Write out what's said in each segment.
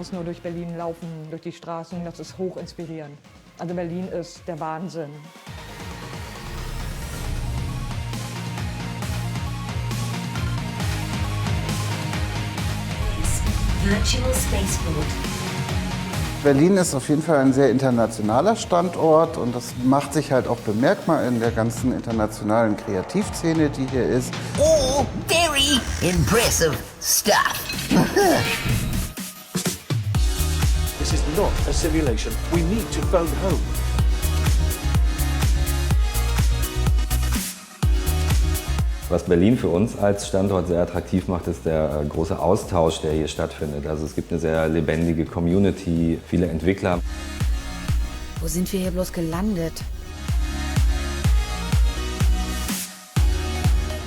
kannst nur durch Berlin laufen, durch die Straßen, das ist hoch inspirierend. Also Berlin ist der Wahnsinn. Virtual Spaceport. Berlin ist auf jeden Fall ein sehr internationaler Standort und das macht sich halt auch bemerkbar in der ganzen internationalen Kreativszene, die hier ist. Oh, very impressive stuff. This is not a simulation. We need to phone home. Was Berlin für uns als Standort sehr attraktiv macht, ist der große Austausch, der hier stattfindet. Also es gibt eine sehr lebendige Community, viele Entwickler. Wo sind wir hier bloß gelandet?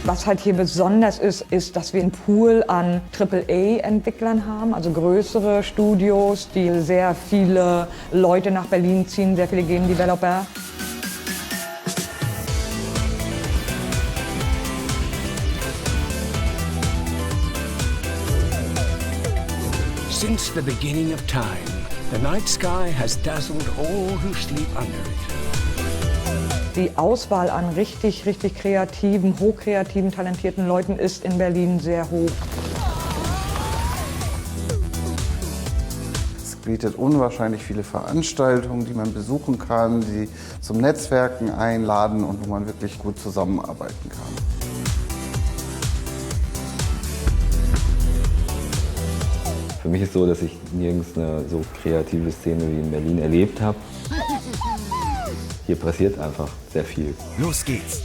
Was halt hier besonders ist, ist, dass wir einen Pool an AAA-Entwicklern haben, also größere Studios, die sehr viele Leute nach Berlin ziehen, sehr viele Game-Developer. Since the beginning of time, the night sky has dazzled all who sleep under it. Die Auswahl an richtig kreativen, hochkreativen, talentierten Leuten ist in Berlin sehr hoch. Es bietet unwahrscheinlich viele Veranstaltungen, die man besuchen kann, die zum Netzwerken einladen und wo man wirklich gut zusammenarbeiten kann. Für mich ist so, dass ich nirgends eine so kreative Szene wie in Berlin erlebt habe. Hier passiert einfach sehr viel. Los geht's.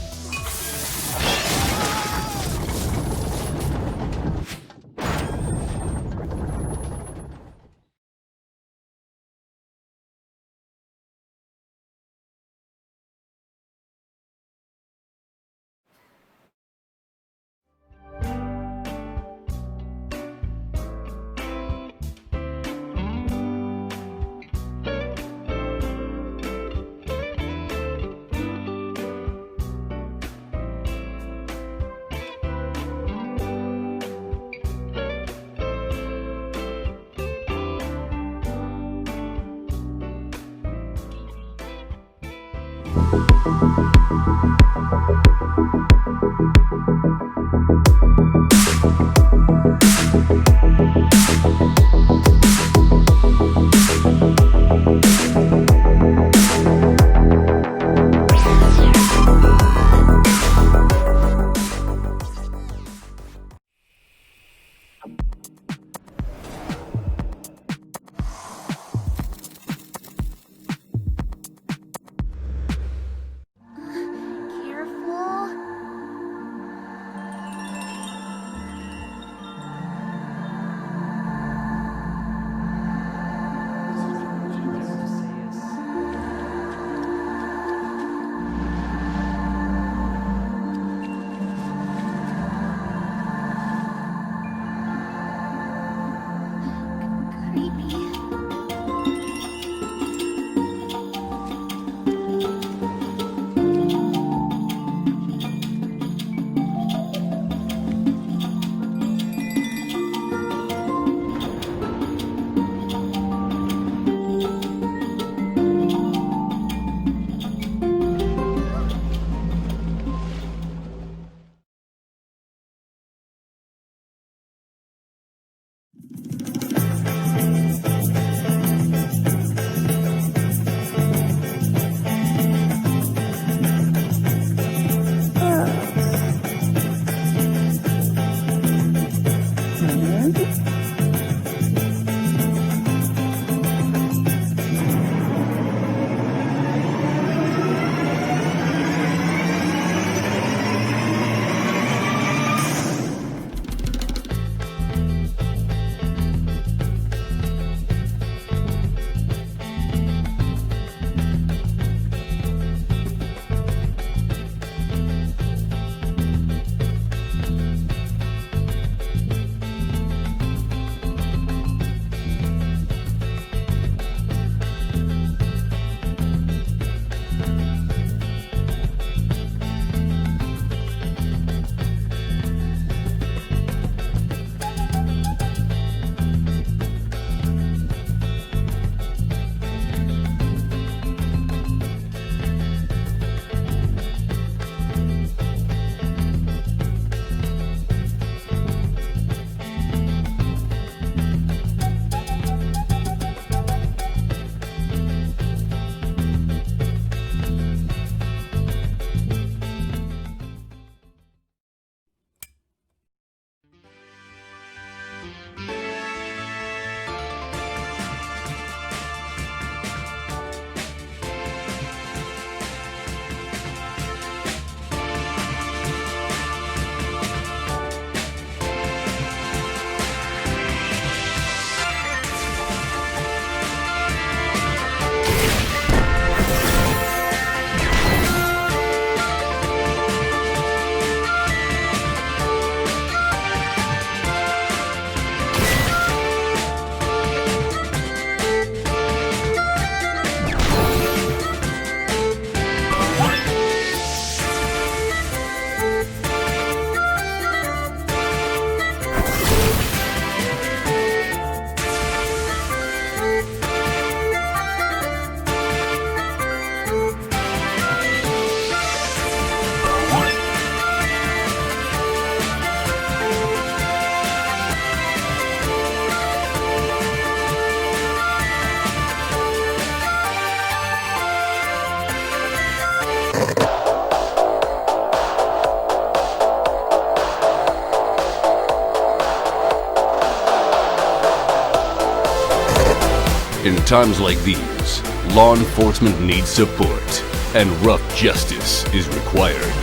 In times like these, law enforcement needs support, and rough justice is required.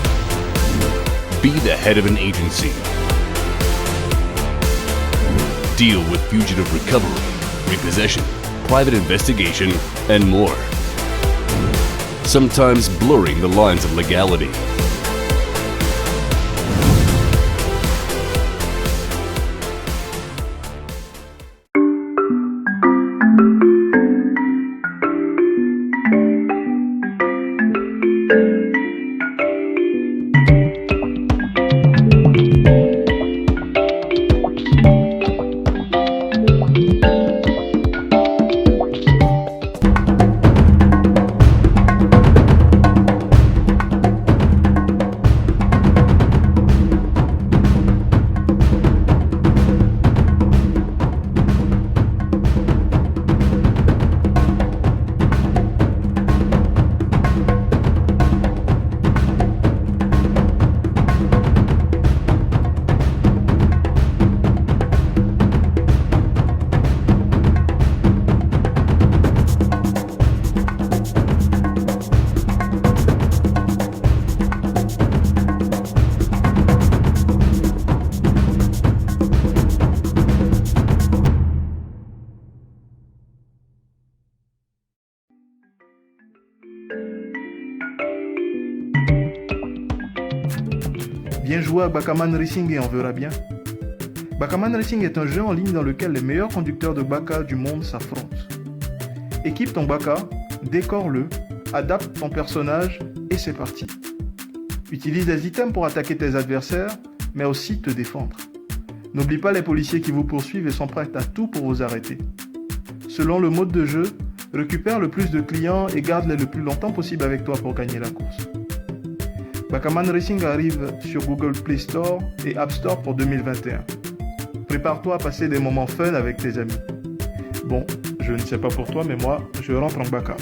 Be the head of an agency. Deal with fugitive recovery, repossession, private investigation, and more. Sometimes blurring the lines of legality. Viens jouer à Backman Racing et on verra bien. Backman Racing est un jeu en ligne dans lequel les meilleurs conducteurs de Baka du monde s'affrontent. Équipe ton Baka, décore-le, adapte ton personnage et c'est parti. Utilise des items pour attaquer tes adversaires, mais aussi te défendre. N'oublie pas les policiers qui vous poursuivent et sont prêts à tout pour vous arrêter. Selon le mode de jeu, récupère le plus de clients et garde-les le plus longtemps possible avec toi pour gagner la course. Backman Racing arrive sur Google Play Store et App Store pour 2021. Prépare-toi à passer des moments fun avec tes amis. Bon, je ne sais pas pour toi, mais moi, je rentre en Baka.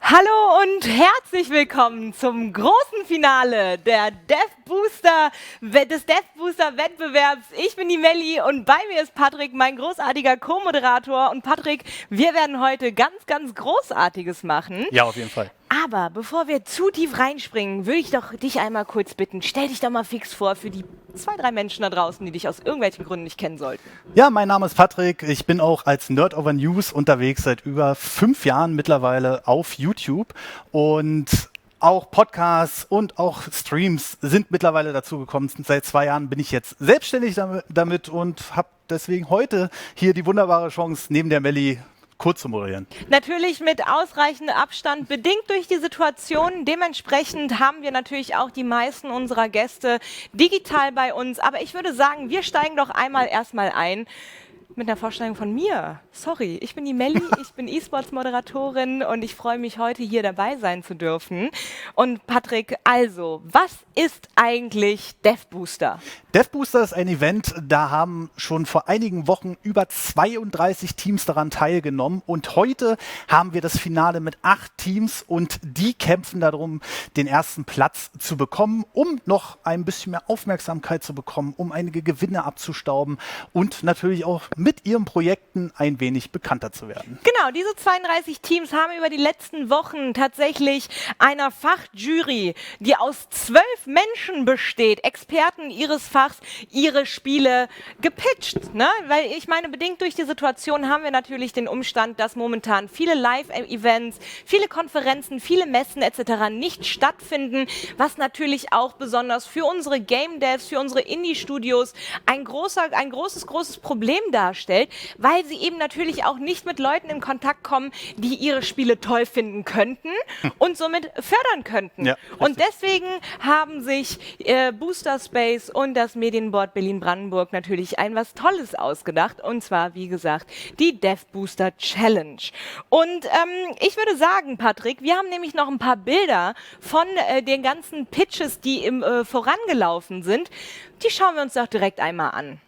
Hallo und herzlich willkommen zum großen Finale des Dev Booster Wettbewerbs. Ich bin die Melli und bei mir ist Patrick, mein großartiger Co-Moderator. Und Patrick, wir werden heute ganz, ganz Großartiges machen. Ja, auf jeden Fall. Aber bevor wir zu tief reinspringen, würde ich doch dich einmal kurz bitten, stell dich doch mal fix vor für die 2, 3 Menschen da draußen, die dich aus irgendwelchen Gründen nicht kennen sollten. Ja, mein Name ist Patrick. Ich bin auch als Nerd over News unterwegs seit über 5 Jahren mittlerweile auf YouTube. Und auch Podcasts und auch Streams sind mittlerweile dazugekommen. Seit 2 Jahren bin ich jetzt selbstständig damit und habe deswegen heute hier die wunderbare Chance, neben der Melli kurz zu moderieren. Natürlich mit ausreichendem Abstand, bedingt durch die Situation. Dementsprechend haben wir natürlich auch die meisten unserer Gäste digital bei uns. Aber ich würde sagen, wir steigen doch erstmal ein mit einer Vorstellung von mir. Sorry, ich bin die Melli, ich bin E-Sports-Moderatorin und ich freue mich, heute hier dabei sein zu dürfen. Und Patrick, also, was ist eigentlich Dev Booster? Dev Booster ist ein Event, da haben schon vor einigen Wochen über 32 Teams daran teilgenommen und heute haben wir das Finale mit 8 Teams und die kämpfen darum, den ersten Platz zu bekommen, um noch ein bisschen mehr Aufmerksamkeit zu bekommen, um einige Gewinne abzustauben und natürlich auch mit ihren Projekten ein wenig bekannter zu werden. Genau, diese 32 Teams haben über die letzten Wochen tatsächlich einer Fachjury, die aus 12 Menschen besteht, Experten ihres Fachs, ihre Spiele gepitcht. Ne? Weil ich meine, bedingt durch die Situation haben wir natürlich den Umstand, dass momentan viele Live-Events, viele Konferenzen, viele Messen etc. nicht stattfinden, was natürlich auch besonders für unsere Game Devs, für unsere Indie-Studios ein großes Problem darstellt, weil sie eben natürlich auch nicht mit Leuten in Kontakt kommen, die ihre Spiele toll finden könnten und somit fördern könnten. Ja, und deswegen haben sich Booster Space und das Medienboard Berlin-Brandenburg natürlich was Tolles ausgedacht, und zwar, wie gesagt, die Dev Booster Challenge. Und ich würde sagen, Patrick, wir haben nämlich noch ein paar Bilder von den ganzen Pitches, die vorangelaufen sind. Die schauen wir uns doch direkt einmal an.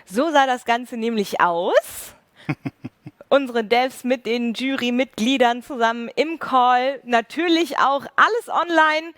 So sah das Ganze nämlich aus. Unsere Devs mit den Jurymitgliedern zusammen im Call. Natürlich auch alles online.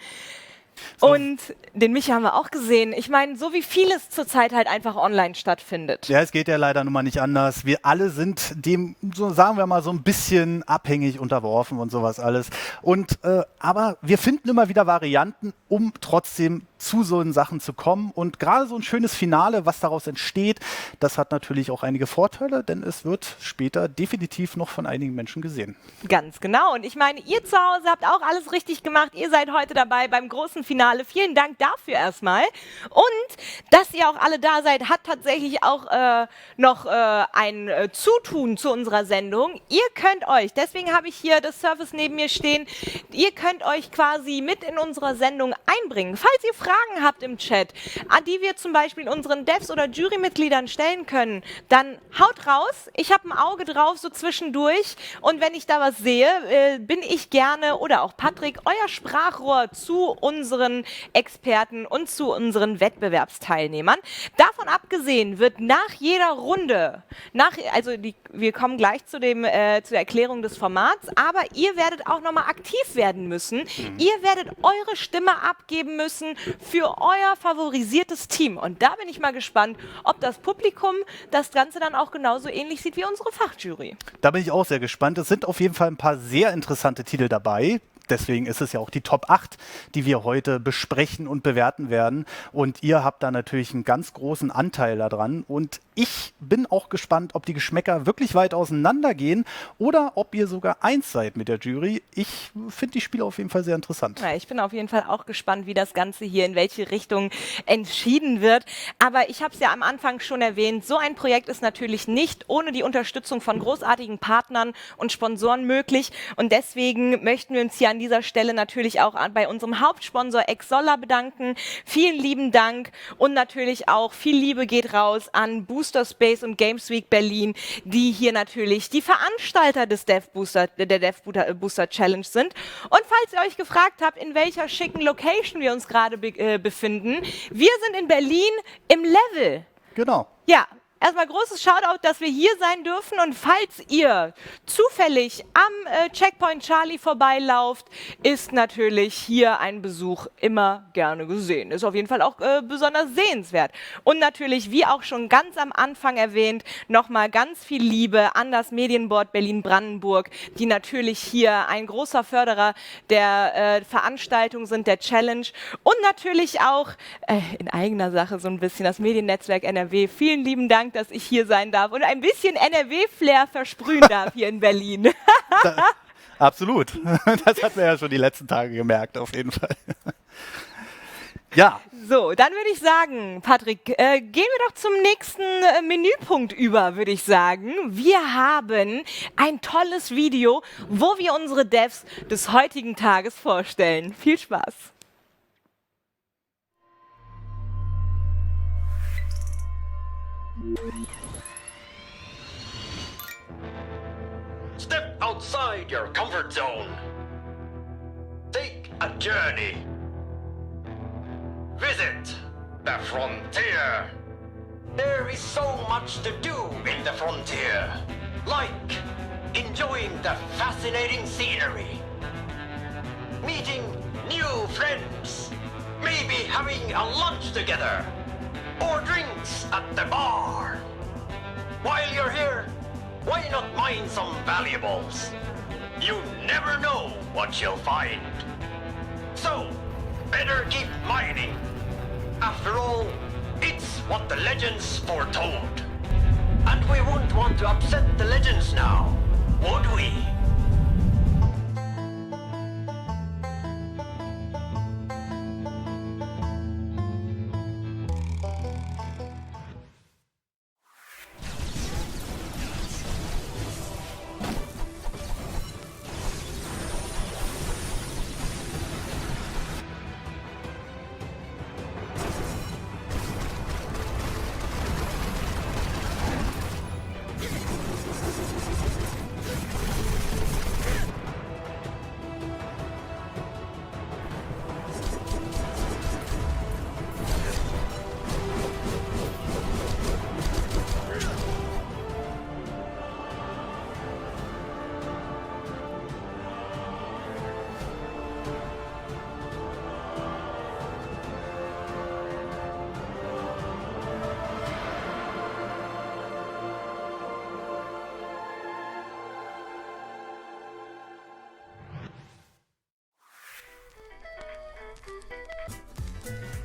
Und den Micha haben wir auch gesehen. Ich meine, so wie vieles zurzeit halt einfach online stattfindet. Ja, es geht ja leider nun mal nicht anders. Wir alle sind dem, so sagen wir mal, so ein bisschen abhängig unterworfen und sowas alles. Und aber wir finden immer wieder Varianten, um trotzdem zu so Sachen zu kommen. Und gerade so ein schönes Finale, was daraus entsteht, das hat natürlich auch einige Vorteile, denn es wird später definitiv noch von einigen Menschen gesehen. Ganz genau. Und ich meine, ihr zu Hause habt auch alles richtig gemacht. Ihr seid heute dabei beim großen Finale. Vielen Dank dafür erstmal. Und dass ihr auch alle da seid, hat tatsächlich auch noch ein Zutun zu unserer Sendung. Ihr könnt euch, deswegen habe ich hier das Surface neben mir stehen, ihr könnt euch quasi mit in unserer Sendung einbringen. Falls ihr Fragen habt im Chat, an die wir zum Beispiel unseren Devs oder Jurymitgliedern stellen können, dann haut raus. Ich habe ein Auge drauf, so zwischendurch. Und wenn ich da was sehe, bin ich gerne, oder auch Patrick, euer Sprachrohr zu unseren Experten und zu unseren Wettbewerbsteilnehmern. Davon abgesehen wird nach jeder Runde, wir kommen gleich zur Erklärung des Formats, aber ihr werdet auch nochmal aktiv werden müssen. Ihr werdet eure Stimme abgeben müssen für euer favorisiertes Team. Und da bin ich mal gespannt, ob das Publikum das Ganze dann auch genauso ähnlich sieht wie unsere Fachjury. Da bin ich auch sehr gespannt. Es sind auf jeden Fall ein paar sehr interessante Titel dabei. Deswegen ist es ja auch die Top 8, die wir heute besprechen und bewerten werden. Und ihr habt da natürlich einen ganz großen Anteil daran. Und ich bin auch gespannt, ob die Geschmäcker wirklich weit auseinander gehen oder ob ihr sogar eins seid mit der Jury. Ich finde die Spiele auf jeden Fall sehr interessant. Ja, ich bin auf jeden Fall auch gespannt, wie das Ganze hier in welche Richtung entschieden wird. Aber ich habe es ja am Anfang schon erwähnt, so ein Projekt ist natürlich nicht ohne die Unterstützung von großartigen Partnern und Sponsoren möglich. Und deswegen möchten wir uns hier an dieser Stelle natürlich auch bei unserem Hauptsponsor Exolla bedanken. Vielen lieben Dank und natürlich auch viel Liebe geht raus an Booster Space und Games Week Berlin, die hier natürlich die Veranstalter des der Dev Booster Challenge sind. Und falls ihr euch gefragt habt, in welcher schicken Location wir uns gerade befinden, wir sind in Berlin im Level. Genau. Ja. erstmal großes Shoutout, dass wir hier sein dürfen. Und falls ihr zufällig am Checkpoint Charlie vorbeilauft, ist natürlich hier ein Besuch immer gerne gesehen. Ist auf jeden Fall auch besonders sehenswert. Und natürlich, wie auch schon ganz am Anfang erwähnt, nochmal ganz viel Liebe an das Medienboard Berlin-Brandenburg, die natürlich hier ein großer Förderer der Veranstaltung sind, der Challenge. Und natürlich auch in eigener Sache so ein bisschen das Mediennetzwerk NRW. Vielen lieben Dank, dass ich hier sein darf und ein bisschen NRW-Flair versprühen darf hier in Berlin. Absolut. Das hatten wir ja schon die letzten Tage gemerkt, auf jeden Fall. Ja. So, dann würde ich sagen, Patrick, gehen wir doch zum nächsten Menüpunkt über, würde ich sagen. Wir haben ein tolles Video, wo wir unsere Devs des heutigen Tages vorstellen. Viel Spaß. Step outside your comfort zone. Take a journey. Visit the frontier. There is so much to do in the frontier, like enjoying the fascinating scenery, meeting new friends, maybe having a lunch together, or drinks at the bar. While you're here, why not mine some valuables? You never know what you'll find. So, better keep mining. After all, it's what the legends foretold. And we won't want to upset the legends now, would we?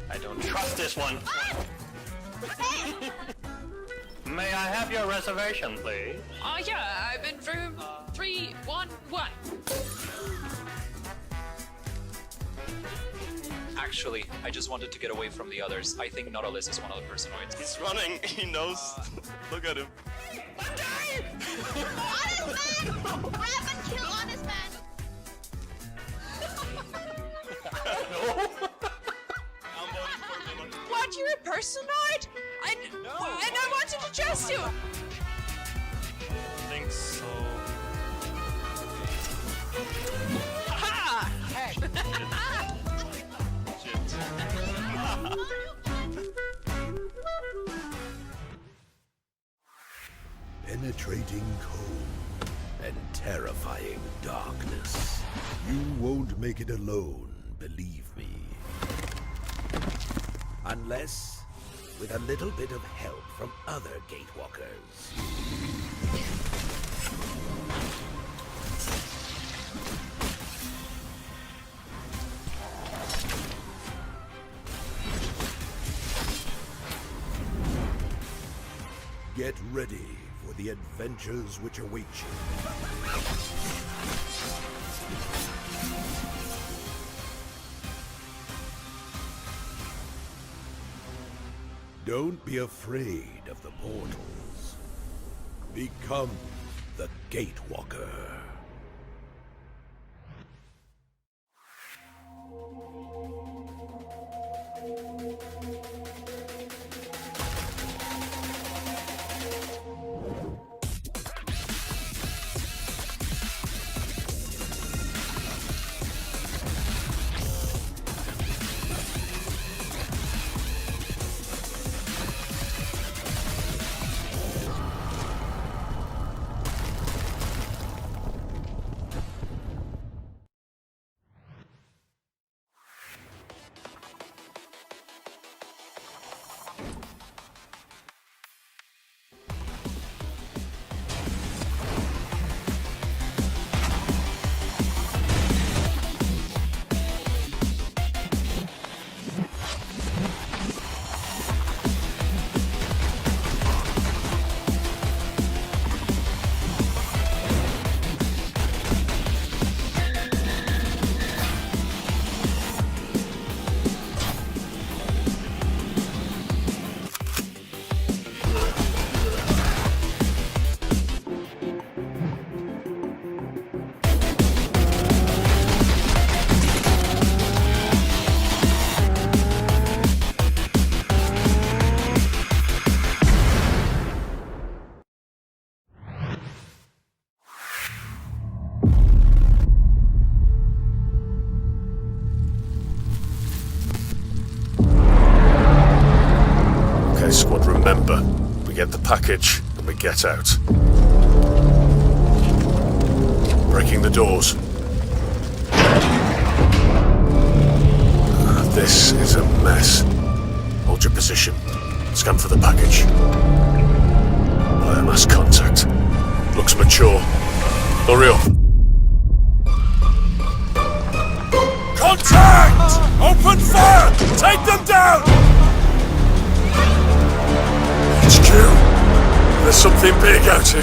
I don't trust this one. May I have your reservation, please? Oh, yeah, I'm in room 311. Actually, I just wanted to get away from the others. I think Nautilus is one of the personoids. He's running. He knows. Look at him. Honest man! Grab and kill honest man! What, you're a personoid? And I wanted to trust you! I think so. Ha! Penetrating cold and terrifying darkness. You won't make it alone, believe me. Unless with a little bit of help from other gatewalkers. Get ready for the adventures which await you. Don't be afraid of the portals. Become the Gatewalker. We get the package and we get out. Breaking the doors. This is a mess. Hold your position. Scan for the package. Biomass contact. Looks mature. Hurry up. Contact! Open fire! Take them down! HQ, there's something big out here.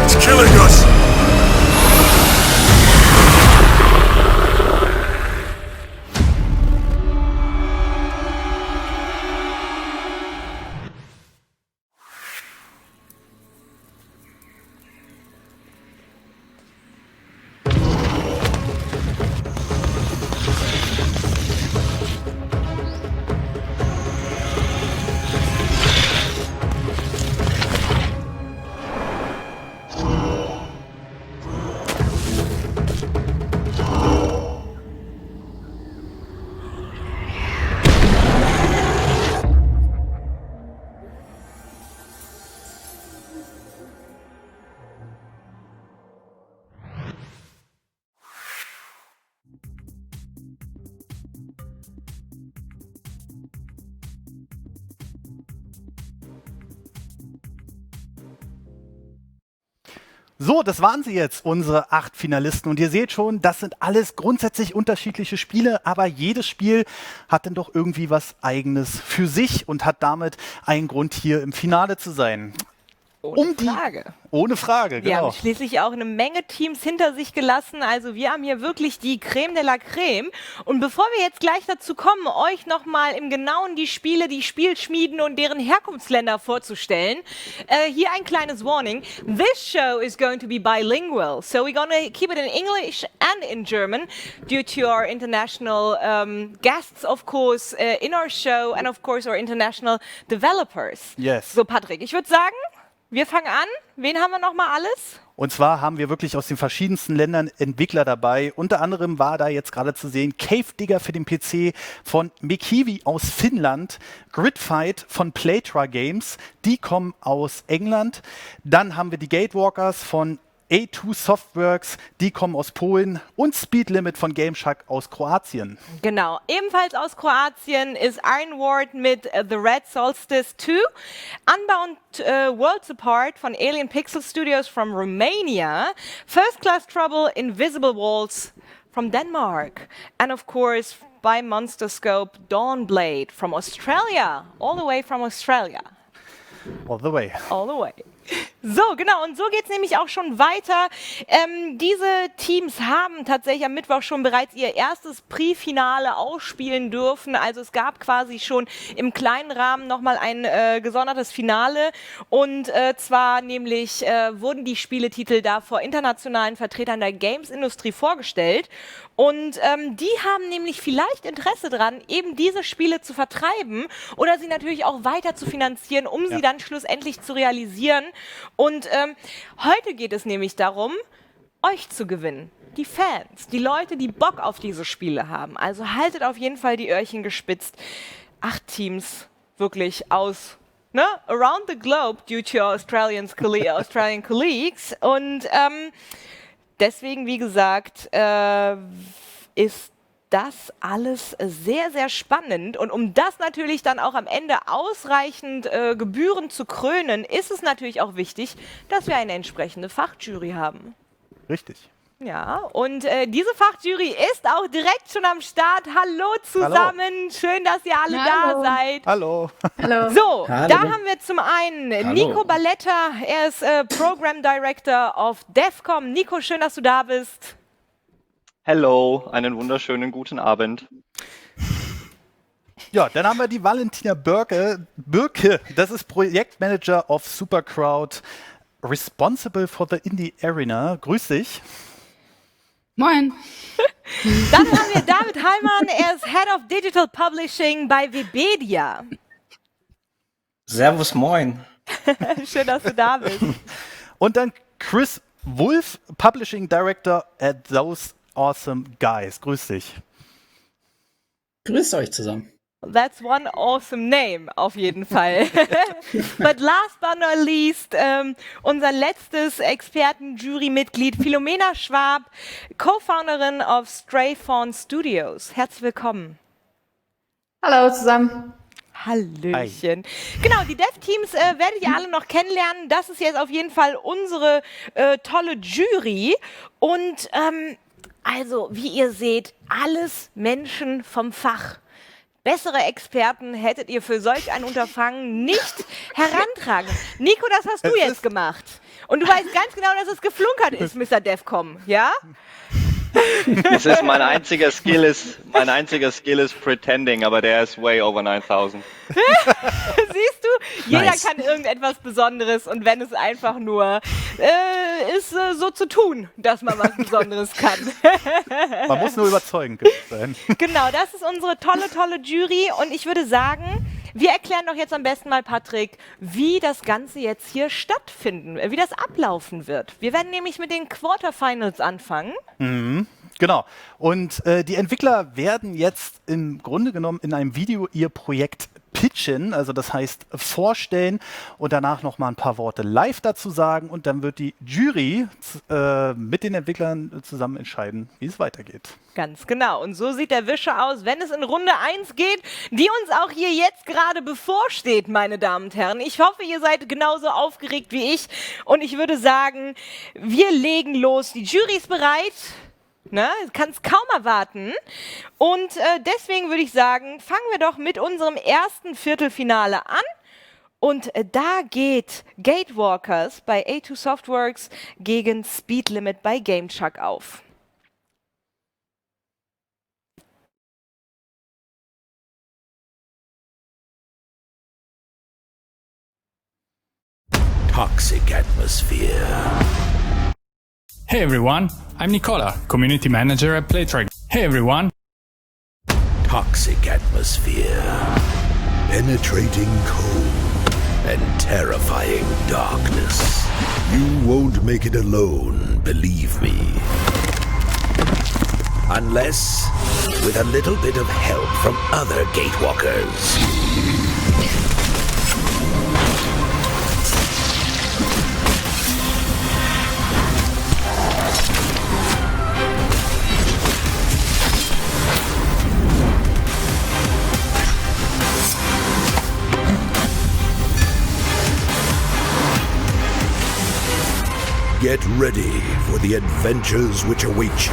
It's killing us! So, das waren sie jetzt, unsere 8 Finalisten. Und ihr seht schon, das sind alles grundsätzlich unterschiedliche Spiele, aber jedes Spiel hat dann doch irgendwie was Eigenes für sich und hat damit einen Grund, hier im Finale zu sein. Ohne Frage. Ohne Frage, genau. Wir haben schließlich auch eine Menge Teams hinter sich gelassen. Also wir haben hier wirklich die Creme de la Creme. Und bevor wir jetzt gleich dazu kommen, euch nochmal im Genauen die Spiele, die Spielschmieden und deren Herkunftsländer vorzustellen, hier ein kleines Warning. This show is going to be bilingual. So we're going to keep it in English and in German due to our international guests, of course, in our show and of course our international developers. Yes. So Patrick, ich würde sagen, wir fangen an. Wen haben wir noch mal alles? Und zwar haben wir wirklich aus den verschiedensten Ländern Entwickler dabei. Unter anderem war da jetzt gerade zu sehen Cave Digger für den PC von Mekivi aus Finnland, Gridfight von Playtra Games, die kommen aus England. Dann haben wir die Gatewalkers von A2 Softworks, die kommen aus Polen, und Speed Limit von GameShark aus Kroatien. Genau, ebenfalls aus Kroatien ist Ironward mit The Red Solstice 2, Unbound Worlds Apart von Alien Pixel Studios from Romania, First Class Trouble Invisible Walls from Denmark, and of course by Monster Scope Dawnblade from Australia, all the way from Australia. All the way. All the way. So, genau, und so geht es nämlich auch schon weiter. Diese Teams haben tatsächlich am Mittwoch schon bereits ihr erstes Pre-Finale ausspielen dürfen. Also es gab quasi schon im kleinen Rahmen nochmal ein gesondertes Finale. Und zwar nämlich wurden die Spieletitel da vor internationalen Vertretern der Games-Industrie vorgestellt. Und die haben nämlich vielleicht Interesse daran, eben diese Spiele zu vertreiben oder sie natürlich auch weiter zu finanzieren, um sie dann schlussendlich zu realisieren. Und heute geht es nämlich darum, euch zu gewinnen. Die Fans, die Leute, die Bock auf diese Spiele haben. Also haltet auf jeden Fall die Öhrchen gespitzt. 8 Teams wirklich aus around the globe due to Australian colleagues. Und deswegen, wie gesagt, ist das alles sehr, sehr spannend. Und um das natürlich dann auch am Ende ausreichend gebührend zu krönen, ist es natürlich auch wichtig, dass wir eine entsprechende Fachjury haben. Richtig. Ja, und diese Fachjury ist auch direkt schon am Start. Hallo zusammen, Hallo. Schön, dass ihr alle da seid. Hallo. Hallo. So, Hallo. da haben wir zum einen Hallo. Nico Balletta, er ist Program Director of DEFCOM. Nico, schön, dass du da bist. Hello, einen wunderschönen guten Abend. Ja, dann haben wir die Valentina Birke, das ist Projektmanager of Supercrowd, responsible for the Indie Arena. Grüß dich. Moin. Dann haben wir David Heilmann, er ist Head of Digital Publishing bei Webedia. Servus, moin. Schön, dass du da bist. Und dann Chris Wolf, Publishing Director at Those Awesome Guys. Grüß dich. Grüßt euch zusammen. That's one awesome name, auf jeden Fall. But last but not least, unser letztes Experten-Jury-Mitglied, Philomena Schwab, Co-Founderin of Stray Fawn Studios. Herzlich willkommen. Hallo zusammen. Hallöchen. Genau, die Dev-Teams werdet ihr alle noch kennenlernen. Das ist jetzt auf jeden Fall unsere tolle Jury. Und also, wie ihr seht, alles Menschen vom Fach. Bessere Experten hättet ihr für solch ein Unterfangen nicht herantragen. Nico, das hast du jetzt gemacht. Und du weißt ganz genau, dass es geflunkert ist, Mr. Defcom, ja? Das ist mein einziger Skill ist Pretending, aber der ist way over 9000. Siehst du? Jeder Nice. kann irgendetwas Besonderes und wenn es einfach nur ist, so zu tun, dass man was Besonderes kann. Man muss nur überzeugend sein. Genau, das ist unsere tolle Jury und ich würde sagen, wir erklären doch jetzt am besten mal, Patrick, wie das Ganze jetzt hier stattfinden, wie das ablaufen wird. Wir werden nämlich mit den Quarterfinals anfangen. Mhm, genau. Und die Entwickler werden jetzt im Grunde genommen in einem Video ihr Projekt pitchen, also das heißt vorstellen und danach noch mal ein paar Worte live dazu sagen und dann wird die Jury mit den Entwicklern zusammen entscheiden, wie es weitergeht. Ganz genau. Und so sieht der Wischer aus, wenn es in Runde 1 geht, die uns auch hier jetzt gerade bevorsteht, meine Damen und Herren. Ich hoffe, ihr seid genauso aufgeregt wie ich und ich würde sagen, wir legen los. Die Jury ist bereit. Ne, kann es kaum erwarten. Und deswegen würde ich sagen, fangen wir doch mit unserem ersten Viertelfinale an. Und da geht Gatewalkers bei A2 Softworks gegen Speed Limit bei GameChuck auf. Toxic atmosphere. Hey everyone, I'm Nicola, Community Manager at Playtrack. Hey everyone. Toxic atmosphere. Penetrating cold and terrifying darkness. You won't make it alone, believe me. Unless with a little bit of help from other gatewalkers. Get ready for the adventures which await you.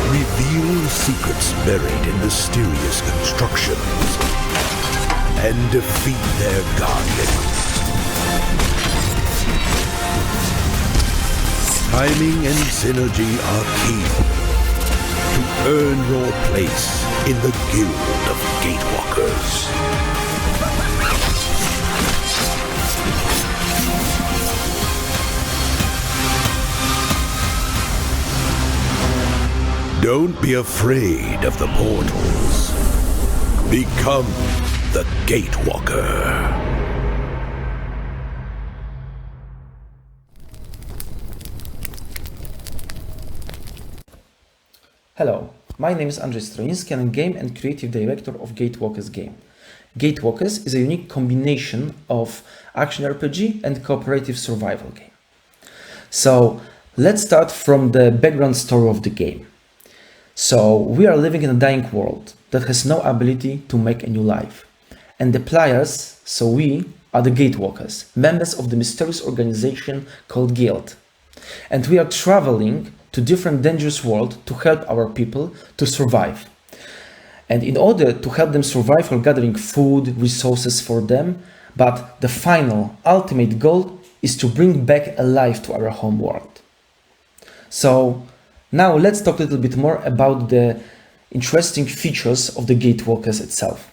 Reveal secrets buried in mysterious constructions and defeat their guardians. Timing and synergy are key to earn your place in the Guild of Gatewalkers. Don't be afraid of the portals. Become the Gatewalker. Hello, my name is Andrzej Stroiński and I'm Game and Creative Director of Gatewalkers game. Gatewalkers is a unique combination of action RPG and cooperative survival game. So let's start from the background story of the game. So we are living in a dying world that has no ability to make a new life. And the players, so we, are the Gatewalkers, members of the mysterious organization called Guild. And we are traveling to different dangerous worlds to help our people to survive. And in order to help them survive, we're gathering food, resources for them, but the final, ultimate goal is to bring back alive to our home world. So now let's talk a little bit more about the interesting features of the Gatewalkers itself.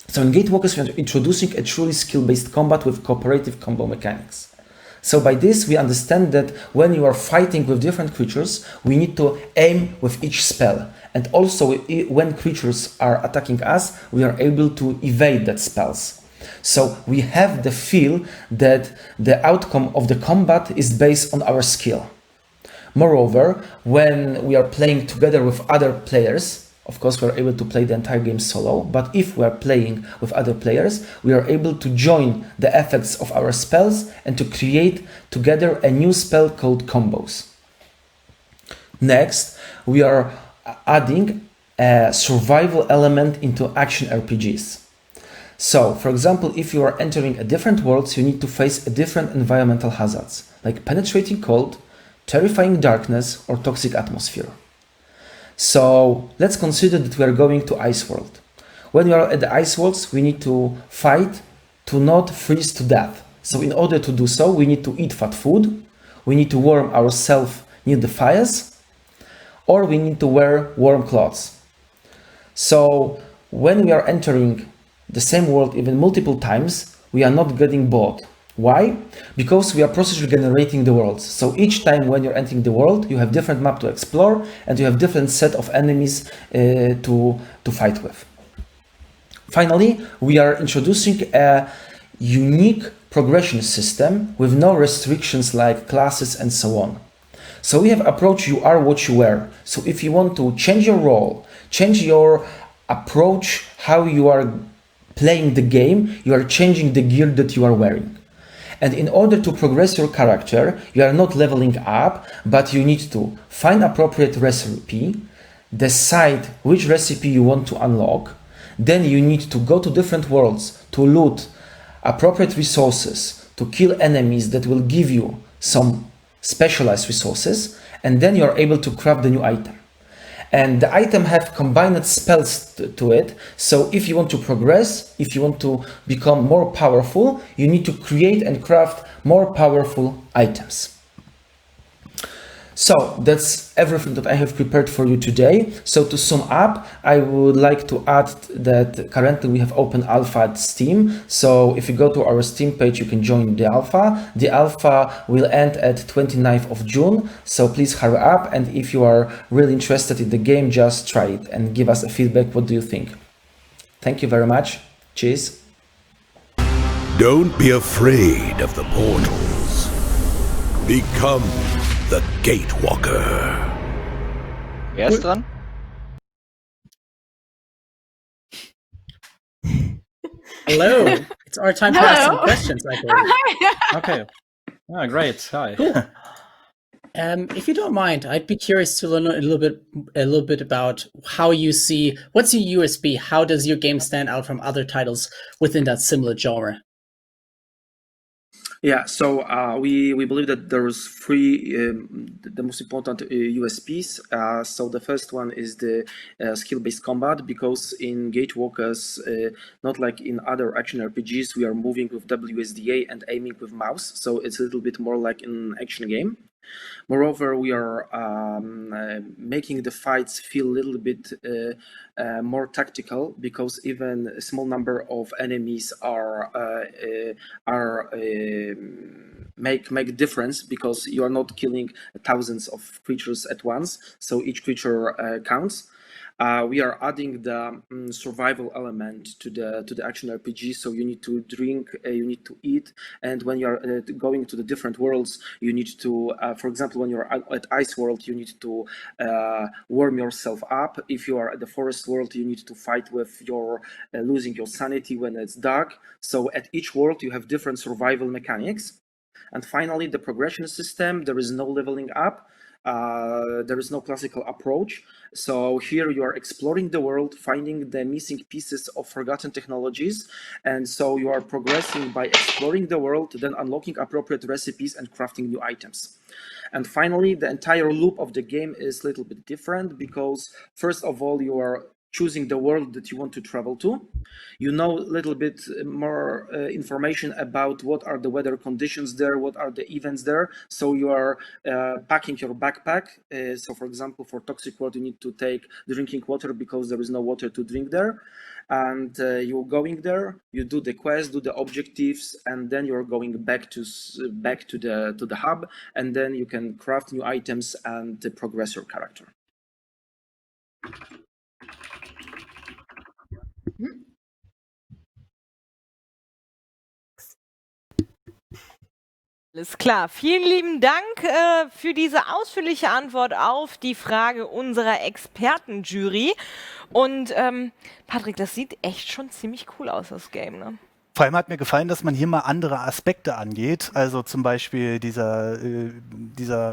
So in Gatewalkers we are introducing a truly skill-based combat with cooperative combo mechanics. So by this we understand that when you are fighting with different creatures, we need to aim with each spell. And also when creatures are attacking us, we are able to evade that spells. So we have the feel that the outcome of the combat is based on our skill. Moreover, when we are playing together with other players, of course, we're able to play the entire game solo, but if we are playing with other players, we are able to join the effects of our spells and to create together a new spell called combos. Next, we are adding a survival element into action RPGs. So, for example, if you are entering a different world, you need to face a different environmental hazards, like penetrating cold, terrifying darkness, or toxic atmosphere. So let's consider that we are going to Ice World. When we are at the Ice Worlds, we need to fight to not freeze to death. So in order to do so, we need to eat fat food, we need to warm ourselves near the fires, or we need to wear warm clothes. So when we are entering the same world even multiple times, we are not getting bored. Why? Because we are procedurally generating the worlds. So each time when you're entering the world, you have different map to explore and you have different set of enemies to fight with. Finally, we are introducing a unique progression system with no restrictions like classes and so on. So we have approach you are what you wear. So if you want to change your role, change your approach, how you are playing the game, you are changing the gear that you are wearing. And in order to progress your character, you are not leveling up, but you need to find appropriate recipe, decide which recipe you want to unlock, then you need to go to different worlds to loot appropriate resources, to kill enemies that will give you some specialized resources, and then you are able to craft the new item. And the item have combined spells to it. So if you want to progress, if you want to become more powerful, you need to create and craft more powerful items. So that's everything that I have prepared for you today. So to sum up, I would like to add that currently we have open alpha at Steam. So if you go to our Steam page, you can join the alpha. The alpha will end at 29th of June. So please hurry up. And if you are really interested in the game, just try it and give us a feedback. What do you think? Thank you very much. Cheers. Don't be afraid of the portals. Become the Gatewalker. Wer ist dran? Hello. It's our time to ask some questions, I think. Okay. Ah, great. Hi. Cool. If you don't mind, I'd be curious to learn a little bit about how you see what's your USP. How does your game stand out from other titles within that similar genre? Yeah, so we believe that there's three the most important USPs. So the first one is the skill-based combat, because in Gatewalkers, not like in other action RPGs, we are moving with WSDA and aiming with mouse. So it's a little bit more like an action game. Moreover, we are making the fights feel a little bit more tactical, because even a small number of enemies make a difference, because you are not killing thousands of creatures at once. So each creature counts. We are adding the survival element to the action RPG. So you need to drink, you need to eat, and when you are going to the different worlds, you need to, for example, when you're at Ice World, you need to warm yourself up. If you are at the Forest World, you need to fight with your losing your sanity when it's dark. So at each world, you have different survival mechanics. And finally, the progression system. There is no leveling up. There is no classical approach. So here you are exploring the world, finding the missing pieces of forgotten technologies. And so you are progressing by exploring the world, then unlocking appropriate recipes and crafting new items. And finally, the entire loop of the game is a little bit different, because first of all, you are choosing the world that you want to travel to. You know a little bit more information about what are the weather conditions there, what are the events there. So you are packing your backpack. So for example, for Toxic World, you need to take drinking water because there is no water to drink there. And you're going there, you do the quest, do the objectives, and then you're going back to the hub, and then you can craft new items and progress your character. Alles klar. Vielen lieben Dank für diese ausführliche Antwort auf die Frage unserer Expertenjury. Und Patrick, das sieht echt schon ziemlich cool aus, das Game, ne? Vor allem hat mir gefallen, dass man hier mal andere Aspekte angeht. Also zum Beispiel dieser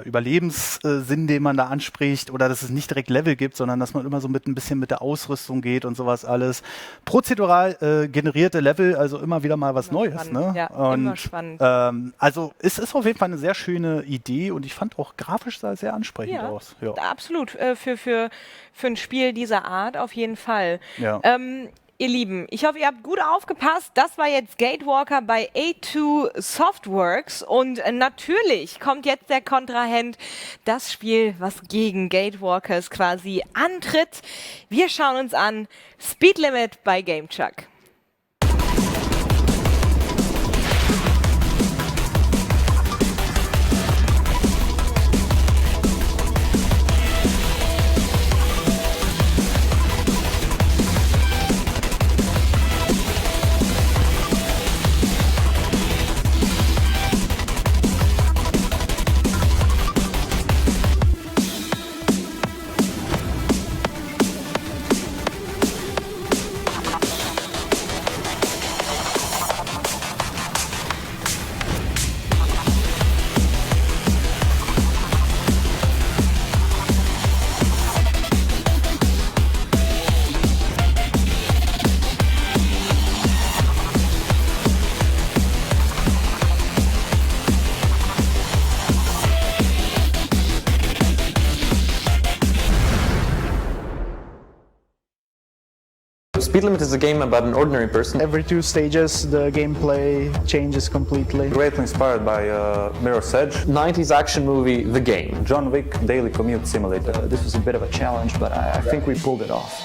Überlebenssinn, den man da anspricht, oder dass es nicht direkt Level gibt, sondern dass man immer so ein bisschen mit der Ausrüstung geht und sowas alles. Prozedural generierte Level, also immer wieder mal was Neues. Spannend. Ne? Ja, und, immer spannend. Also es ist auf jeden Fall eine sehr schöne Idee und ich fand auch grafisch sah sehr ansprechend aus. Ja. Absolut. Für ein Spiel dieser Art auf jeden Fall. Ja. Ihr Lieben, ich hoffe, ihr habt gut aufgepasst. Das war jetzt Gatewalker bei A2 Softworks und natürlich kommt jetzt der Kontrahent, das Spiel, was gegen Gatewalkers quasi antritt. Wir schauen uns an Speed Limit bei GameChuck. Speed Limit is a game about an ordinary person. Every 2 stages, the gameplay changes completely. Greatly inspired by Mirror's Edge. 90s action movie, The Game. John Wick Daily Commute Simulator. This was a bit of a challenge, but I think we pulled it off.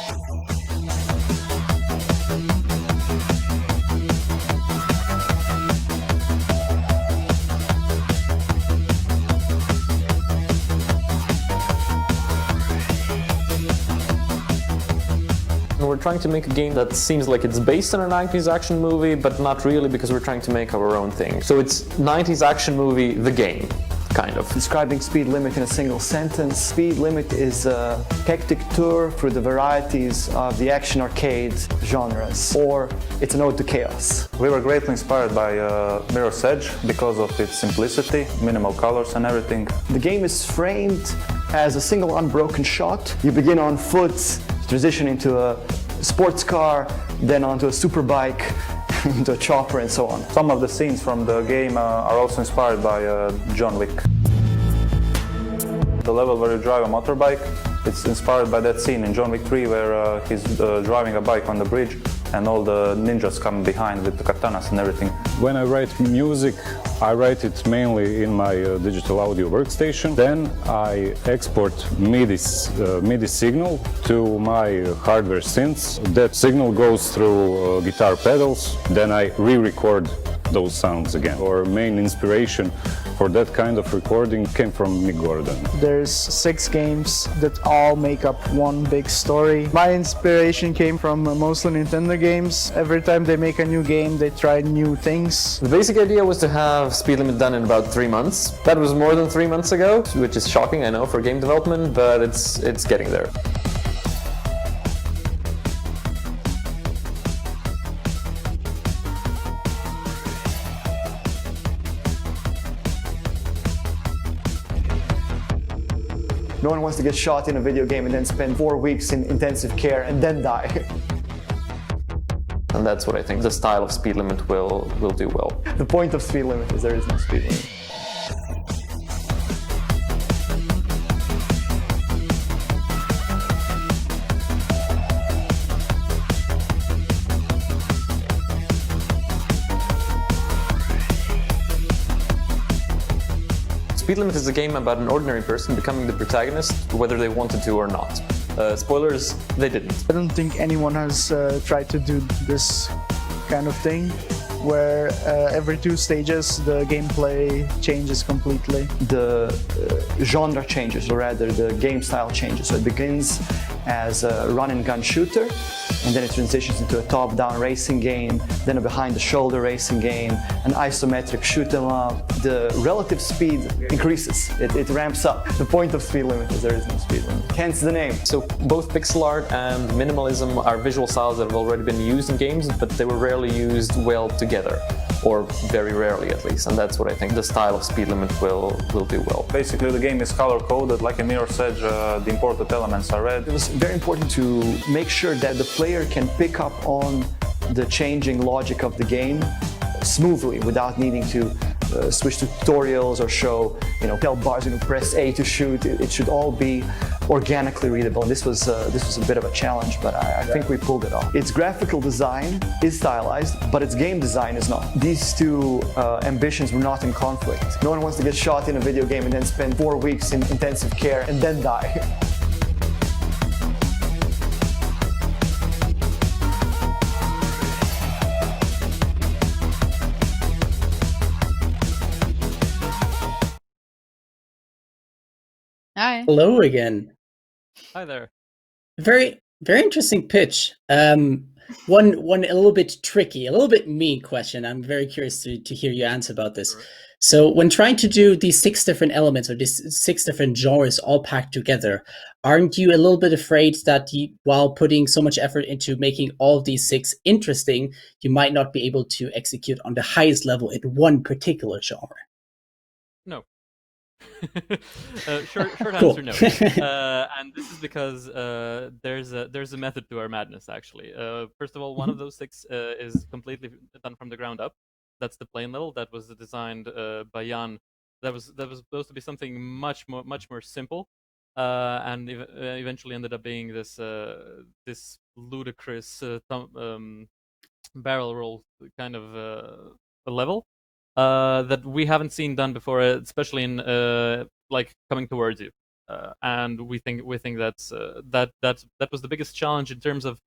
We're trying to make a game that seems like it's based on a 90s action movie, but not really, because we're trying to make our own thing. So it's 90s action movie, The Game, kind of. Describing Speed Limit in a single sentence, Speed Limit is a hectic tour through the varieties of the action arcade genres, or it's an ode to chaos. We were greatly inspired by Mirror's Edge because of its simplicity, minimal colors and everything. The game is framed as a single unbroken shot. You begin on foot, transition into a sports car, then onto a super bike, into a chopper and so on. Some of the scenes from the game are also inspired by John Wick. The level where you drive a motorbike, it's inspired by that scene in John Wick 3 where he's driving a bike on the bridge and all the ninjas come behind with the katanas and everything. When I write music, I write it mainly in my digital audio workstation. Then I export MIDI signal to my hardware synths. That signal goes through guitar pedals. Then I re-record those sounds again. Our main inspiration for that kind of recording came from Mick Gordon. There's 6 games that all make up one big story. My inspiration came from mostly Nintendo games. Every time they make a new game, they try new things. The basic idea was to have Speed Limit done in about 3 months. That was more than 3 months ago, which is shocking, I know, for game development, but it's getting there. No one wants to get shot in a video game and then spend 4 weeks in intensive care and then die. And that's what I think the style of Speed Limit will do well. The point of Speed Limit is there is no speed limit. Speed Limit is a game about an ordinary person becoming the protagonist, whether they wanted to or not. Spoilers, they didn't. I don't think anyone has tried to do this kind of thing, where every 2 stages the gameplay changes completely. The genre changes, or rather the game style changes. So it begins as a run-and-gun shooter, and then it transitions into a top-down racing game, then a behind-the-shoulder racing game, an isometric shoot-'em-up. The relative speed increases, it ramps up. The point of speed limit is there is no speed limit, hence the name. So both pixel art and minimalism are visual styles that have already been used in games, but they were rarely used well together, or very rarely at least, and that's what I think the style of Speed Limit will do well. Basically, the game is color-coded, like in Mirror's Edge, the important elements are red. It was very important to make sure that the player can pick up on the changing logic of the game smoothly without needing to switch to tutorials or show, tell bars, press A to shoot. It should all be organically readable. And this was a bit of a challenge, but I think we pulled it off. Its graphical design is stylized, but its game design is not. These two ambitions were not in conflict. No one wants to get shot in a video game and then spend 4 weeks in intensive care and then die. Hi. Hello again. Hi there. Very interesting pitch. One a little bit tricky, a little bit mean question. I'm very curious to hear your answer about this. Sure. So when trying to do these 6 different elements or these 6 different genres all packed together, aren't you a little bit afraid that while putting so much effort into making all of these 6 interesting, you might not be able to execute on the highest level in one particular genre? No. Short Cool. answer, no. And this is because there's a method to our madness, actually. First of all, one of those 6 is completely done from the ground up. That's the plane level that was designed by Jan. That was supposed to be something much more simple, and eventually ended up being this ludicrous barrel roll kind of a level. That we haven't seen done before, especially in like coming towards you, and we think that was the biggest challenge in terms of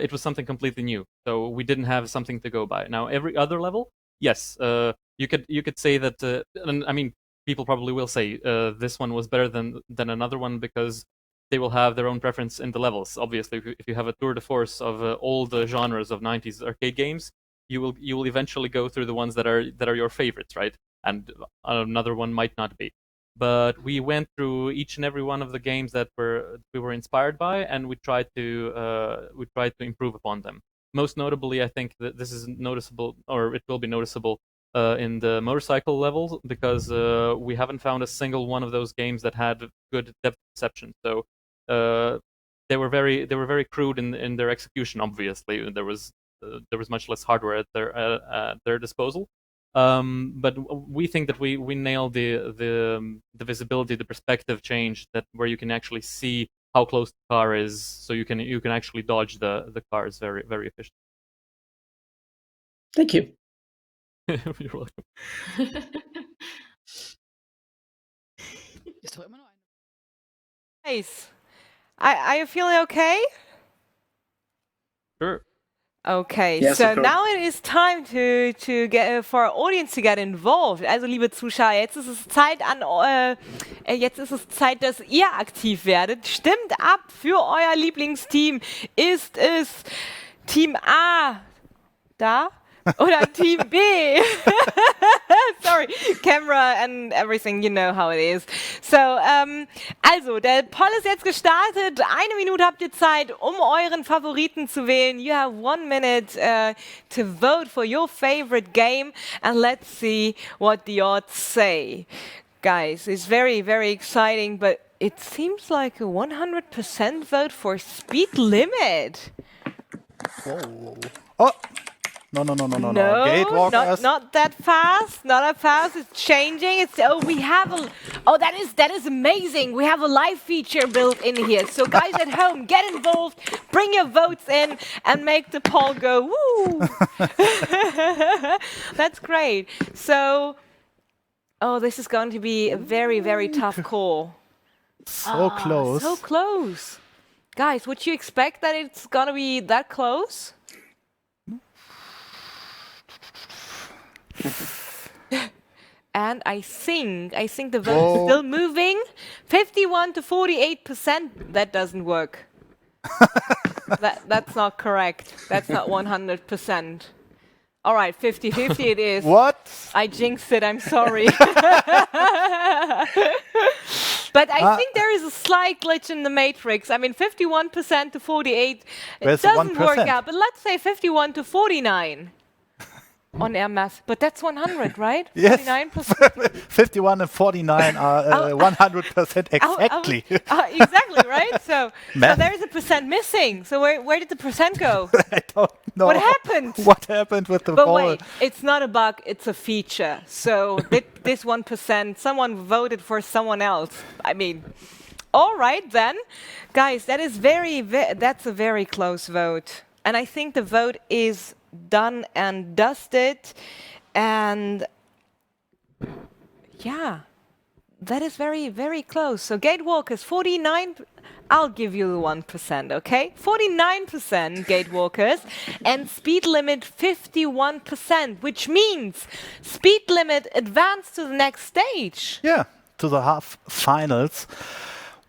it was something completely new, so we didn't have something to go by. Now every other level, yes, you could say that, and I mean people probably will say this one was better than another one because they will have their own preference in the levels. Obviously, if you have a tour de force of all the genres of 90s arcade games, you will eventually go through the ones that are your favorites, right? And another one might not be. But we went through each and every one of the games that we were inspired by, and we tried to improve upon them. Most notably, I think that this is noticeable, or it will be noticeable in the motorcycle levels, because we haven't found a single one of those games that had good depth perception. So they were very crude in their execution. Obviously, there was much less hardware at their disposal. But we think that we nailed the visibility, the perspective change, that where you can actually see how close the car is, so you can actually dodge the cars very efficiently. Thank you. You're welcome. Nice. Are you feeling okay? Sure. Okay, Yes, so of course. now it is time to get for our audience to get involved. Also, liebe Zuschauer, jetzt ist es Zeit dass ihr aktiv werdet. Stimmt ab für euer Lieblingsteam. Ist es Team A da oder Team B? Sorry, camera and everything, you know how it is. So, also, der Poll ist jetzt gestartet. 1 Minute habt ihr Zeit, um euren Favoriten zu wählen. You have 1 minute to vote for your favorite game, and let's see what the odds say. Guys, it's very exciting, but it seems like a 100% vote for Speed Limit. Whoa. Oh! No. Gatewalkers. Not that fast. Not that fast. It's changing. We have that is amazing. We have a live feature built in here. So guys at home, get involved. Bring your votes in and make the poll go woo. That's great. So, this is going to be a very tough call. So close. So close. Guys, would you expect that it's going to be that close? and I think the vote is still moving. 51 to 48%. That doesn't work. That's not correct. That's not 100%. All right, 50-50 it is. What? I jinxed it, I'm sorry. But I think there is a slight glitch in the matrix. I mean, 51% to 48, it doesn't work out. But let's say 51 to 49 on air math. But that's 100, right? Yes. 49 plus 51 and 49 are 100% exactly. Exactly, right? So there is a percent missing. So where did the percent go? I don't know. What happened? What happened with the But poll? wait, it's not a bug, it's a feature. So this 1%, someone voted for someone else. I mean, all right then. Guys, that is that's a very close vote. And I think the vote is done and dusted. And yeah, that is very, very close. So Gatewalkers, 49, I'll give you the 1%, okay? 49% Gatewalkers and Speed Limit 51%, which means Speed Limit advanced to the next stage. Yeah, to the half finals.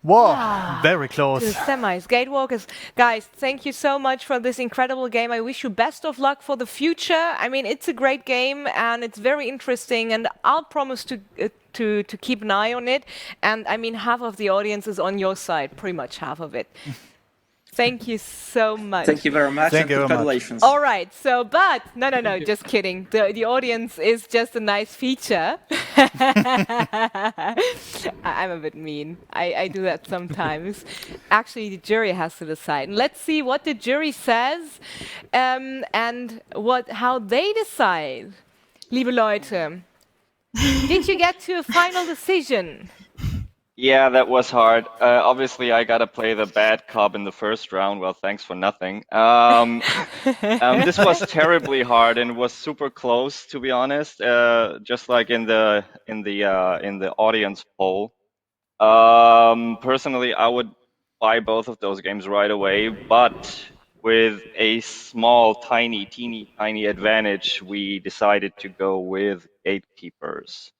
Whoa, very close. To the semis. Gatewalkers, guys, thank you so much for this incredible game. I wish you best of luck for the future. I mean, it's a great game and it's very interesting, and I'll promise to keep an eye on it. And I mean, half of the audience is on your side, pretty much half of it. Thank you so much. Thank you very much. Thank you congratulations. All right. So, but no, just kidding. The audience is just a nice feature. I'm a bit mean. I do that sometimes. Actually, the jury has to decide. And let's see what the jury says and how they decide. Liebe Leute, did you get to a final decision? Yeah, that was hard. Obviously, I gotta play the bad cop in the first round. Well, thanks for nothing. This was terribly hard and was super close, to be honest. Just like in the audience poll. Personally, I would buy both of those games right away, but with a small, teeny tiny advantage, we decided to go with Gatekeepers.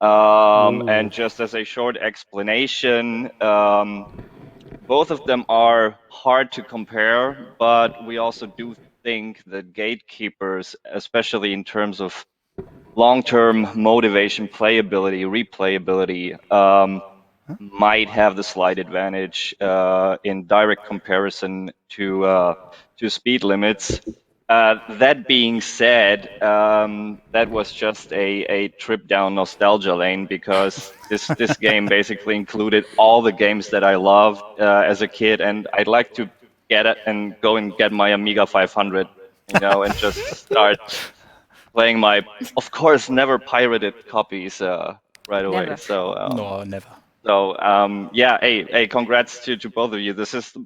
And just as a short explanation, both of them are hard to compare, but we also do think that Gatekeepers, especially in terms of long-term motivation, playability, replayability, might have the slight advantage in direct comparison to speed limits. That being said, that was just a trip down nostalgia lane, because this game basically included all the games that I loved as a kid, and I'd like to get it and go and get my Amiga 500, and just start playing my, of course, never pirated copies right away. Never. So no, never. So yeah, hey, congrats to both of you.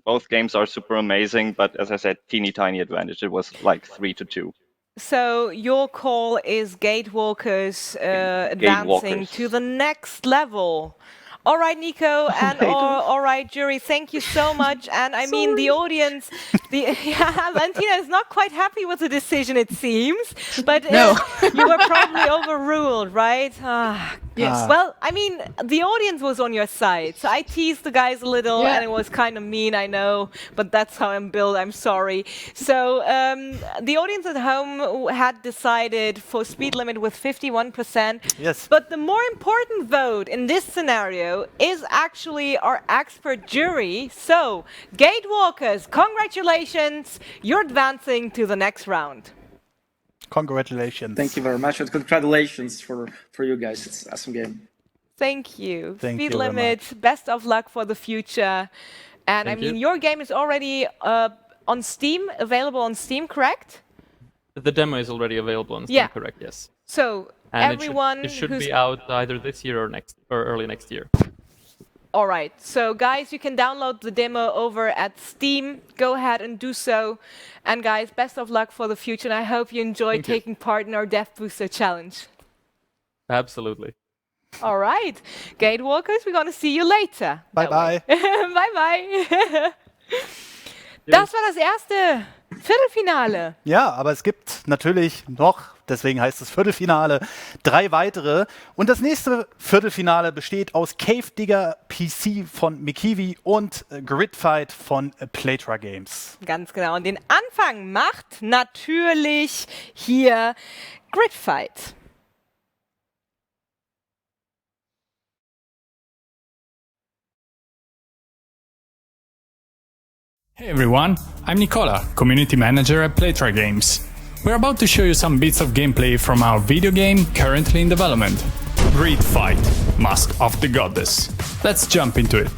Both games are super amazing, but as I said, teeny tiny advantage. It was like 3-2. So your call is Gatewalkers advancing to the next level. All right, Nico, and all right, jury, thank you so much. And I mean, the audience, Valentina is not quite happy with the decision, it seems. But you were probably overruled, right? Yes. Well, I mean, the audience was on your side. So I teased the guys a little, and it was kind of mean, I know. But that's how I'm built, I'm sorry. So the audience at home had decided for speed limit with 51%. Yes. But the more important vote in this scenario is actually our expert jury. So, Gatewalkers, congratulations. You're advancing to the next round. Congratulations. Thank you very much, and congratulations for you guys. It's an awesome game. Thank you. Thank Speed you very Limit, best of luck for the future. And Thank I mean, you. your game is already on Steam, available on Steam, correct? The demo is already available on Steam, Yeah. correct? Yes. So, And everyone it should who's be out either this year or early next year. All right. So, guys, you can download the demo over at Steam. Go ahead and do so. And, guys, best of luck for the future. And I hope you enjoyed Thank you. taking part in our Dev Booster Challenge. Absolutely. All right. Gatewalkers, we're going to see you later. Bye-bye. Bye-bye. Das war das erste Viertelfinale. Ja, aber es gibt natürlich noch, deswegen heißt es Viertelfinale, 3 weitere. Und das nächste Viertelfinale besteht aus Cave Digger PC von Mikiwi und Gridfight von Playtra Games. Ganz genau. Und den Anfang macht natürlich hier Gridfight. Hey everyone, I'm Nicola, Community Manager at Playtra Games. We're about to show you some bits of gameplay from our video game currently in development. Grid Fight, Mask of the Goddess. Let's jump into it.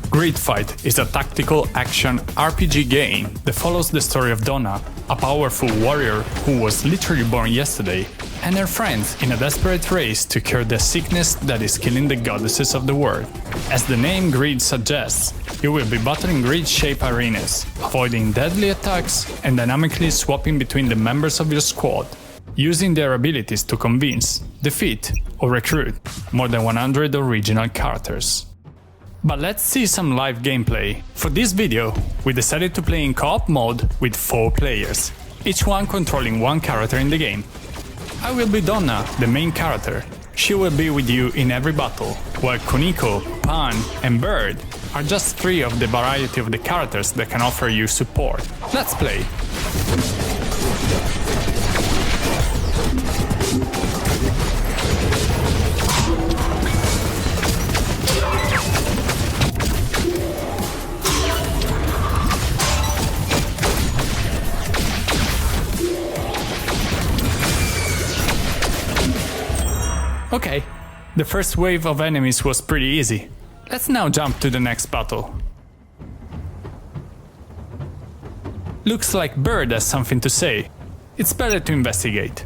Grid Fight is a tactical action RPG game that follows the story of Donna, a powerful warrior who was literally born yesterday, and her friends in a desperate race to cure the sickness that is killing the goddesses of the world. As the name Grid suggests, you will be battling grid-shaped arenas, avoiding deadly attacks and dynamically swapping between the members of your squad, using their abilities to convince, defeat, or recruit more than 100 original characters. But let's see some live gameplay. For this video, we decided to play in co-op mode with 4 players, each one controlling one character in the game. I will be Donna, the main character. She will be with you in every battle, while Kuniko, Pan, and Bird are just 3 of the variety of the characters that can offer you support. Let's play! Okay, the first wave of enemies was pretty easy. Let's now jump to the next battle. Looks like Bird has something to say. It's better to investigate.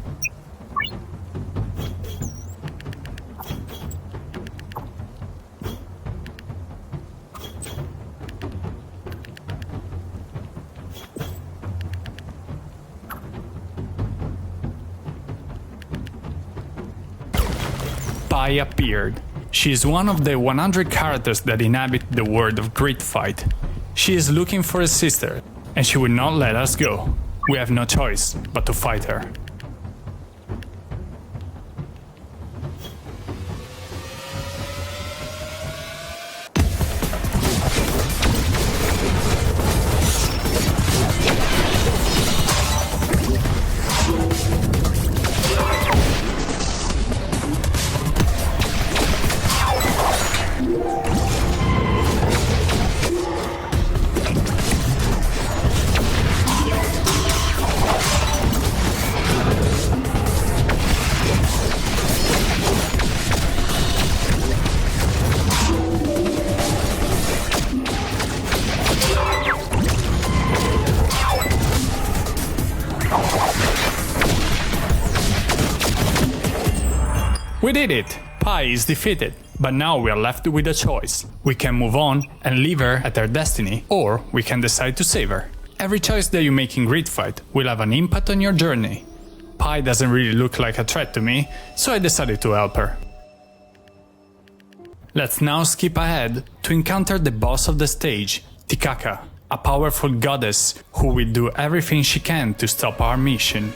Pi appeared. She is one of the 100 characters that inhabit the world of Grid Fight. She is looking for a sister, and she will not let us go. We have no choice but to fight her. We did it! Pi is defeated, but now we are left with a choice. We can move on and leave her at her destiny, or we can decide to save her. Every choice that you make in Grid Fight will have an impact on your journey. Pi doesn't really look like a threat to me, so I decided to help her. Let's now skip ahead to encounter the boss of the stage, Tikaka, a powerful goddess who will do everything she can to stop our mission.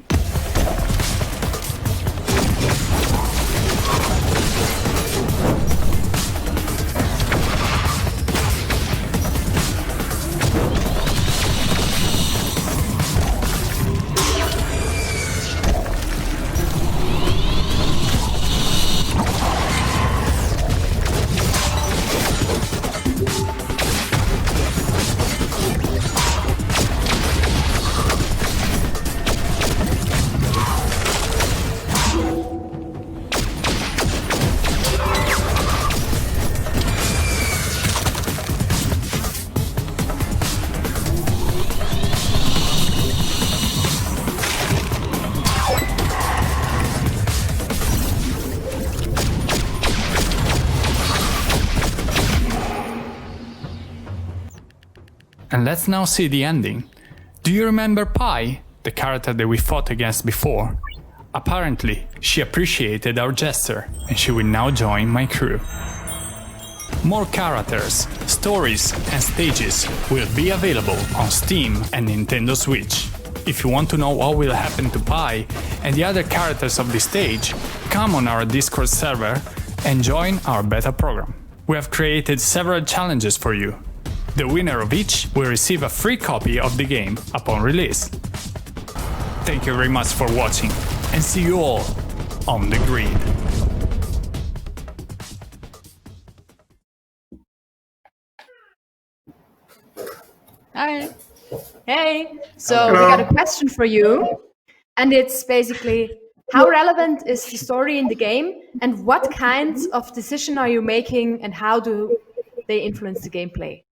And let's now see the ending. Do you remember Pi, the character that we fought against before? Apparently, she appreciated our gesture and she will now join my crew. more characters, stories, and stages will be available on Steam and Nintendo Switch. If you want to know what will happen to Pi and the other characters of this stage, come on our Discord server and join our beta program. We have created several challenges for you. The winner of each will receive a free copy of the game upon release. Thank you very much for watching, and see you all on the grid. Hi. Hey. So we got a question for you, and it's basically, how relevant is the story in the game, and what kinds of decisions are you making, and how do they influence the gameplay?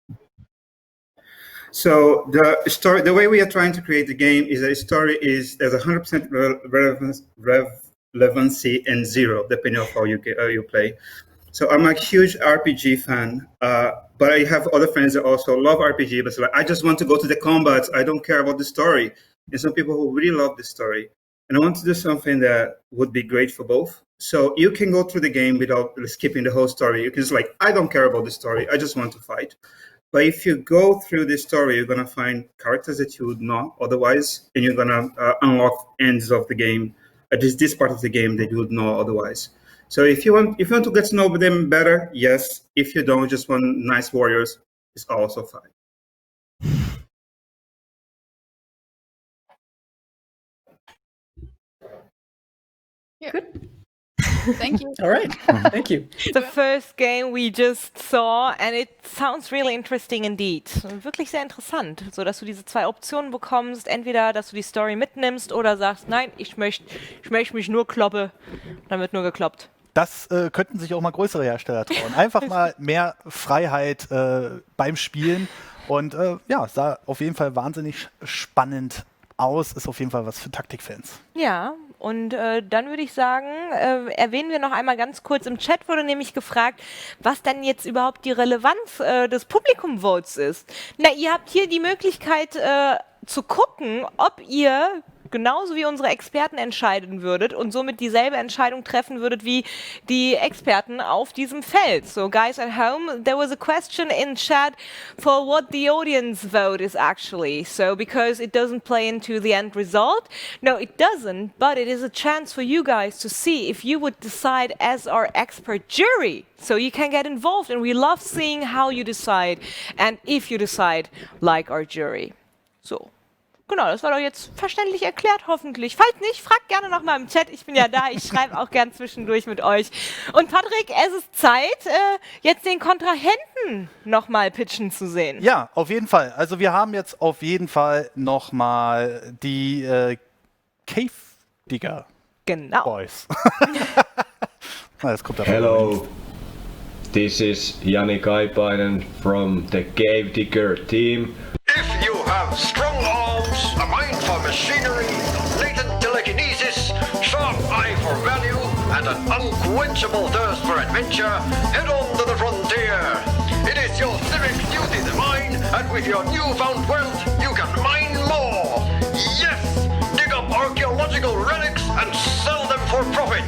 So the way we are trying to create the game is that the story is there's 100% relevancy and 0 depending on how you play. So I'm a huge RPG fan, but I have other friends that also love RPG, but it's like, I just want to go to the combat. I don't care about the story. And some people who really love the story. And I want to do something that would be great for both. So you can go through the game without skipping the whole story. You can just like, I don't care about the story. I just want to fight. But if you go through the story, you're going to find characters that you would not otherwise, and you're going to unlock ends of the game, at least this part of the game that you would know otherwise. So if you want to get to know them better, yes. If you don't, just want nice warriors, it's also fine. Yeah. Good. Thank you. All right. Thank you. The first game we just saw, and it sounds really interesting indeed. Wirklich sehr interessant, so dass du diese 2 Optionen bekommst, entweder dass du die Story mitnimmst oder sagst, nein, ich möchte mich nur kloppen, dann wird nur gekloppt. Das könnten sich auch mal größere Hersteller trauen. Einfach mal mehr Freiheit beim Spielen. Und ja, sah auf jeden Fall wahnsinnig spannend aus. Ist auf jeden Fall was für Taktikfans. Ja, und dann würde ich sagen, erwähnen wir noch einmal ganz kurz, im Chat wurde nämlich gefragt, was denn jetzt überhaupt die Relevanz des Publikum-Votes ist. Na, ihr habt hier die Möglichkeit zu gucken, ob ihr genauso wie unsere Experten entscheiden würdet und somit dieselbe Entscheidung treffen würdet wie die Experten auf diesem Feld. So guys at home, there was a question in chat for what the audience vote is actually. So because it doesn't play into the end result. No, it doesn't, but it is a chance for you guys to see if you would decide as our expert jury. So you can get involved, and we love seeing how you decide and if you decide like our jury. So. Genau, das war doch jetzt verständlich erklärt, hoffentlich. Falls nicht, fragt gerne nochmal im Chat. Ich bin ja da, ich schreibe auch gern zwischendurch mit euch. Und Patrick, es ist Zeit, jetzt den Kontrahenten nochmal pitchen zu sehen. Ja, auf jeden Fall. Also wir haben jetzt auf jeden Fall nochmal die Cave Digger Boys. Na, das kommt Hello, this is Jani Kaipainen from the Cave Digger team. If you have strong arms, a mind for machinery, latent telekinesis, sharp eye for value, and an unquenchable thirst for adventure, head on to the frontier. It is your civic duty to mine, and with your newfound wealth, you can mine more. Yes! Dig up archaeological relics and sell them for profit.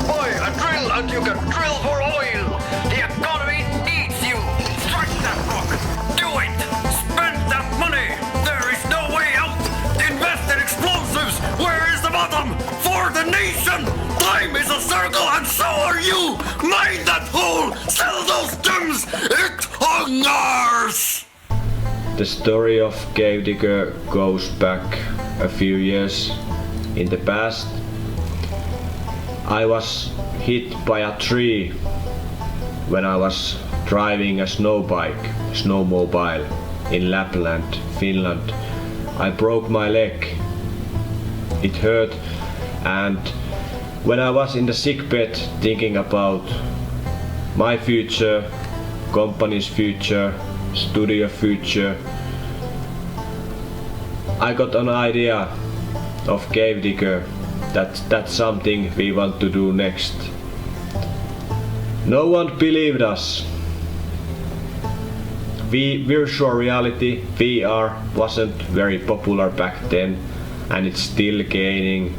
Buy a drill and you can drill for oil. The economy needs you. Strike that rock. Do it. Spend that money. There is no way out. Invest in explosives. Where is the bottom? For the nation. Time is a circle and so are you. Mine that hole. Sell those gems. It hungers. The story of Cave Digger goes back a few years in the past. I was hit by a tree when I was driving a snowmobile in Lapland, Finland. I broke my leg. It hurt, and when I was in the sickbed thinking about my future, company's future, studio future, I got an idea of Cave Digger. That's something we want to do next. No one believed us. Virtual reality, VR, wasn't very popular back then, and it's still gaining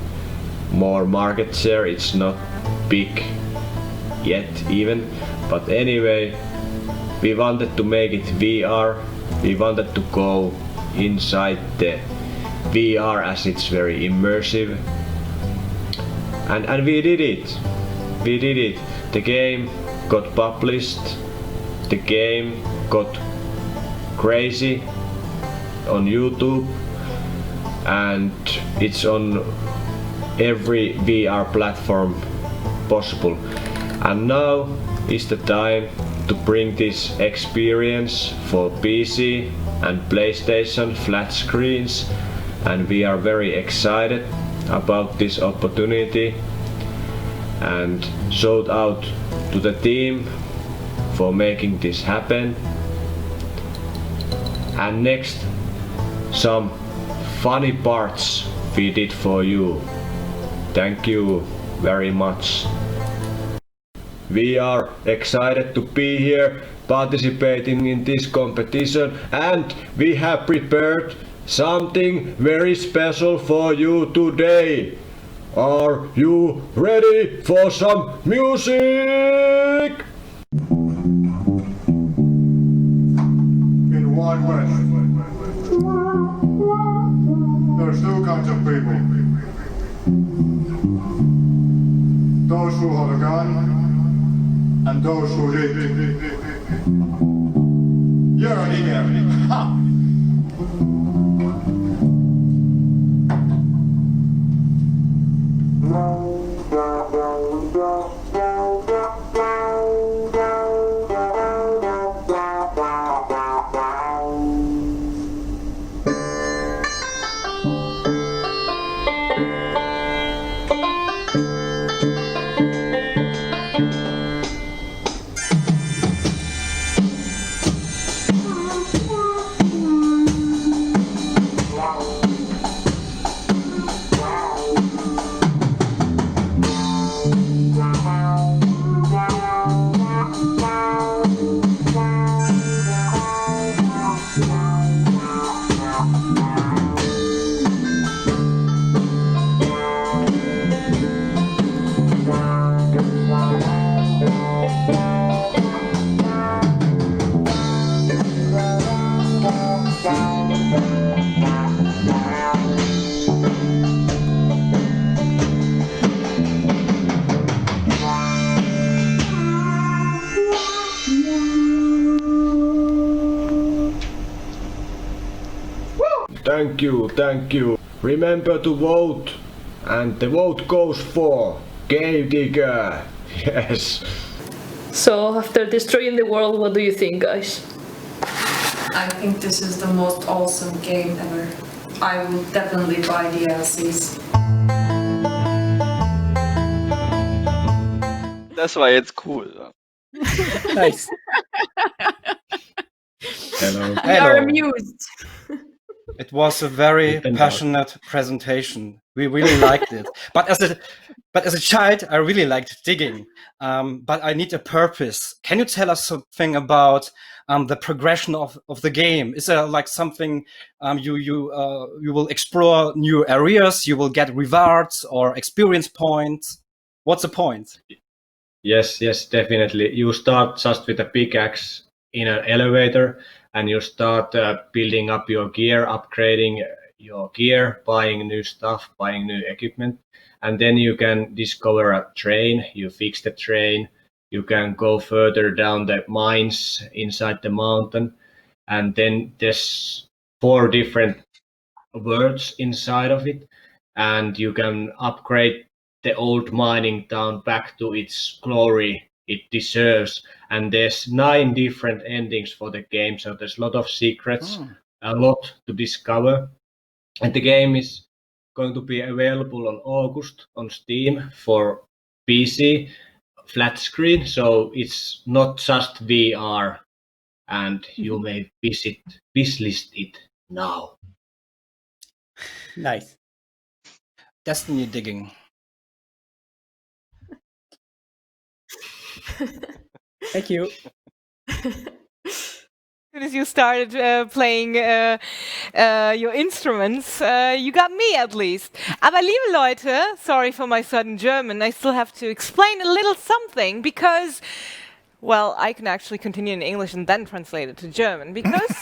more market share. It's not big yet even, but anyway, We wanted to make it VR. We wanted to go inside the VR as it's very immersive. And we did it. We did it. The game got published. The game got crazy on YouTube. And it's on every VR platform possible. And now is the time to bring this experience for PC and PlayStation flat screens, and we are very excited about this opportunity. And shout out to the team for making this happen. And next, some funny parts we did for you. Thank you very much. We are excited to be here participating in this competition, and we have prepared something very special for you today. Are you ready for some music? In one West, there's two kinds of people. Those who hold a gun and those who eat. You're an idiot. Ha! Thank you. Remember to vote, and the vote goes for Game Digger. Yes. So after destroying the world, what do you think, guys? I think this is the most awesome game ever. I will definitely buy DLCs. That's why it's cool. Nice. Hello. We are amused. It was a very passionate presentation. We really liked it. But as a child, I really liked digging. But I need a purpose. Can you tell us something about the progression of the game? Is there like something you will explore new areas? You will get rewards or experience points? What's the point? Yes, definitely. You start just with a pickaxe in an elevator, and you start building up your gear, upgrading your gear, buying new stuff, buying new equipment. And then you can discover a train, you fix the train, you can go further down the mines inside the mountain. And then there's 4 different worlds inside of it. And you can upgrade the old mining town back to its glory it deserves. And there's 9 different endings for the game, so there's a lot of secrets, a lot to discover. And the game is going to be available on August on Steam for PC flat screen, so it's not just VR, and you may wishlist it now. Nice. Destiny digging. Thank you. As soon as you started playing your instruments, you got me at least. Aber liebe Leute, sorry for my sudden German, I still have to explain a little something, because Well, I can actually continue in English and then translate it to German because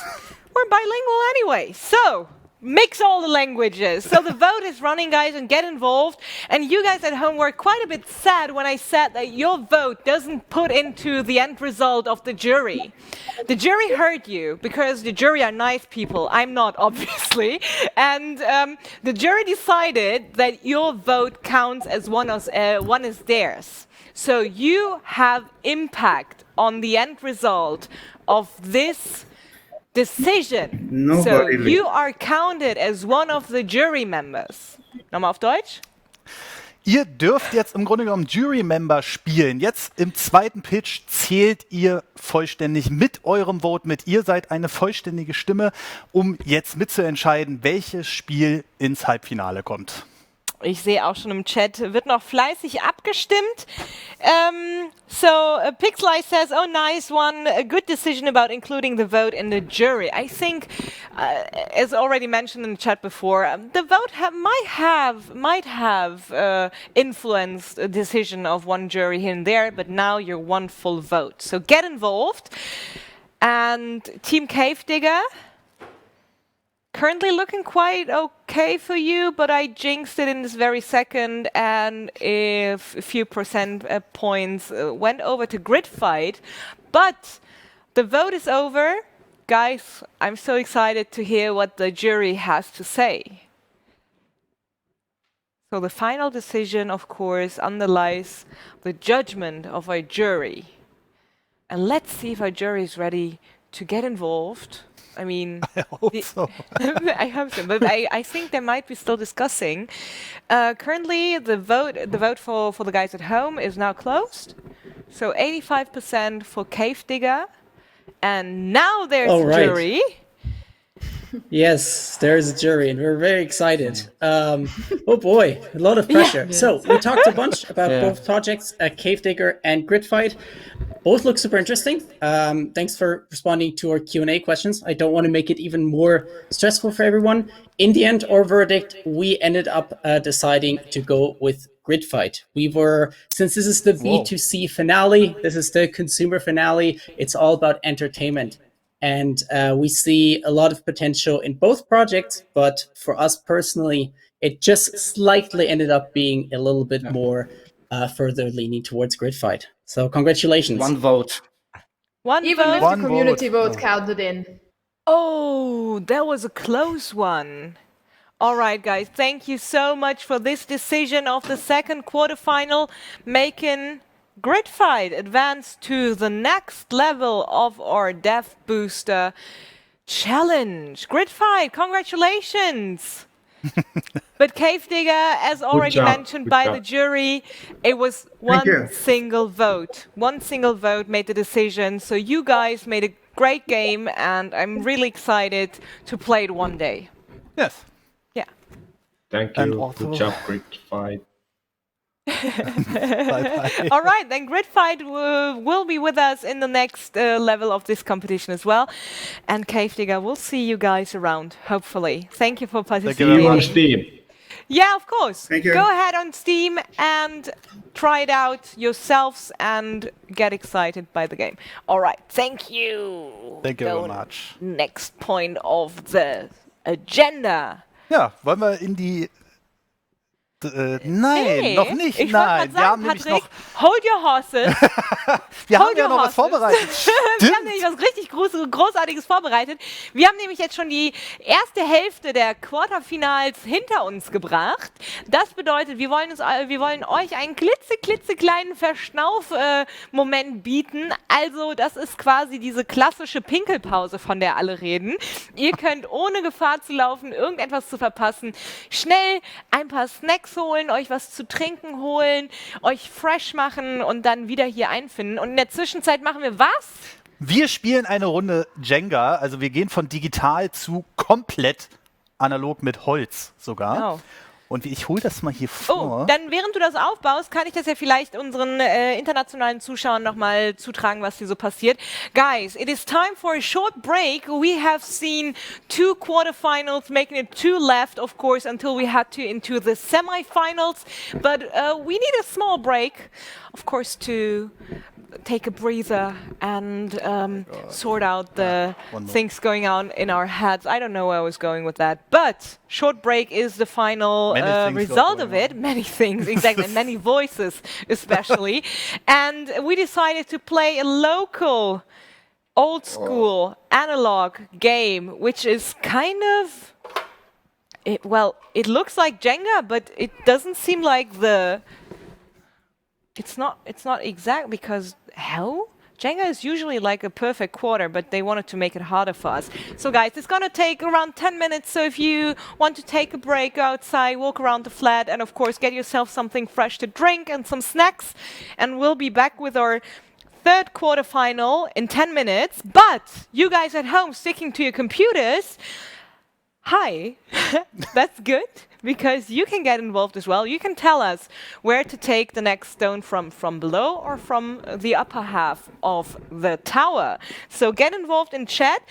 we're bilingual anyway. So, mix all the languages. So the vote is running, guys, and get involved. And you guys at home were quite a bit sad when I said that your vote doesn't put into the end result of the jury. The jury heard you because the jury are nice people. I'm not, obviously. And the jury decided that your vote counts as one is theirs. So you have impact on the end result of this decision. Nobody So you are counted as one of the jury members. Nochmal auf Deutsch. Ihr dürft jetzt im Grunde genommen Jury-Member spielen. Jetzt im zweiten Pitch zählt ihr vollständig mit eurem Vote mit. Ihr seid eine vollständige Stimme, um jetzt mitzuentscheiden, welches Spiel ins Halbfinale kommt. Ich sehe auch schon im Chat, wird noch fleißig abgestimmt. Pixeleye says, oh, nice one. A good decision about including the vote in the jury. I think, as already mentioned in the chat before, the vote might have influenced a decision of one jury here and there, but now you're one full vote. So get involved. And Team Cave Digger, currently looking quite okay for you, but I jinxed it in this very second, and a few percent points went over to Grid Fight. But the vote is over. Guys, I'm so excited to hear what the jury has to say. So the final decision, of course, underlies the judgment of our jury. And let's see if our jury is ready to get involved. I mean, I hope so. I hope so, but I think they might be still discussing. Currently, the vote for the guys at home is now closed. So 85% for Cave Digger, and now there's a jury. Yes, there's a jury, and we're very excited. Oh boy, a lot of pressure. Yeah. So we talked a bunch about both projects, Cave Digger and Grid Fight. Both look super interesting. Thanks for responding to our Q&A questions. I don't want to make it even more stressful for everyone. In the end, our verdict, we ended up deciding to go with Grid Fight. Since this is the B2C finale, this is the consumer finale, it's all about entertainment. And we see a lot of potential in both projects, but for us personally, it just slightly ended up being a little bit more further leaning towards Grid Fight. So congratulations. One vote. Even with the community vote counted in. Oh, that was a close one. All right, guys, thank you so much for this decision of the second quarterfinal, making Grid Fight advance to the next level of our Dev Booster challenge. Grid Fight, congratulations! But Cave Digger, as already mentioned by the jury, it was one single vote. One single vote made the decision. So you guys made a great game, and I'm really excited to play it one day. Yes. Yeah. Thank you. Good job, Grid Fight. All right, then Grid Fight will be with us in the next level of this competition as well. And Cave Digger, we'll see you guys around, hopefully. Thank you for participating. See you on Steam. Yeah, of course. Thank you. Go ahead on Steam and try it out yourselves and get excited by the game. All right, thank you. Thank you very much. Next point of the agenda. Ja, wollen wir in die... nein, Hey, noch nicht. Ich Nein, wollte wir haben gerade sagen, nämlich Patrick, hold your horses. wir haben ja noch was vorbereitet. Wir haben nämlich was richtig Großartiges vorbereitet. Wir haben nämlich jetzt schon die erste Hälfte der Quarterfinals hinter uns gebracht. Das bedeutet, wir wollen euch einen klitzekleinen Verschnauf-Moment bieten. Also das ist quasi diese klassische Pinkelpause, von der alle reden. Ihr könnt ohne Gefahr zu laufen, irgendetwas zu verpassen, schnell ein paar Snacks holen, euch was zu trinken holen, euch fresh machen und dann wieder hier einfinden. Und in der Zwischenzeit machen wir was? Wir spielen eine Runde Jenga, also wir gehen von digital zu komplett analog mit Holz sogar. Oh. Und ich hole das mal hier vor. Oh, dann während du das aufbaust, kann ich das ja vielleicht unseren internationalen Zuschauern nochmal zutragen, was hier so passiert. Guys, it is time for a short break. We have seen 2 quarterfinals, making it 2 left, of course, until we had to into the semifinals. But we need a small break. of course, to take a breather and sort out the things going on in our heads. I don't know where I was going with that, but short break is the final result of it. Many things, exactly, and many voices especially. And we decided to play a local, old school, analog game, which is kind of, it looks like Jenga, but it doesn't seem like it's not exact, because how? Jenga is usually like a perfect quarter, but they wanted to make it harder for us. So guys, it's gonna take around 10 minutes, so if you want to take a break, go outside, walk around the flat, and of course get yourself something fresh to drink and some snacks, and we'll be back with our third quarterfinal in 10 minutes. But you guys at home sticking to your computers, hi, that's good, because you can get involved as well. You can tell us where to take the next stone from below or from the upper half of the tower. So get involved in chat.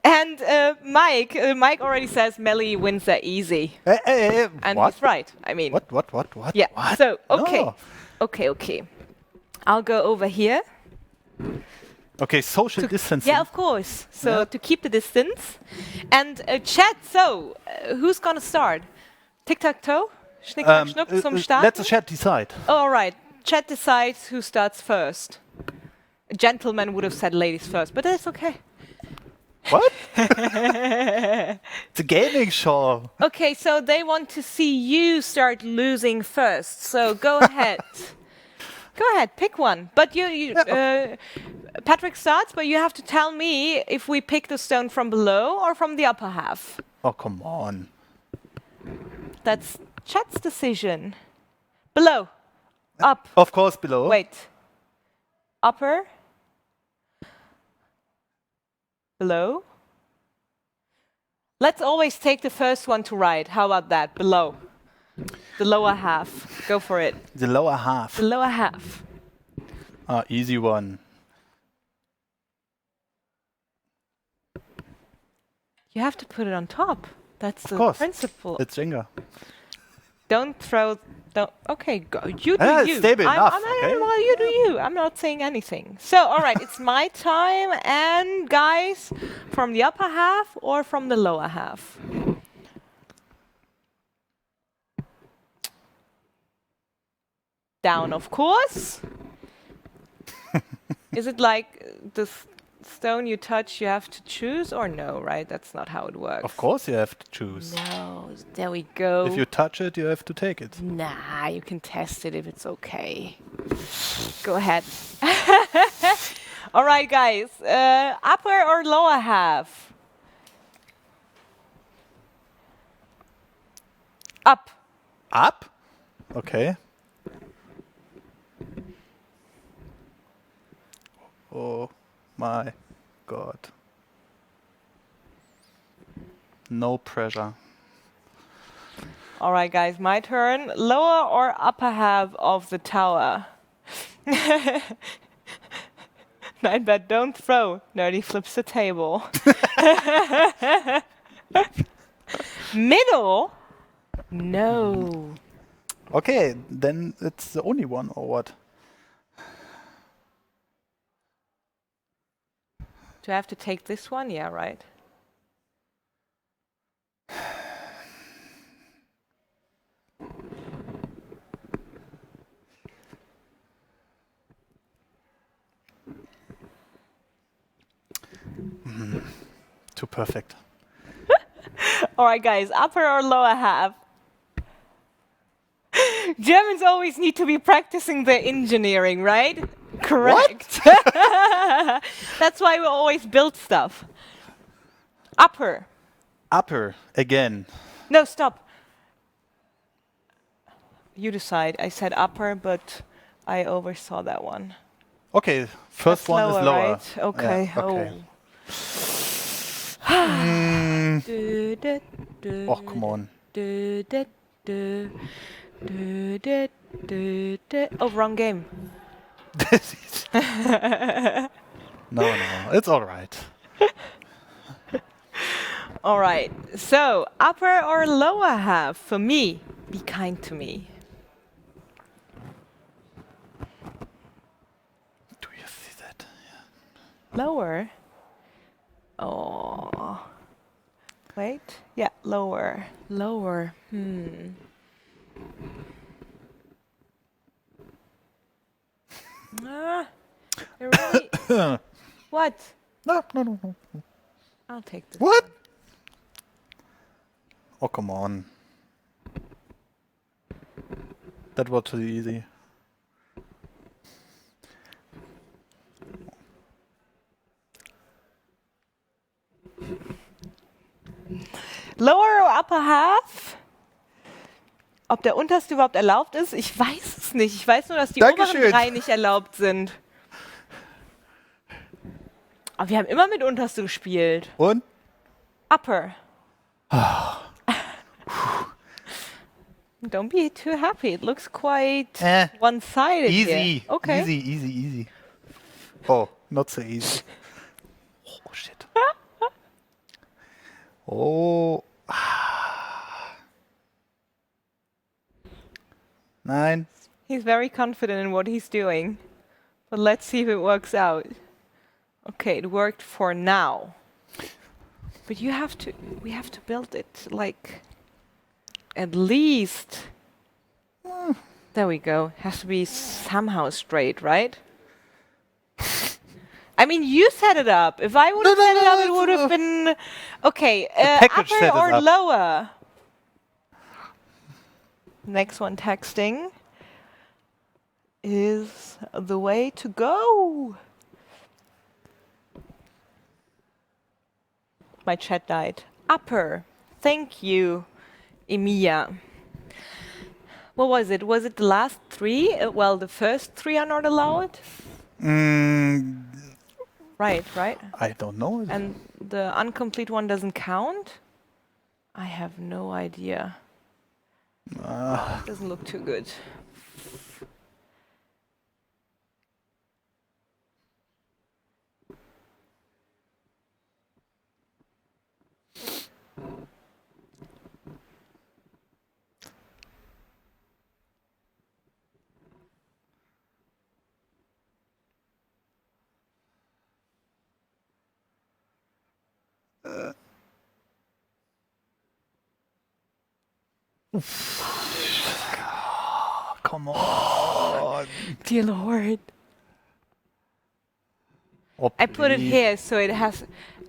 And Mike already says Melly wins that easy. And what? he's right. I mean, What? Yeah. What? So okay, No. okay. I'll go over here. Okay, social distancing. Yeah, of course. So to keep the distance. And chat, so who's going to start? Tic-tac-toe? Schnick, schnack, schnuck zum Starten? Let the chat decide. Oh, all right. Chat decides who starts first. A gentleman would have said ladies first, but that's okay. What? It's a gaming show. Okay, so they want to see you start losing first. So go ahead. Go ahead, pick one. But Patrick starts, but you have to tell me if we pick the stone from below or from the upper half. Oh, come on. That's chat's decision. Below. Up. Of course, below. Wait. Upper. Below. Let's always take the first one to right. How about that? Below. The lower half. Go for it. The lower half. The lower half. Easy one. You have to put it on top. That's the course. principle. It's Jenga. Don't throw. Okay, go. You do It's you. stable enough. Okay? Well, you do you. I'm not saying anything. So, all right, it's my time. And guys, from the upper half or from the lower half? Down, of course. Is it like the stone you touch, you have to choose, or no, right? That's not how it works. Of course you have to choose. No, there we go. If you touch it, you have to take it. Nah, you can test it if it's okay. Go ahead. All right, guys. Upper or lower half? Up. Up? Okay. Oh my God. No pressure. All right, guys, my turn. Lower or upper half of the tower? Nine, but don't throw. Nerdy flips the table. Middle? No. Okay, then it's the only one, or what? Do I have to take this one? Yeah, right. Too perfect. All right, guys, upper or lower half? Germans always need to be practicing their engineering, right? Correct. That's why we always build stuff. Upper. Upper, again. No, stop. You decide. I said upper, but I oversaw that one. Okay, first That's one is lower. Right? Okay. Yeah, okay. Oh, come on. Oh, wrong game. No, it's all right. All right. So, upper or lower half for me? Be kind to me. Lower. Oh. Wait. Yeah, lower. Lower. Ah, you're really... What? No. I'll take this. What? Oh, come on. That was too easy. Lower or upper half? Ob der unterste überhaupt erlaubt ist? Ich weiß es nicht. Ich weiß nur, dass die oberen 3 nicht erlaubt sind. Aber wir haben immer mit unterste gespielt. Und? Upper. Don't be too happy. It looks quite one-sided Easy. here. Okay. Easy. Oh, not so easy. Oh, shit. Oh. Nein. He's very confident in what he's doing. But let's see if it works out. Okay, it worked for now. But we have to build it like at least. There we go. Has to be somehow straight, right? I mean, you set it up. If I would have set it up, it would have been okay. Upper or lower? Next one, texting is the way to go. My chat died. Upper. Thank you, Emilia. What was it? Was it the last 3? Well, the first 3 are not allowed. Right. I don't know. And the incomplete one doesn't count? I have no idea. Doesn't look too good. Come on. Dear Lord. I put it here so it has.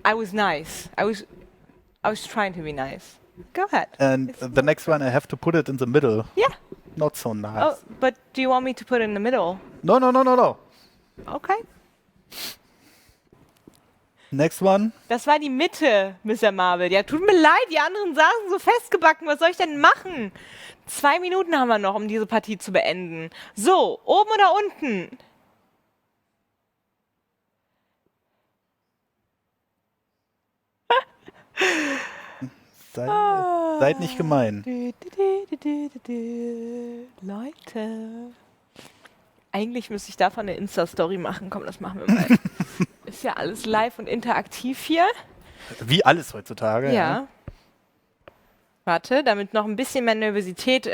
I was nice. I was trying to be nice. Go ahead. And the next one, I have to put it in the middle. Yeah. Not so nice. Oh, but do you want me to put it in the middle? No. Okay. Next one. Das war die Mitte, Mr. Marvel. Ja, tut mir leid, die anderen saßen so festgebacken. Was soll ich denn machen? 2 Minuten haben wir noch, um diese Partie zu beenden. So, oben oder unten? Seid nicht gemein. Leute. Eigentlich müsste ich davon eine Insta-Story machen. Komm, das machen wir mal. Ist ja alles live und interaktiv hier. Wie alles heutzutage. Ja. Warte, damit noch ein bisschen mehr Nervosität.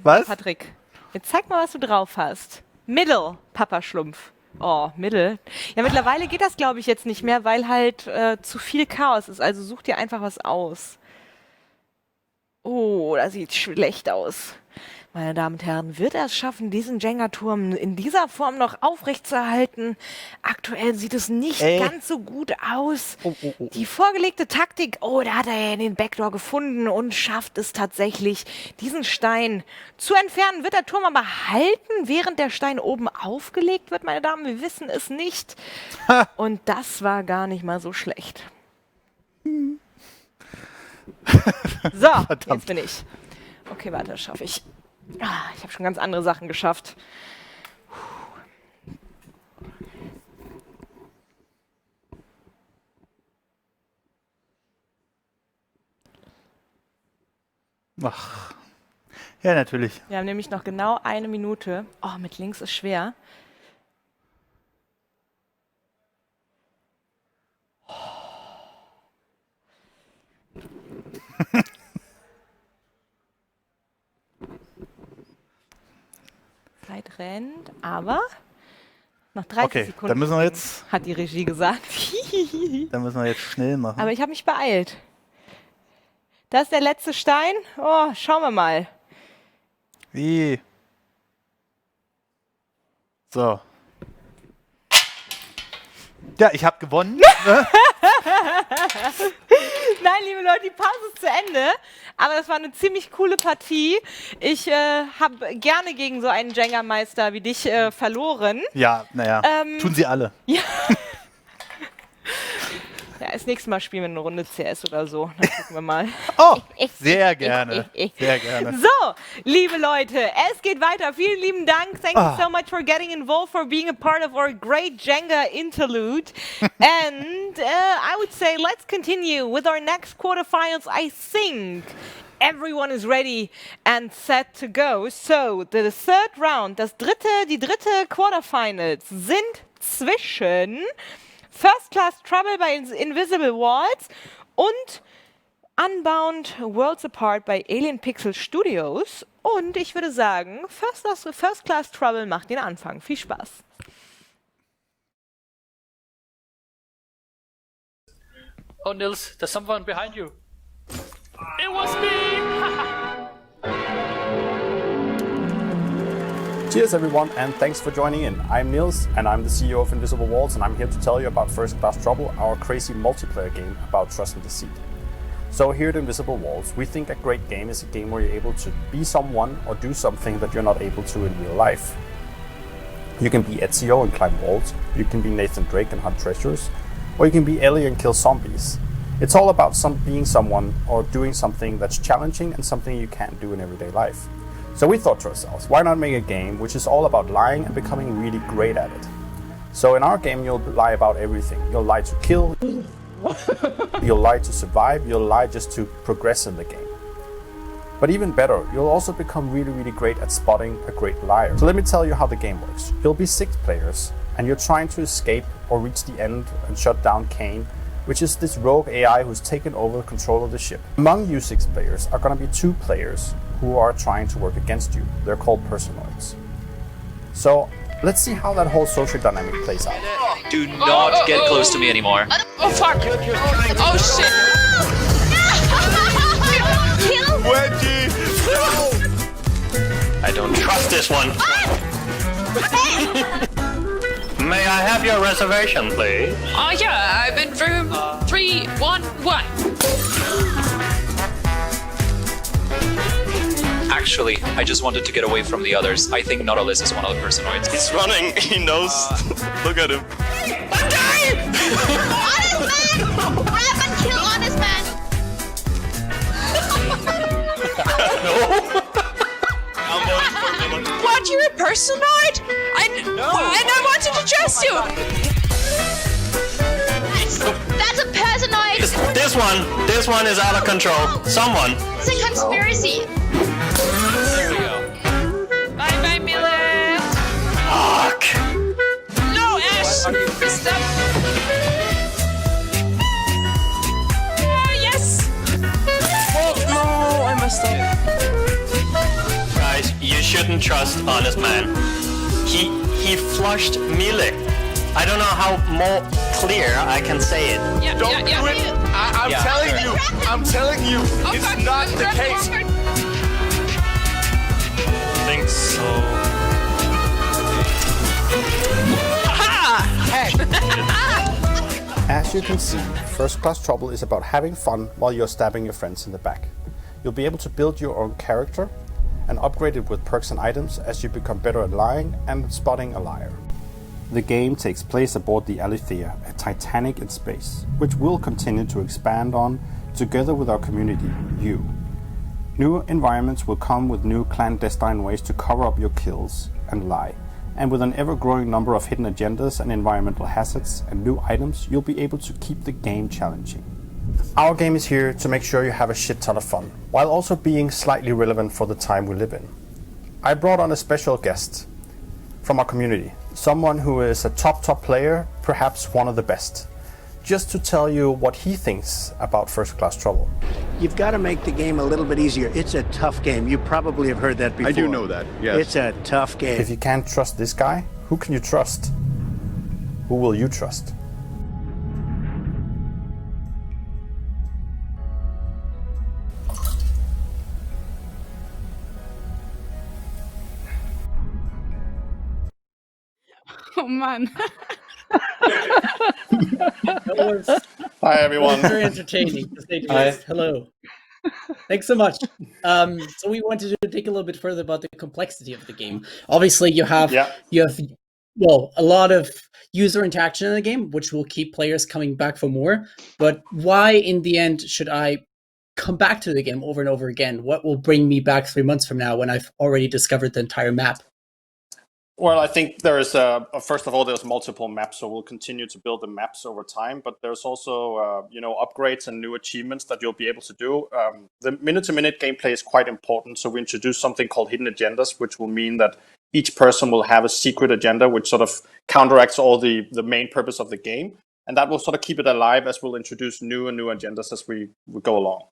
Was? Patrick, jetzt zeig mal, was du drauf hast. Middle, Papa Schlumpf. Oh, Middle. Ja, mittlerweile geht das, glaube ich, jetzt nicht mehr, weil halt zu viel Chaos ist. Also such dir einfach was aus. Oh, das sieht schlecht aus. Meine Damen und Herren, wird er es schaffen, diesen Jenga-Turm in dieser Form noch aufrechtzuerhalten? Aktuell sieht es nicht ganz so gut aus. Die vorgelegte Taktik, da hat er ja den Backdoor gefunden und schafft es tatsächlich, diesen Stein zu entfernen. Wird der Turm aber halten, während der Stein oben aufgelegt wird, meine Damen? Wir wissen es nicht. Und das war gar nicht mal so schlecht. So, jetzt bin ich. Okay, warte, das schaffe ich. Ich habe schon ganz andere Sachen geschafft. Ach. Ja, natürlich. Wir haben nämlich noch genau 1 Minute. Oh, mit links ist schwer. Zeit rennt, aber Noch 30 Okay, Sekunden. dann müssen wir jetzt. Hat die Regie gesagt. Dann müssen wir jetzt schnell machen. Aber ich habe mich beeilt. Das ist der letzte Stein. Oh, schauen wir mal. Wie? So. Ja, ich habe gewonnen. Ne? Nein, liebe Leute, die Pause ist zu Ende. Aber das war eine ziemlich coole Partie. Ich habe gerne gegen so einen Jenga-Meister wie dich verloren. Ja, naja, tun sie alle. Ja. Ja, das nächste Mal spielen wir eine Runde CS oder so. Dann gucken wir mal. Oh, sehr gerne. Sehr gerne. So, liebe Leute, es geht weiter. Vielen lieben Dank. Thank you so much for getting involved, for being a part of our great Jenga interlude. And I would say let's continue with our next quarterfinals. I think everyone is ready and set to go. So, the third round, die dritte Quarterfinals sind zwischen First Class Trouble bei Invisible Walls und Unbound Worlds Apart bei Alien Pixel Studios. Und ich würde sagen, First Class Trouble macht den Anfang. Viel Spaß. Oh, Nils, there's someone behind you. It was me! Cheers everyone, and thanks for joining in. I'm Niels, and I'm the CEO of Invisible Walls, and I'm here to tell you about First Class Trouble, our crazy multiplayer game about trust and deceit. So here at Invisible Walls, we think a great game is a game where you're able to be someone or do something that you're not able to in real life. You can be Ezio and climb walls, you can be Nathan Drake and hunt treasures, or you can be Ellie and kill zombies. It's all about being someone or doing something that's challenging and something you can't do in everyday life. So we thought to ourselves, why not make a game which is all about lying and becoming really great at it? So in our game, you'll lie about everything. You'll lie to kill, you'll lie to survive, you'll lie just to progress in the game. But even better, you'll also become really, really great at spotting a great liar. So let me tell you how the game works. You'll be 6 players, and you're trying to escape or reach the end and shut down Kane, which is this rogue AI who's taken over control of the ship. Among you 6 players are going to be 2 players who are trying to work against you. They're called personoids. So let's see how that whole social dynamic plays out. Do not get close to me anymore. Oh fuck! Oh shit! Wedgie! I don't trust this one. May I have your reservation, please? Oh yeah, I'm in room 311. Actually, I just wanted to get away from the others. I think Nautilus is one of the personoids. He's running. He knows. Look at him. I'm dying! Honest man! Grab and kill honest man! What, you're a personoid? And I wanted to trust you! That's a personoid! This one is out of control. Someone. It's a conspiracy! There we go. Bye-bye, Miller! Fuck! No, Ash! Messed up! Yes! Oh, no, I messed up. Guys, you shouldn't trust honest man. He flushed Mille. I don't know how more clear I can say it. Yeah, Don't do it. I'm telling you, it's not the case. I think so. As you can see, First Class Trouble is about having fun while you're stabbing your friends in the back. You'll be able to build your own character and upgrade it with perks and items as you become better at lying and spotting a liar. The game takes place aboard the Alethea, a Titanic in space, which we'll continue to expand on together with our community, you. New environments will come with new clandestine ways to cover up your kills and lie, and with an ever-growing number of hidden agendas and environmental hazards and new items, you'll be able to keep the game challenging. Our game is here to make sure you have a shit ton of fun, while also being slightly relevant for the time we live in. I brought on a special guest from our community, someone who is a top player, perhaps one of the best, just to tell you what he thinks about First Class Trouble. You've got to make the game a little bit easier. It's a tough game. You probably have heard that before. I do know that, yes. It's a tough game. If you can't trust this guy, who can you trust? Who will you trust? Oh man. That was Hi everyone. very entertaining to say the Hi. least. Hello. Thanks so much. So we wanted to think a little bit further about the complexity of the game. Obviously, you have well, a lot of user interaction in the game, which will keep players coming back for more. But why, in the end, should I come back to the game over and over again? What will bring me back 3 months from now when I've already discovered the entire map? Well, I think there's first of all, there's multiple maps, so we'll continue to build the maps over time. But there's also upgrades and new achievements that you'll be able to do. The minute-to-minute gameplay is quite important, so we introduced something called hidden agendas, which will mean that each person will have a secret agenda, which sort of counteracts all the main purpose of the game, and that will sort of keep it alive as we'll introduce new agendas as we go along.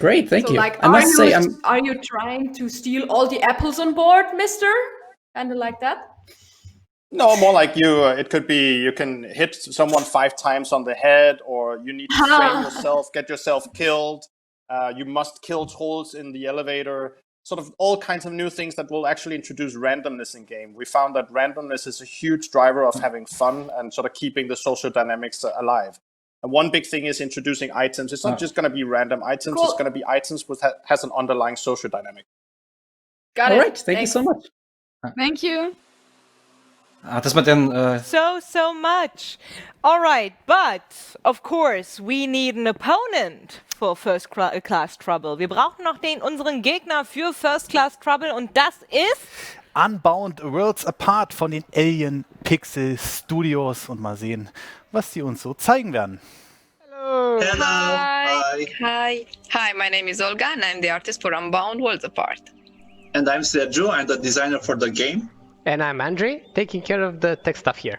Great, thank you. Like, I must say, are you trying to steal all the apples on board, mister? Kind of like that? No, more like it could be you can hit someone 5 times on the head, or you need to frame yourself, get yourself killed. You must kill trolls in the elevator. Sort of all kinds of new things that will actually introduce randomness in game. We found that randomness is a huge driver of having fun and sort of keeping the social dynamics alive. And one big thing is introducing items. It's not just going to be random items. It's going to be items which has an underlying social dynamic. Got it. All right, thank you so much. Thank you. Dass man denn, So much. All right, but of course we need an opponent for First Class Trouble. Wir brauchen noch unseren Gegner für First Class Trouble und das ist Unbound Worlds Apart von den Alien Pixel Studios und mal sehen, was die uns so zeigen werden. Hello. Hi, my name is Olga and I'm the artist for Unbound Worlds Apart. And I'm Sergio, I'm the designer for the game. And I'm Andre, taking care of the tech stuff here.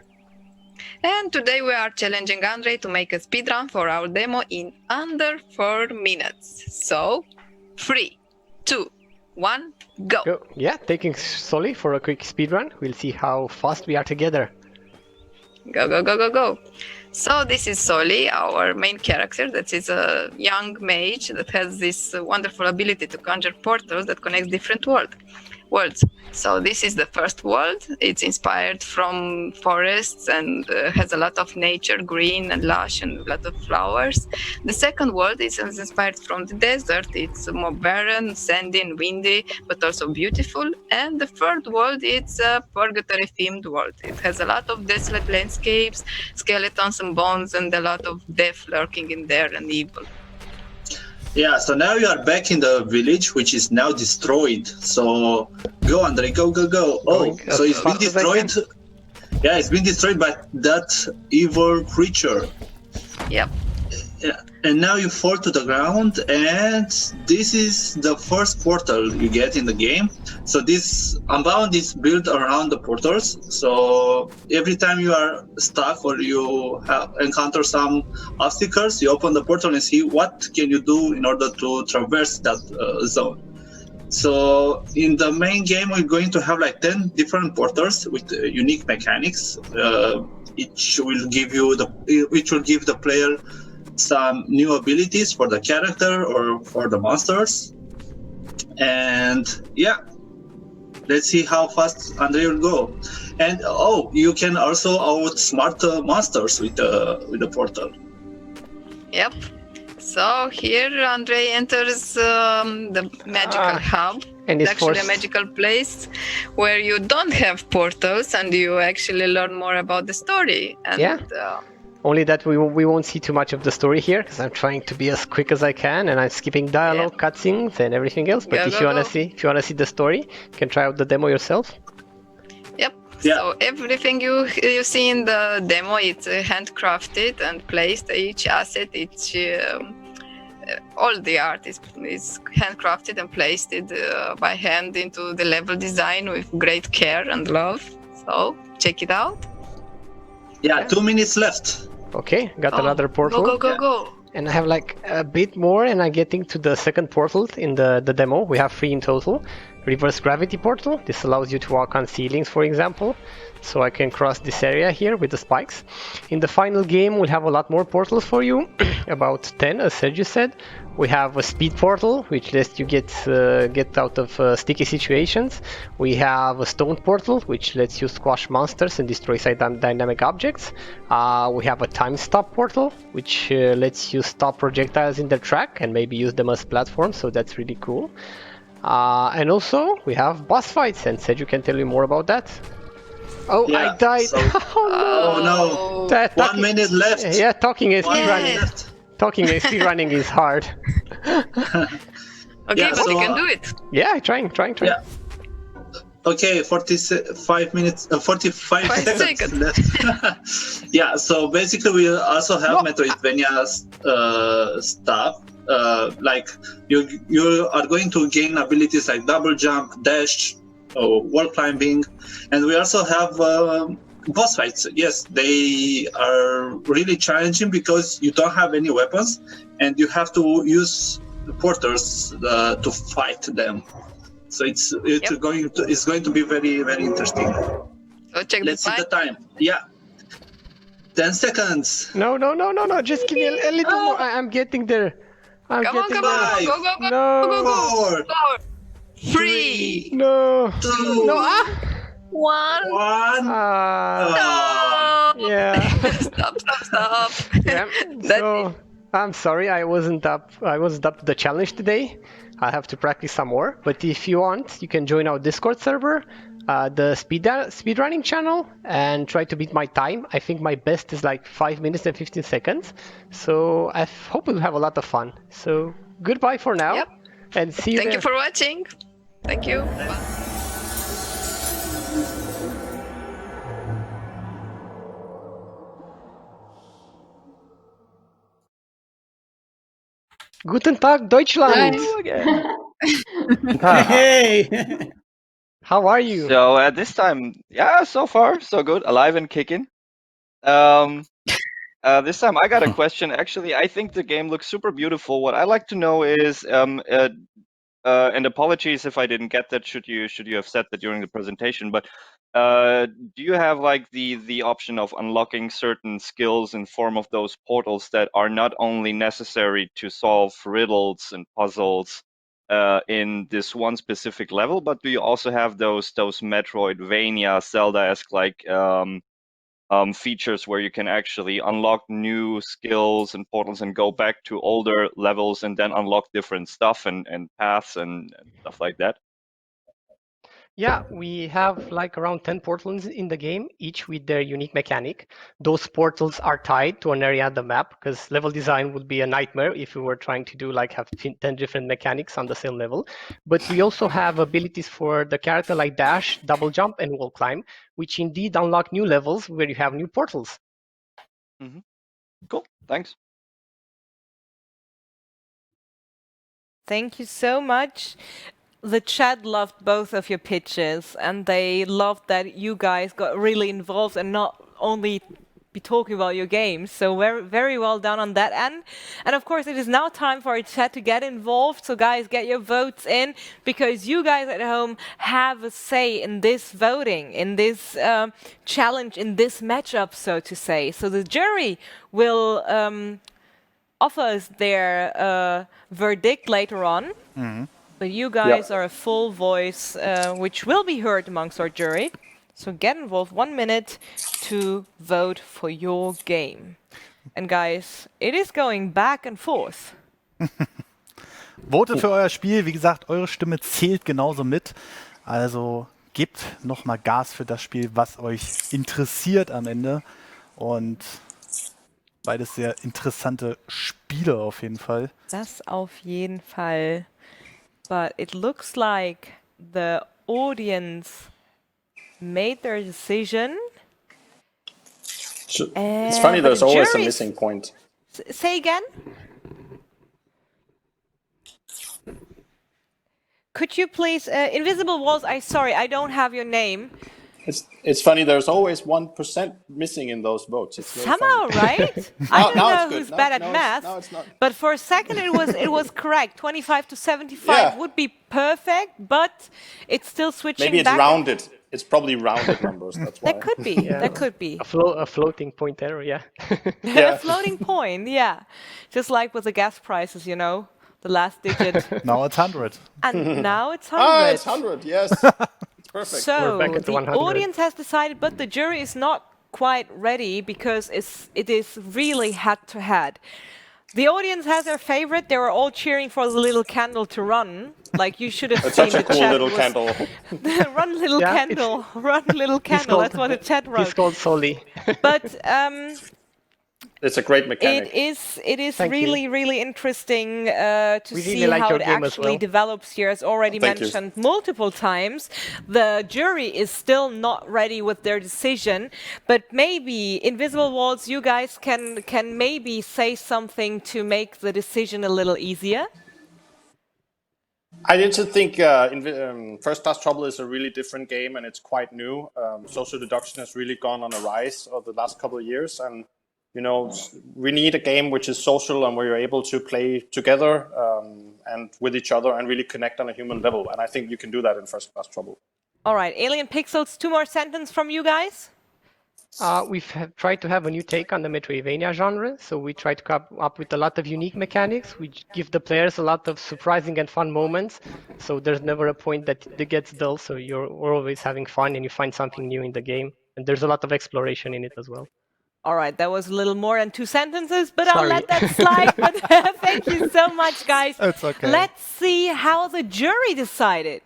And today we are challenging Andre to make a speedrun for our demo in under 4 minutes. So, 3, 2, 1, go! Yeah, taking Soli for a quick speedrun. We'll see how fast we are together. Go, go, go, go, go! So this is Soli, our main character. That is a young mage that has this wonderful ability to conjure portals that connect different worlds. So this is the first world. It's inspired from forests and has a lot of nature, green and lush and a lot of flowers. The second world is inspired from the desert. It's more barren, sandy and windy, but also beautiful. And the third world, it's a purgatory themed world. It has a lot of desolate landscapes, skeletons and bones, and a lot of death lurking in there and evil. Yeah, so now you are back in the village, which is now destroyed. So go, Andre, go, go, go. Oh, so it's been destroyed. Yeah, it's been destroyed by that evil creature. Yep. Yeah, and now you fall to the ground, and this is the first portal you get in the game. So this Unbound is built around the portals. So every time you are stuck or you encounter some obstacles, you open the portal and see what can you do in order to traverse that zone. So in the main game, we're going to have like 10 different portals with unique mechanics. Each will give the player some new abilities for the character or for the monsters. And yeah, let's see how fast Andre will go. And you can also outsmart monsters with the portal. Yep. So here Andre enters the magical hub. And it's actually a magical place where you don't have portals and you actually learn more about the story. And, yeah. Only that we won't see too much of the story here because I'm trying to be as quick as I can and I'm skipping dialogue, cutscenes, and everything else. But if you wanna see the story, you can try out the demo yourself. Yep. Yeah. So everything you see in the demo, it's handcrafted and placed. Each asset, all the art is handcrafted and placed by hand into the level design with great care and love. So check it out. Yeah, 2 minutes left. Okay, got another portal. Go. And I have like a bit more and I'm getting to the second portal in the demo. We have 3 in total. reverse gravity portal. This allows you to walk on ceilings, for example. So I can cross this area here with the spikes. In the final game, we'll have a lot more portals for you, about 10, as Sergio said. We have a speed portal, which lets you get out of sticky situations. We have a stone portal, which lets you squash monsters and destroy dynamic objects. We have a time stop portal, which lets you stop projectiles in their track and maybe use them as platforms, so that's really cool. And also, we have boss fights, and Sergio can tell you more about that. Oh, yeah, I died. So... oh no. 1 minute left. Yeah, talking and speedrunning. Talking and speedrunning is hard. Okay, but you can do it. Yeah, trying. Yeah. Okay, 45 minutes, 45 seconds left. Yeah, so basically we also have Metroidvania stuff. Like you are going to gain abilities like double jump, dash, wall climbing, and we also have boss fights. Yes, they are really challenging because you don't have any weapons and you have to use the porters to fight them. So it's going to be very, very interesting. So check Let's see the time. Yeah. 10 seconds. No. Just give me a little more. I'm getting there. Come on. Go. 4, 3, no, 2, no, 1. No. Yeah. Stop. Yeah. So I'm sorry, I wasn't up to the challenge today. I have to practice some more. But if you want, you can join our Discord server, the speedrunning channel, and try to beat my time. I think my best is like 5 minutes and 15 seconds. So I hope we'll have a lot of fun. So goodbye for now, and see you. Thank you for watching. Thank you. Guten Tag, Deutschland. Hey. How are you? So at this time, so far so good, alive and kicking. This time I got a question. Actually, I think the game looks super beautiful. What I like to know is, and apologies if I didn't get that. Should you have said that during the presentation? But do you have like the option of unlocking certain skills in form of those portals that are not only necessary to solve riddles and puzzles in this one specific level, but do you also have those Metroidvania, Zelda-esque like features where you can actually unlock new skills and portals and go back to older levels and then unlock different stuff and paths and stuff like that? Yeah, we have like around 10 portals in the game, each with their unique mechanic. Those portals are tied to an area on the map, because level design would be a nightmare if we were trying to do like have 10 different mechanics on the same level. But we also have abilities for the character like dash, double jump, and wall climb, which indeed unlock new levels where you have new portals. Mm-hmm. Cool, thanks. Thank you so much. The chat loved both of your pitches, and they loved that you guys got really involved and not only be talking about your games. So very, very well done on that end. And of course, it is now time for our chat to get involved. So guys, get your votes in, because you guys at home have a say in this voting, in this challenge, in this matchup, so to say. So the jury will offer us their verdict later on. Mm-hmm. But you guys are a full voice, which will be heard amongst our jury. So get involved. 1 minute to vote for your game. And guys, it is going back and forth. Vote für euer Spiel. Wie gesagt, eure Stimme zählt genauso mit. Also gebt nochmal Gas für das Spiel, was euch interessiert am Ende. Und beides sehr interessante Spiele auf jeden Fall. Das auf jeden Fall. But it looks like the audience made their decision. It's funny, there's always a missing point. Say again? Could you please, Invisible Walls, sorry, I don't have your name. It's funny. There's always 1% missing in those votes. It's very Somehow, funny. right? I don't now know it's good. who's bad at math, No, it's not. but for a second it was correct. 25 to 75 Yeah. would be perfect, but it's still switching Maybe it's back. rounded. It's probably rounded numbers. That's why. That could be. Yeah. That could be. A floating point error, yeah. A floating point, yeah. Just like with the gas prices, you know, the last digit. Now it's 100. And now it's 100. Ah, it's 100. Yes. It's perfect. So We're back at the 100. audience has decided, but the jury is not quite ready because it is really head to head. The audience has their favorite. They were all cheering for the little candle to run. Like you should have It's seen such a the cool chat little was- candle. Run little Yeah, candle, run little candle. That's what the chat wrote. He's called Soli. But It's a great mechanic. it is Thank really you. really interesting to We see really like how your it game as actually well. develops here. As already Thank you. mentioned multiple times, the jury is still not ready with their decision. But maybe Invisible Walls, you guys can maybe say something to make the decision a little easier. I didn't think First Class Trouble is a really different game, and it's quite new. Social deduction has really gone on a rise over the last couple of years, and you know, we need a game which is social and where you're able to play together and with each other and really connect on a human level. And I think you can do that in First Class Trouble. All right, Alien Pixels, 2 more sentences from you guys. We've tried to have a new take on the Metroidvania genre, so we try to come up with a lot of unique mechanics. We give the players a lot of surprising and fun moments, so there's never a point that it gets dull, so we're always having fun and you find something new in the game. And there's a lot of exploration in it as well. All right, that was a little more than 2 sentences, but I'll Sorry. let that slide. But thank you so much, guys. It's okay. Let's see how the jury decided.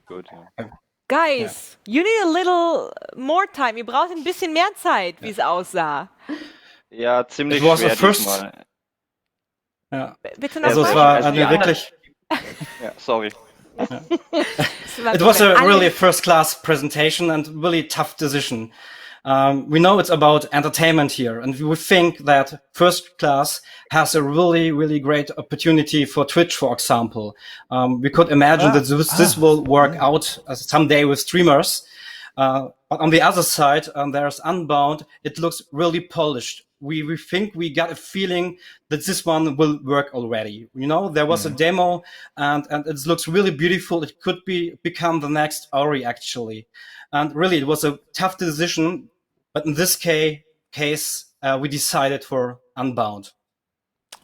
Good. Yeah. Guys, you need a little more time. Ihr braucht ein bisschen mehr Zeit, wie es aussah. Ja, ziemlich It was schwer a first- diesmal. Ja. Bitte noch Also es mal. war eine wirklich. Ja, sorry. It was a really first-class presentation and really tough decision. We know it's about entertainment here, and we think that First Class has a really, really great opportunity for Twitch, for example. We could imagine that this will work out someday with streamers. But on the other side, there's Unbound. It looks really polished. We think we got a feeling that this one will work already. You know, there was a demo and it looks really beautiful. It could become the next Ori actually. And really, it was a tough decision. But in this case, we decided for Unbound.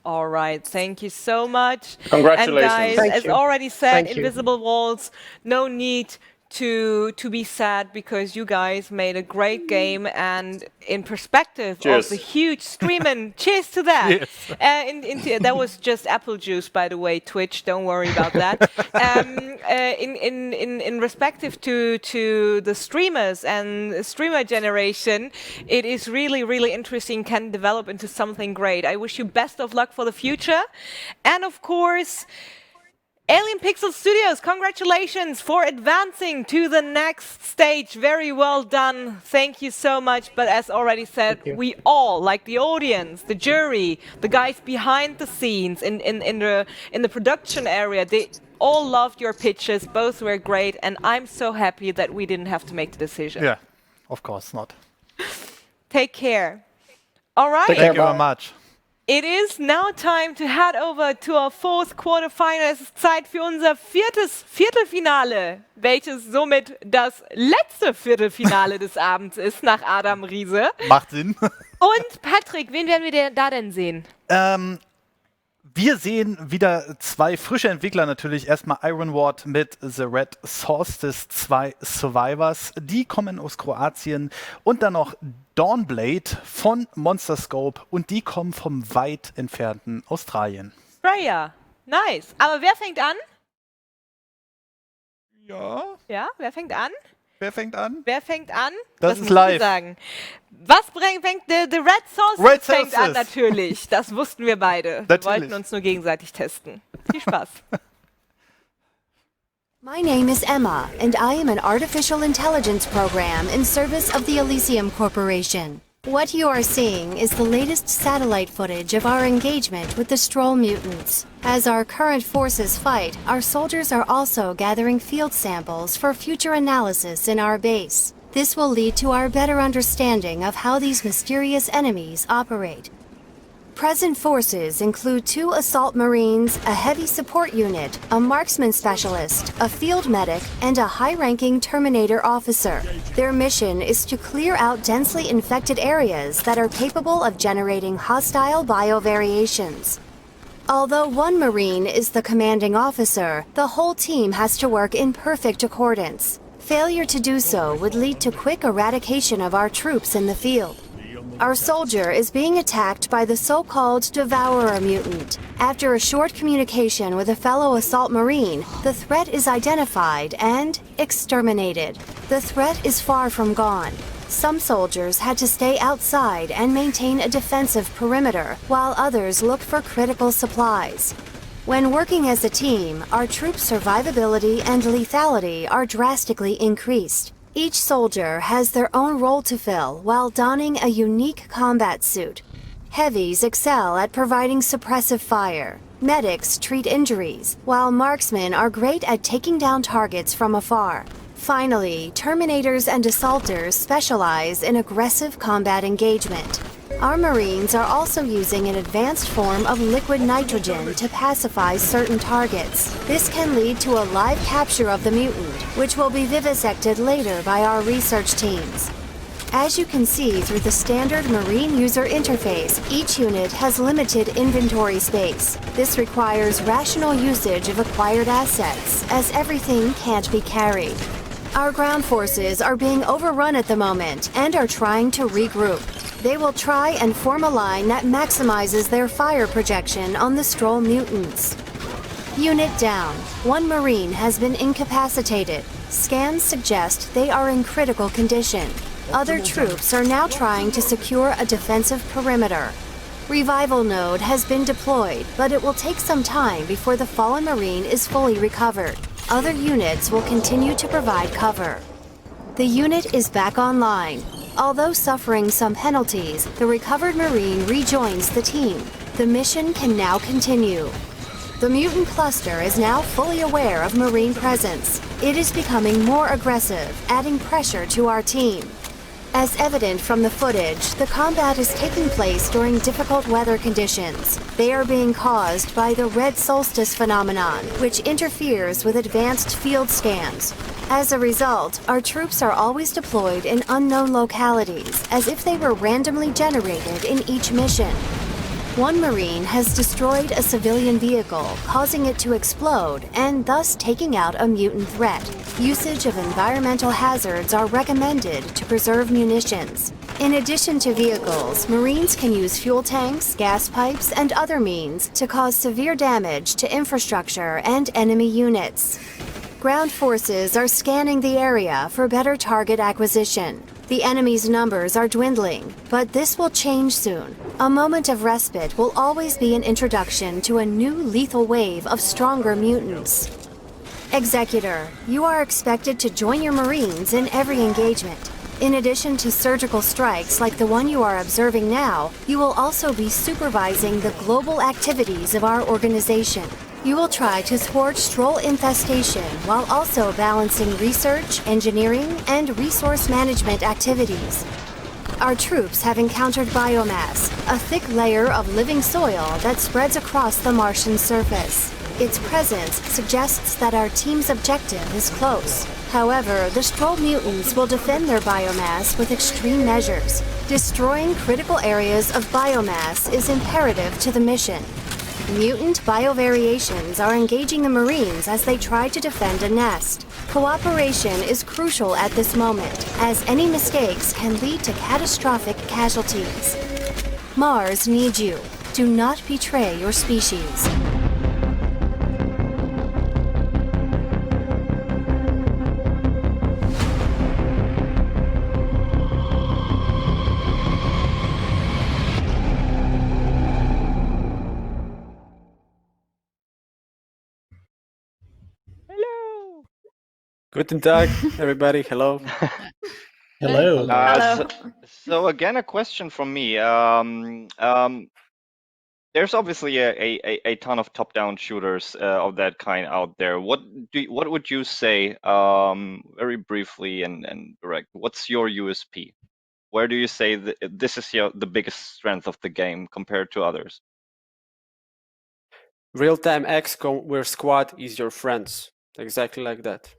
All right, thank you so much. Congratulations. And guys, Thank as you. already said, Thank you. Invisible Walls, no need to be sad because you guys made a great game, and in perspective Cheers. of the huge streaming, cheers to that. Cheers. That was just apple juice, by the way, Twitch. Don't worry about that. In respective to the streamers and streamer generation, it is really, really interesting, can develop into something great. I wish you best of luck for the future. And of course, Alien Pixel Studios, congratulations for advancing to the next stage. Very well done. Thank you so much. But as already said, we all, like the audience, the jury, the guys behind the scenes in the production area, they all loved your pitches. Both were great, and I'm so happy that we didn't have to make the decision. Yeah, of course not. Take care. All right. Thank you very much. It is now time to head over to our 4th quarterfinal. Es ist Zeit für unser 4. Viertelfinale, welches somit das letzte Viertelfinale des Abends ist, nach Adam Riese. Macht Sinn. Und Patrick, wen werden wir da denn sehen? Wir sehen wieder 2 frische Entwickler natürlich. Erstmal Ironward mit The Red Solstice 2 Survivors. Die kommen aus Kroatien. Und dann noch Dawnblade von Monster Scope. Und die kommen vom weit entfernten Australien. Freya. Nice. Aber wer fängt an? Ja. Ja, wer fängt an? Wer fängt an? Wer fängt an? Das ist müssen live. wir sagen. Was fängt The Red Solstice Red fängt an, Solstice. natürlich. Das wussten wir beide. Wir Natürlich. wollten uns nur gegenseitig testen. Viel Spaß. My name is Emma, and I am an artificial intelligence program in service of the Elysium Corporation. What you are seeing is the latest satellite footage of our engagement with the Stroll mutants. As our current forces fight, our soldiers are also gathering field samples for future analysis in our base. This will lead to our better understanding of how these mysterious enemies operate. Present forces include 2 assault marines, a heavy support unit, a marksman specialist, a field medic, and a high-ranking Terminator officer. Their mission is to clear out densely infected areas that are capable of generating hostile biovariations. Although one Marine is the commanding officer, the whole team has to work in perfect accordance. Failure to do so would lead to quick eradication of our troops in the field. Our soldier is being attacked by the so-called Devourer mutant. After a short communication with a fellow assault marine, the threat is identified and exterminated. The threat is far from gone. Some soldiers had to stay outside and maintain a defensive perimeter, while others look for critical supplies. When working as a team, our troops' survivability and lethality are drastically increased. Each soldier has their own role to fill while donning a unique combat suit. Heavies excel at providing suppressive fire. Medics treat injuries, while marksmen are great at taking down targets from afar. Finally, Terminators and Assaulters specialize in aggressive combat engagement. Our Marines are also using an advanced form of liquid nitrogen to pacify certain targets. This can lead to a live capture of the mutant, which will be vivisected later by our research teams. As you can see through the standard Marine user interface, each unit has limited inventory space. This requires rational usage of acquired assets, as everything can't be carried. Our ground forces are being overrun at the moment and are trying to regroup. They will try and form a line that maximizes their fire projection on the Stroll mutants. Unit down. One Marine has been incapacitated. Scans suggest they are in critical condition. Other troops are now trying to secure a defensive perimeter. Revival node has been deployed, but it will take some time before the fallen Marine is fully recovered. Other units will continue to provide cover. The unit is back online. Although suffering some penalties, the recovered Marine rejoins the team. The mission can now continue. The mutant cluster is now fully aware of Marine presence. It is becoming more aggressive, adding pressure to our team. As evident from the footage, the combat is taking place during difficult weather conditions. They are being caused by the red solstice phenomenon, which interferes with advanced field scans. As a result, our troops are always deployed in unknown localities, as if they were randomly generated in each mission. One Marine has destroyed a civilian vehicle, causing it to explode and thus taking out a mutant threat. Usage of environmental hazards are recommended to preserve munitions. In addition to vehicles, Marines can use fuel tanks, gas pipes, and other means to cause severe damage to infrastructure and enemy units. Ground forces are scanning the area for better target acquisition. The enemy's numbers are dwindling, but this will change soon. A moment of respite will always be an introduction to a new lethal wave of stronger mutants. Executor, you are expected to join your Marines in every engagement. In addition to surgical strikes like the one you are observing now, you will also be supervising the global activities of our organization. You will try to thwart Stroll infestation while also balancing research, engineering, and resource management activities. Our troops have encountered biomass, a thick layer of living soil that spreads across the Martian surface. Its presence suggests that our team's objective is close. However, the Stroll mutants will defend their biomass with extreme measures. Destroying critical areas of biomass is imperative to the mission. Mutant biovariations are engaging the Marines as they try to defend a nest. Cooperation is crucial at this moment, as any mistakes can lead to catastrophic casualties. Mars needs you. Do not betray your species. Guten Tag, everybody. Hello. Hello. So again, a question from me. there's obviously a ton of top-down shooters of that kind out there. What would you say, very briefly and direct? What's your USP? Where do you say that this is the biggest strength of the game compared to others? Real-time XCOM where squad is your friends. Exactly like that.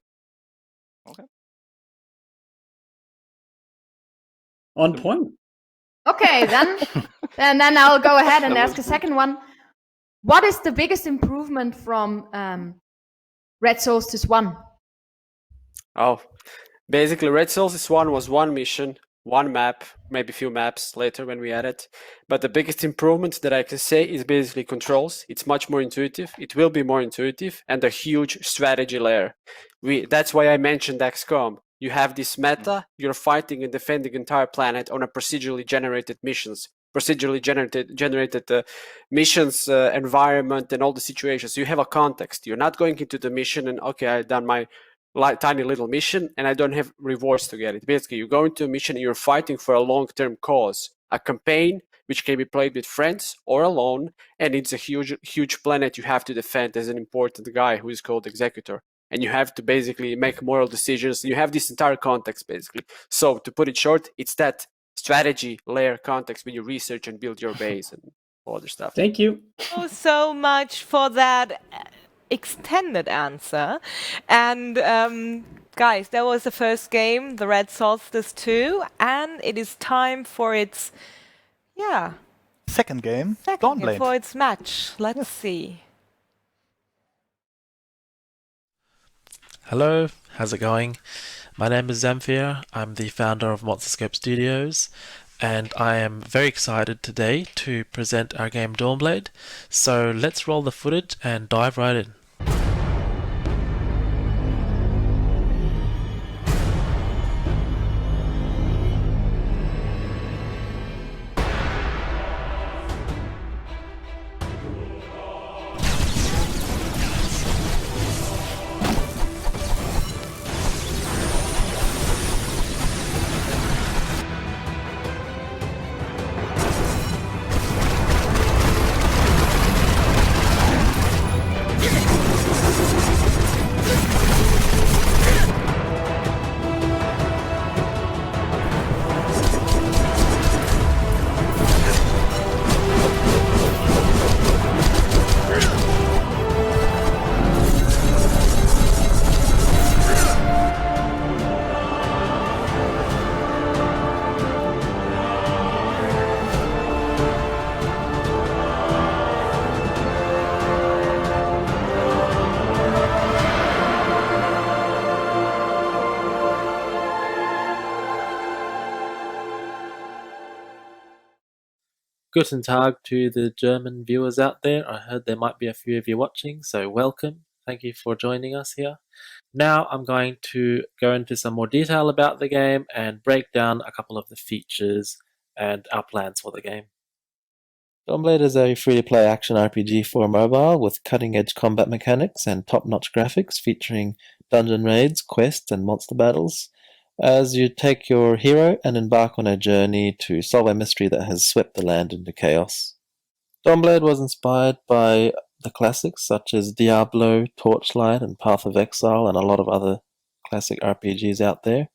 Okay. On point. Okay, then I'll go ahead and ask a second one. What is the biggest improvement from Red Solstice 1? Oh, basically Red Solstice 1 was one mission, one map, maybe a few maps later when we add it. But the biggest improvement that I can say is basically controls. It's much more intuitive. It will be more intuitive, and a huge strategy layer. That's why I mentioned XCOM. You have this meta, you're fighting and defending entire planet on a procedurally generated missions. Procedurally generated missions, environment, and all the situations. So you have a context. You're not going into the mission and, okay, I've done my tiny little mission and I don't have rewards to get it. Basically, you go into a mission and you're fighting for a long-term cause, a campaign which can be played with friends or alone, and it's a huge planet you have to defend as an important guy who is called Executor. And you have to basically make moral decisions. You have this entire context, basically. So to put it short, it's that strategy layer context when you research and build your base and all other stuff. Thank you. So much for that extended answer. And guys, that was the first game, the Red Solstice 2, and it is time for its, second game, Dawnblade. For its match. Let's see. Hello, how's it going? My name is Zamfir. I'm the founder of Monsterscope Studios, and I am very excited today to present our game Dawnblade. So let's roll the footage and dive right in. Guten Tag to the German viewers out there. I heard there might be a few of you watching, so welcome. Thank you for joining us here. Now I'm going to go into some more detail about the game and break down a couple of the features and our plans for the game. Dawnblade is a free-to-play action RPG for mobile with cutting-edge combat mechanics and top-notch graphics featuring dungeon raids, quests, and monster battles, as you take your hero and embark on a journey to solve a mystery that has swept the land into chaos. Dawnblade was inspired by the classics such as Diablo, Torchlight, and Path of Exile, and a lot of other classic RPGs out there.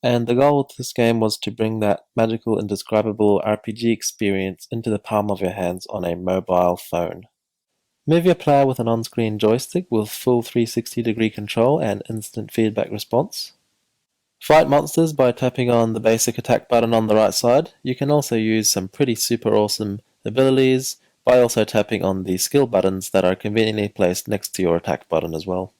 And the goal of this game was to bring that magical, indescribable RPG experience into the palm of your hands on a mobile phone. Move your player with an on-screen joystick with full 360-degree control and instant feedback response. Fight monsters by tapping on the basic attack button on the right side. You can also use some pretty super awesome abilities by also tapping on the skill buttons that are conveniently placed next to your attack button as well.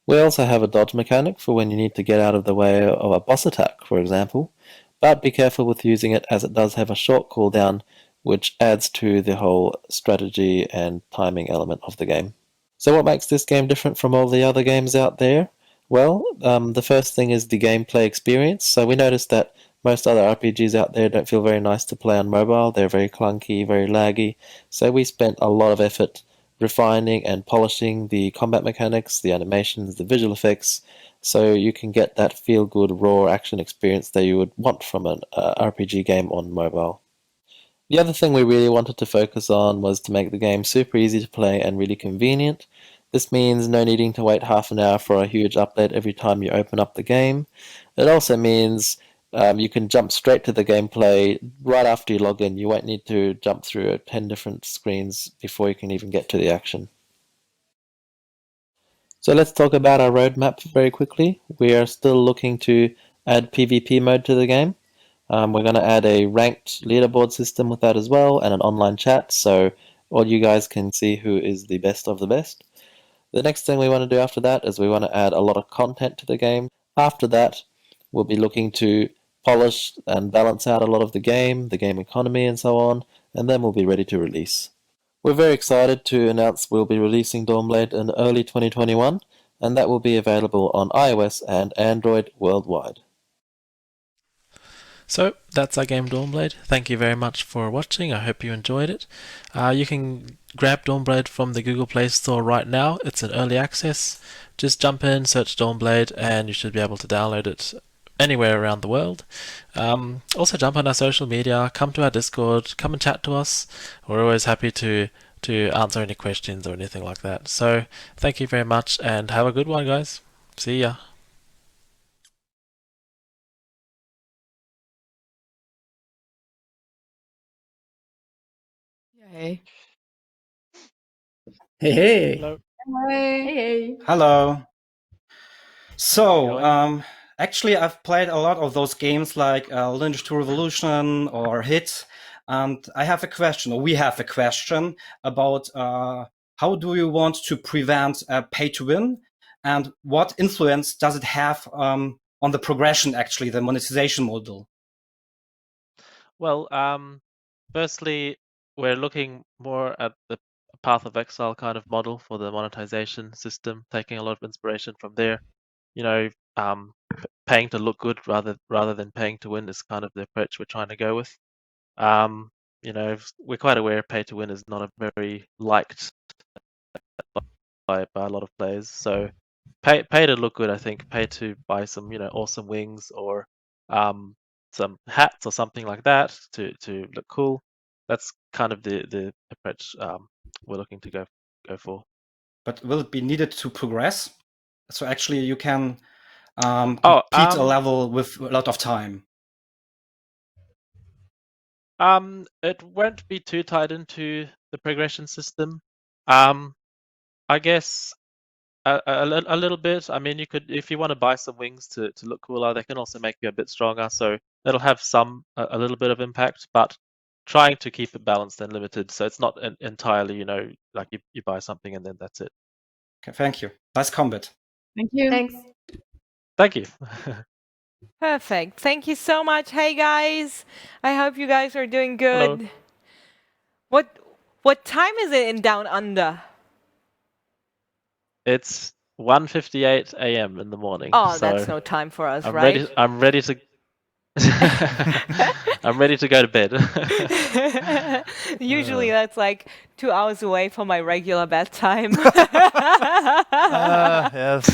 We also have a dodge mechanic for when you need to get out of the way of a boss attack, for example, but be careful with using it as it does have a short cooldown, which adds to the whole strategy and timing element of the game. So what makes this game different from all the other games out there? Well, the first thing is the gameplay experience. So we noticed that most other RPGs out there don't feel very nice to play on mobile. They're very clunky, very laggy. So we spent a lot of effort refining and polishing the combat mechanics, the animations, the visual effects, so you can get that feel-good, raw action experience that you would want from an RPG game on mobile. The other thing we really wanted to focus on was to make the game super easy to play and really convenient. This means no needing to wait half an hour for a huge update every time you open up the game. It also means you can jump straight to the gameplay right after you log in. You won't need to jump through 10 different screens before you can even get to the action. So let's talk about our roadmap very quickly. We are still looking to add PvP mode to the game. We're going to add a ranked leaderboard system with that as well, and an online chat, so all you guys can see who is the best of the best. The next thing we want to do after that is we want to add a lot of content to the game. After that, we'll be looking to polish and balance out a lot of the game economy and so on, and then we'll be ready to release. We're very excited to announce we'll be releasing Dawnblade in early 2021, and that will be available on iOS and Android worldwide. So that's our game Dawnblade. Thank you very much for watching. I hope you enjoyed it. You can grab Dawnblade from the Google Play Store right now. It's in early access. Just jump in, search Dawnblade, and you should be able to download it anywhere around the world. Also jump on our social media, come to our Discord, come and chat to us. We're always happy to answer any questions or anything like that. So thank you very much and have a good one, guys. See ya. Hey. Hey, hey. Hello. Hey. Hello. So, actually, I've played a lot of those games like Lineage 2 Revolution or Hit, and I have a question, or we have a question about how do you want to prevent pay to win, and what influence does it have on the progression, actually, the monetization model? Well, firstly, we're looking more at the Path of Exile kind of model for the monetization system, taking a lot of inspiration from there. You know, paying to look good rather than paying to win is kind of the approach we're trying to go with. You know, we're quite aware pay to win is not a very liked by a lot of players. So pay to look good, I think. Pay to buy some, awesome wings or some hats or something like that to look cool. That's kind of the approach we're looking to go for. But will it be needed to progress? So actually, you can complete a level with a lot of time. It won't be too tied into the progression system. I guess a little bit. I mean, you could, if you want to buy some wings to look cooler, they can also make you a bit stronger. So it'll have a little bit of impact, but trying to keep it balanced and limited. So it's not entirely, like you buy something and then that's it. Okay, thank you. Nice combat. Thank you. Thanks. Thank you. Perfect. Thank you so much. Hey guys, I hope you guys are doing good. Hello. What time is it in Down Under? It's 1:58 a.m. in the morning. Oh, so that's no time for us, I'm right? I'm ready to. I'm ready to go to bed. Usually that's like 2 hours away from my regular bedtime. Yes.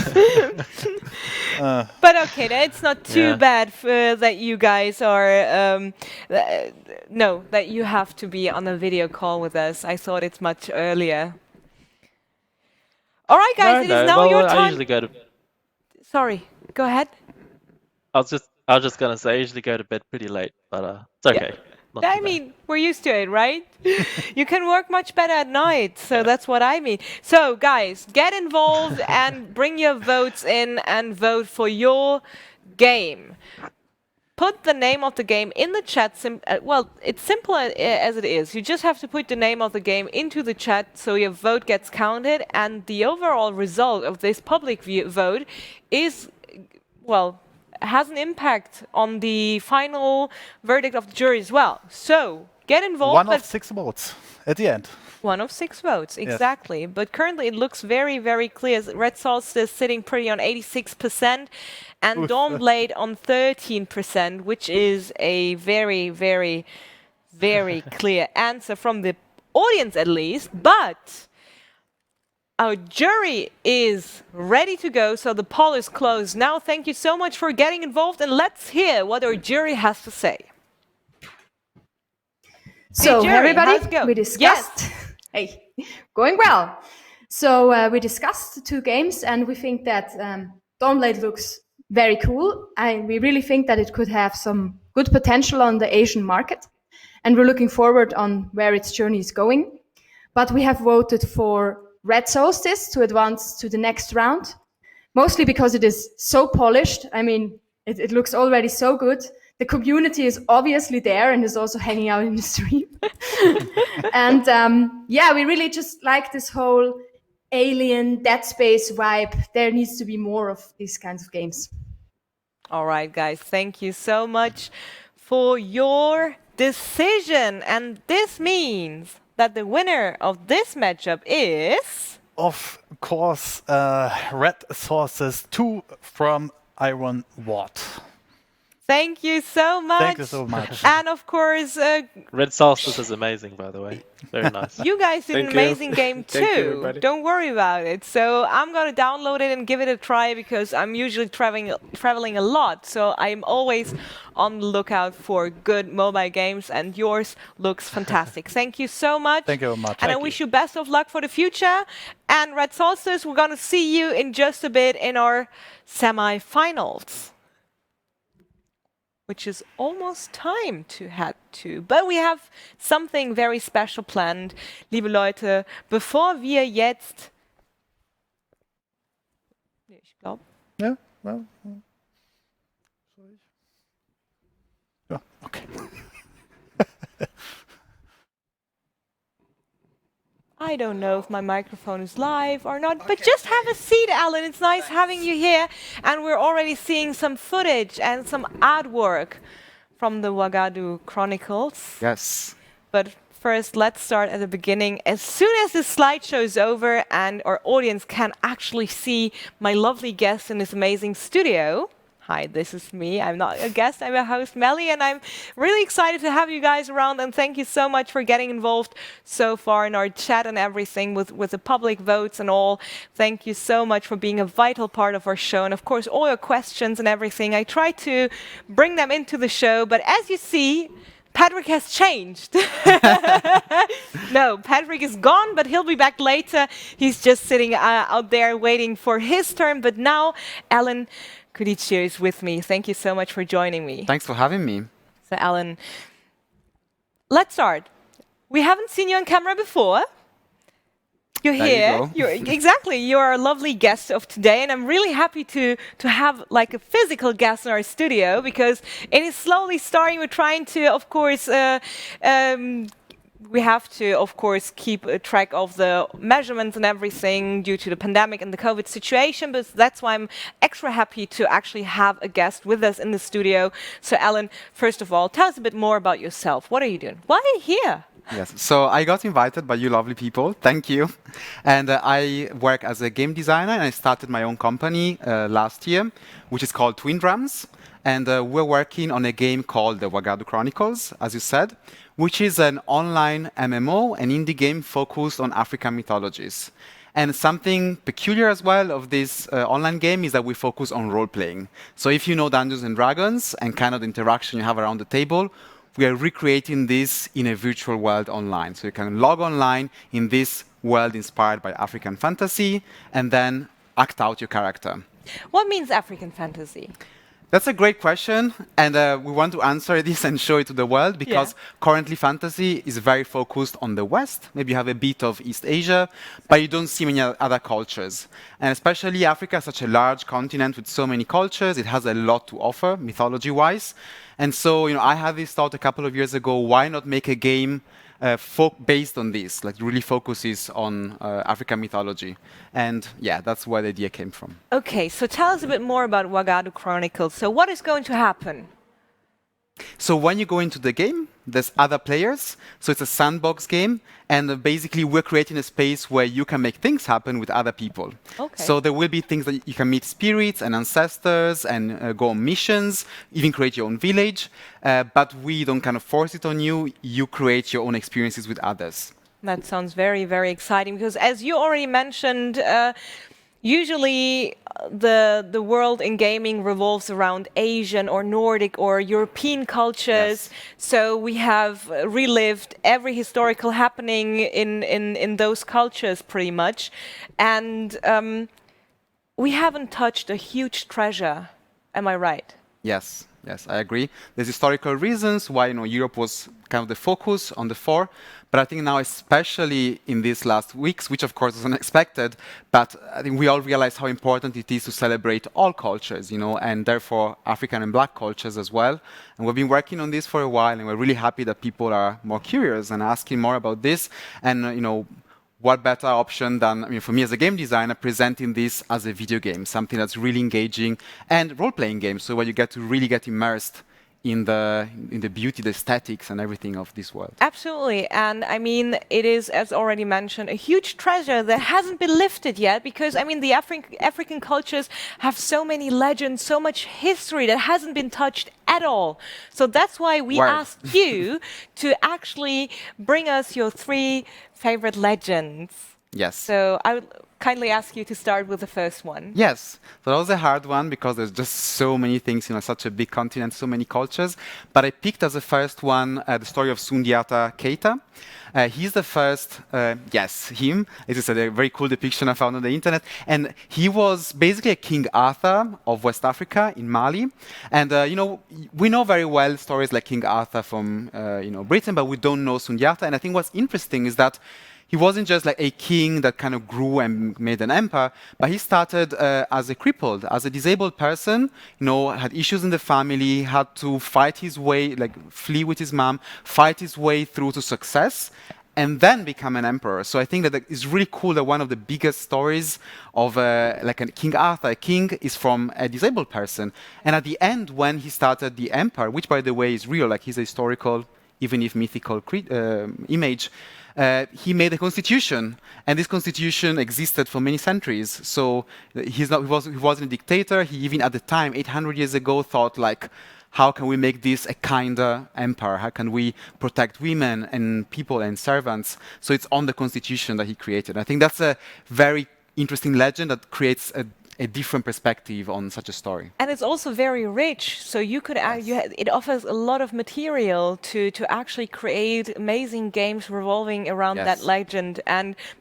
But okay, it's not too bad that you guys are that you have to be on a video call with us. I thought it's much earlier. All right, guys, it is now your time. I usually go to. Sorry, go ahead. I was just gonna say I usually go to bed pretty late, but it's okay. Yeah. I mean, we're used to it, right? You can work much better at night, so that's what I mean. So, guys, get involved and bring your votes in and vote for your game. Put the name of the game in the chat. Well, it's simple as it is. You just have to put the name of the game into the chat so your vote gets counted, and the overall result of this public vote is, well, has an impact on the final verdict of the jury as well. So get involved. 1 of 6 votes at the end. 1 of 6 votes, exactly. Yes. But currently it looks very, very clear. Red Solstice is sitting pretty on 86%, and Dawnblade on 13%, which is a very, very, very clear answer from the audience at least. But our jury is ready to go, so the poll is closed now. Thank you so much for getting involved, and let's hear what our jury has to say. So Jerry, everybody, how's it go? we discussed. Hey, going well. So we discussed the two games, and we think that Dawnblade looks very cool. We really think that it could have some good potential on the Asian market, and we're looking forward on where its journey is going. But we have voted for Red Solstice to advance to the next round, mostly because it is so polished. I mean, it looks already so good. The community is obviously there and is also hanging out in the stream. And we really just like this whole Alien, Dead Space vibe. There needs to be more of these kinds of games. All right, guys, thank you so much for your decision. And this means that the winner of this matchup is... Of course, Red Sources 2 from Iron Ward. Thank you so much. Thank you so much. And of course... Red Solstice is amazing, by the way. Very nice. You guys did an amazing game too. Don't worry about it. So I'm going to download it and give it a try because I'm usually traveling a lot. So I'm always on the lookout for good mobile games, and yours looks fantastic. Thank you so much. Thank you very much. And I wish you best of luck for the future. And Red Solstice, we're going to see you in just a bit in our semi-finals, which is almost time to head to. But we have something very special planned, liebe Leute. Bevor wir jetzt... Ich glaube... Ja, well, ja, okay. I don't know if my microphone is live or not, but just have a seat, Alan. It's nice having you here. And we're already seeing some footage and some artwork from the Wagadu Chronicles. Yes. But first, let's start at the beginning. As soon as this slideshow is over and our audience can actually see my lovely guest in this amazing studio. Hi, this is me. I'm not a guest, I'm a host, Melly, and I'm really excited to have you guys around, and thank you so much for getting involved so far in our chat and everything with the public votes and all. Thank you so much for being a vital part of our show, and of course, all your questions and everything. I try to bring them into the show, but as you see, Patrick has changed. No, Patrick is gone, but he'll be back later. He's just sitting out there waiting for his turn, but now, Alan Kudic is with me. Thank you so much for joining me. Thanks for having me. So, Alan, let's start. We haven't seen you on camera before. You're here. Exactly. You're a lovely guest of today, and I'm really happy to have like a physical guest in our studio because it is slowly starting. We're trying to, of course, we have to, of course, keep track of the measurements and everything due to the pandemic and the COVID situation, but that's why I'm extra happy to actually have a guest with us in the studio. So, Alan, first of all, tell us a bit more about yourself. What are you doing? Why are you here? Yes, so I got invited by you lovely people. Thank you. And I work as a game designer, and I started my own company last year, which is called Twin Drums. And we're working on a game called the Wagadu Chronicles, as you said, which is an online MMO, an indie game focused on African mythologies. And something peculiar as well of this online game is that we focus on role-playing. So if you know Dungeons and Dragons and kind of the interaction you have around the table, we are recreating this in a virtual world online. So you can log online in this world inspired by African fantasy and then act out your character. What means African fantasy? That's a great question, and we want to answer this and show it to the world because currently fantasy is very focused on the West. Maybe you have a bit of East Asia, but you don't see many other cultures. And especially Africa is such a large continent with so many cultures. It has a lot to offer, mythology-wise. And so, I had this thought a couple of years ago, why not make a game based on this, like really focuses on African mythology. And yeah, that's where the idea came from. Okay, so tell us a bit more about Wagadu Chronicles. So what is going to happen? So when you go into the game, there's other players. So it's a sandbox game. And basically, we're creating a space where you can make things happen with other people. Okay. So there will be things that you can meet spirits and ancestors and go on missions, even create your own village. But we don't kind of force it on you. You create your own experiences with others. That sounds very, very exciting because as you already mentioned, usually the world in gaming revolves around Asian or Nordic or European cultures. So we have relived every historical happening in those cultures pretty much. And we haven't touched a huge treasure. Am I right? Yes, yes, I agree. There's historical reasons why Europe was kind of the focus on the fore, but I think now, especially in these last weeks, which of course was unexpected, but I think we all realize how important it is to celebrate all cultures, and therefore African and Black cultures as well. And we've been working on this for a while, and we're really happy that people are more curious and asking more about this. And what better option than, for me as a game designer, presenting this as a video game, something that's really engaging, and role-playing game, so where you get to really get immersed in the beauty, the aesthetics, and everything of this world. Absolutely. And I mean, it is, as already mentioned, a huge treasure that hasn't been lifted yet because, I mean, the African cultures have so many legends, so much history that hasn't been touched at all. So that's why we asked you to actually bring us your 3 favorite legends. Yes. So I would kindly ask you to start with the first one. Yes, so that was a hard one because there's just so many things, such a big continent, so many cultures. But I picked as the first one the story of Sundiata Keita. He's the first, him. This is a very cool depiction I found on the internet. And he was basically a King Arthur of West Africa in Mali. And, we know very well stories like King Arthur from, Britain, but we don't know Sundiata. And I think what's interesting is that he wasn't just like a king that kind of grew and made an empire, but he started as a crippled, as a disabled person, had issues in the family, had to fight his way, like flee with his mom, fight his way through to success, and then become an emperor. So I think that it's really cool that one of the biggest stories of like a King Arthur, a king is from a disabled person. And at the end, when he started the empire, which by the way is real, like he's a historical, even if mythical image, he made a constitution, and this constitution existed for many centuries. So he wasn't a dictator. He even at the time, 800 years ago, thought like, how can we make this a kinder empire? How can we protect women and people and servants? So it's on the constitution that he created. I think that's a very interesting legend that creates a different perspective on such a story. And it's also very rich, so you could it offers a lot of material to actually create amazing games revolving around that legend.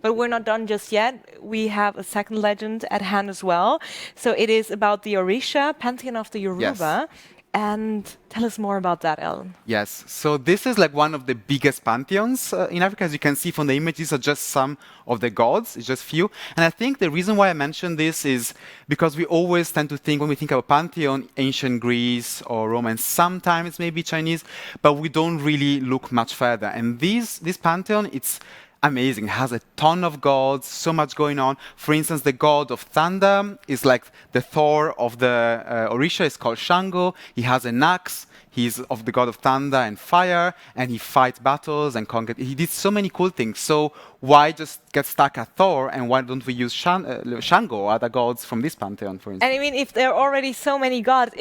But we're not done just yet. We have a second legend at hand as well. So it is about the Orisha, pantheon of the Yoruba. And tell us more about that, Ellen. Yes, so this is like one of the biggest pantheons in Africa. As you can see from the images, are just some of the gods, it's just few. And I think the reason why I mentioned this is because we always tend to think, when we think about pantheon, ancient Greece or Roman, sometimes maybe Chinese, but we don't really look much further. And this pantheon, it's amazing. It has a ton of gods, so much going on. For instance, the god of thunder is like the Thor of the Orisha, is called Shango. He has an axe. He's of the god of thunder and fire, and he fights battles and conquers. He did so many cool things. So why just get stuck at Thor, and why don't we use Shango or other gods from this pantheon, for instance? And I mean, if there are already so many gods,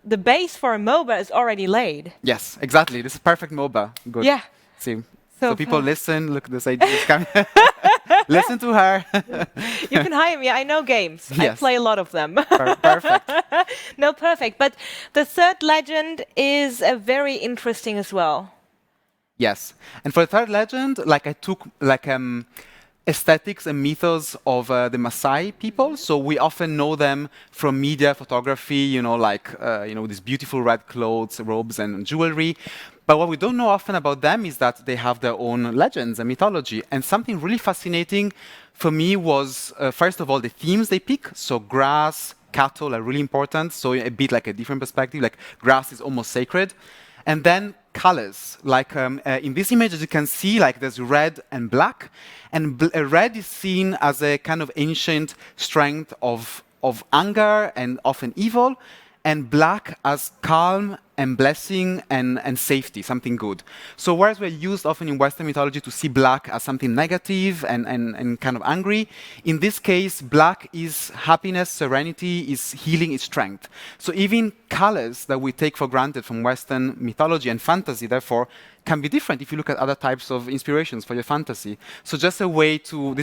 the base for a MOBA is already laid. Yes, exactly. This is perfect MOBA. Good. Yeah. See. So people listen, look, this is coming. Listen to her. You can hire me. I know games. Yes. I play a lot of them. Perfect. No, perfect. But the third legend is very interesting as well. Yes. And for the third legend, like I took like aesthetics and mythos of the Maasai people. So we often know them from media, photography, these beautiful red clothes, robes, and jewelry. But what we don't know often about them is that they have their own legends and mythology. And something really fascinating for me was, first of all, the themes they pick. So grass, cattle are really important. So a bit like a different perspective, like grass is almost sacred. And then colors, like in this image, as you can see, like there's red and black. And red is seen as a kind of ancient strength of anger and often evil. and black as calm and blessing and safety, something good. So whereas we're used often in Western mythology to see black as something negative and kind of angry, in this case, black is happiness, serenity, is healing, is strength. So even colors that we take for granted from Western mythology and fantasy, therefore, can be different if you look at other types of inspirations for your fantasy. So this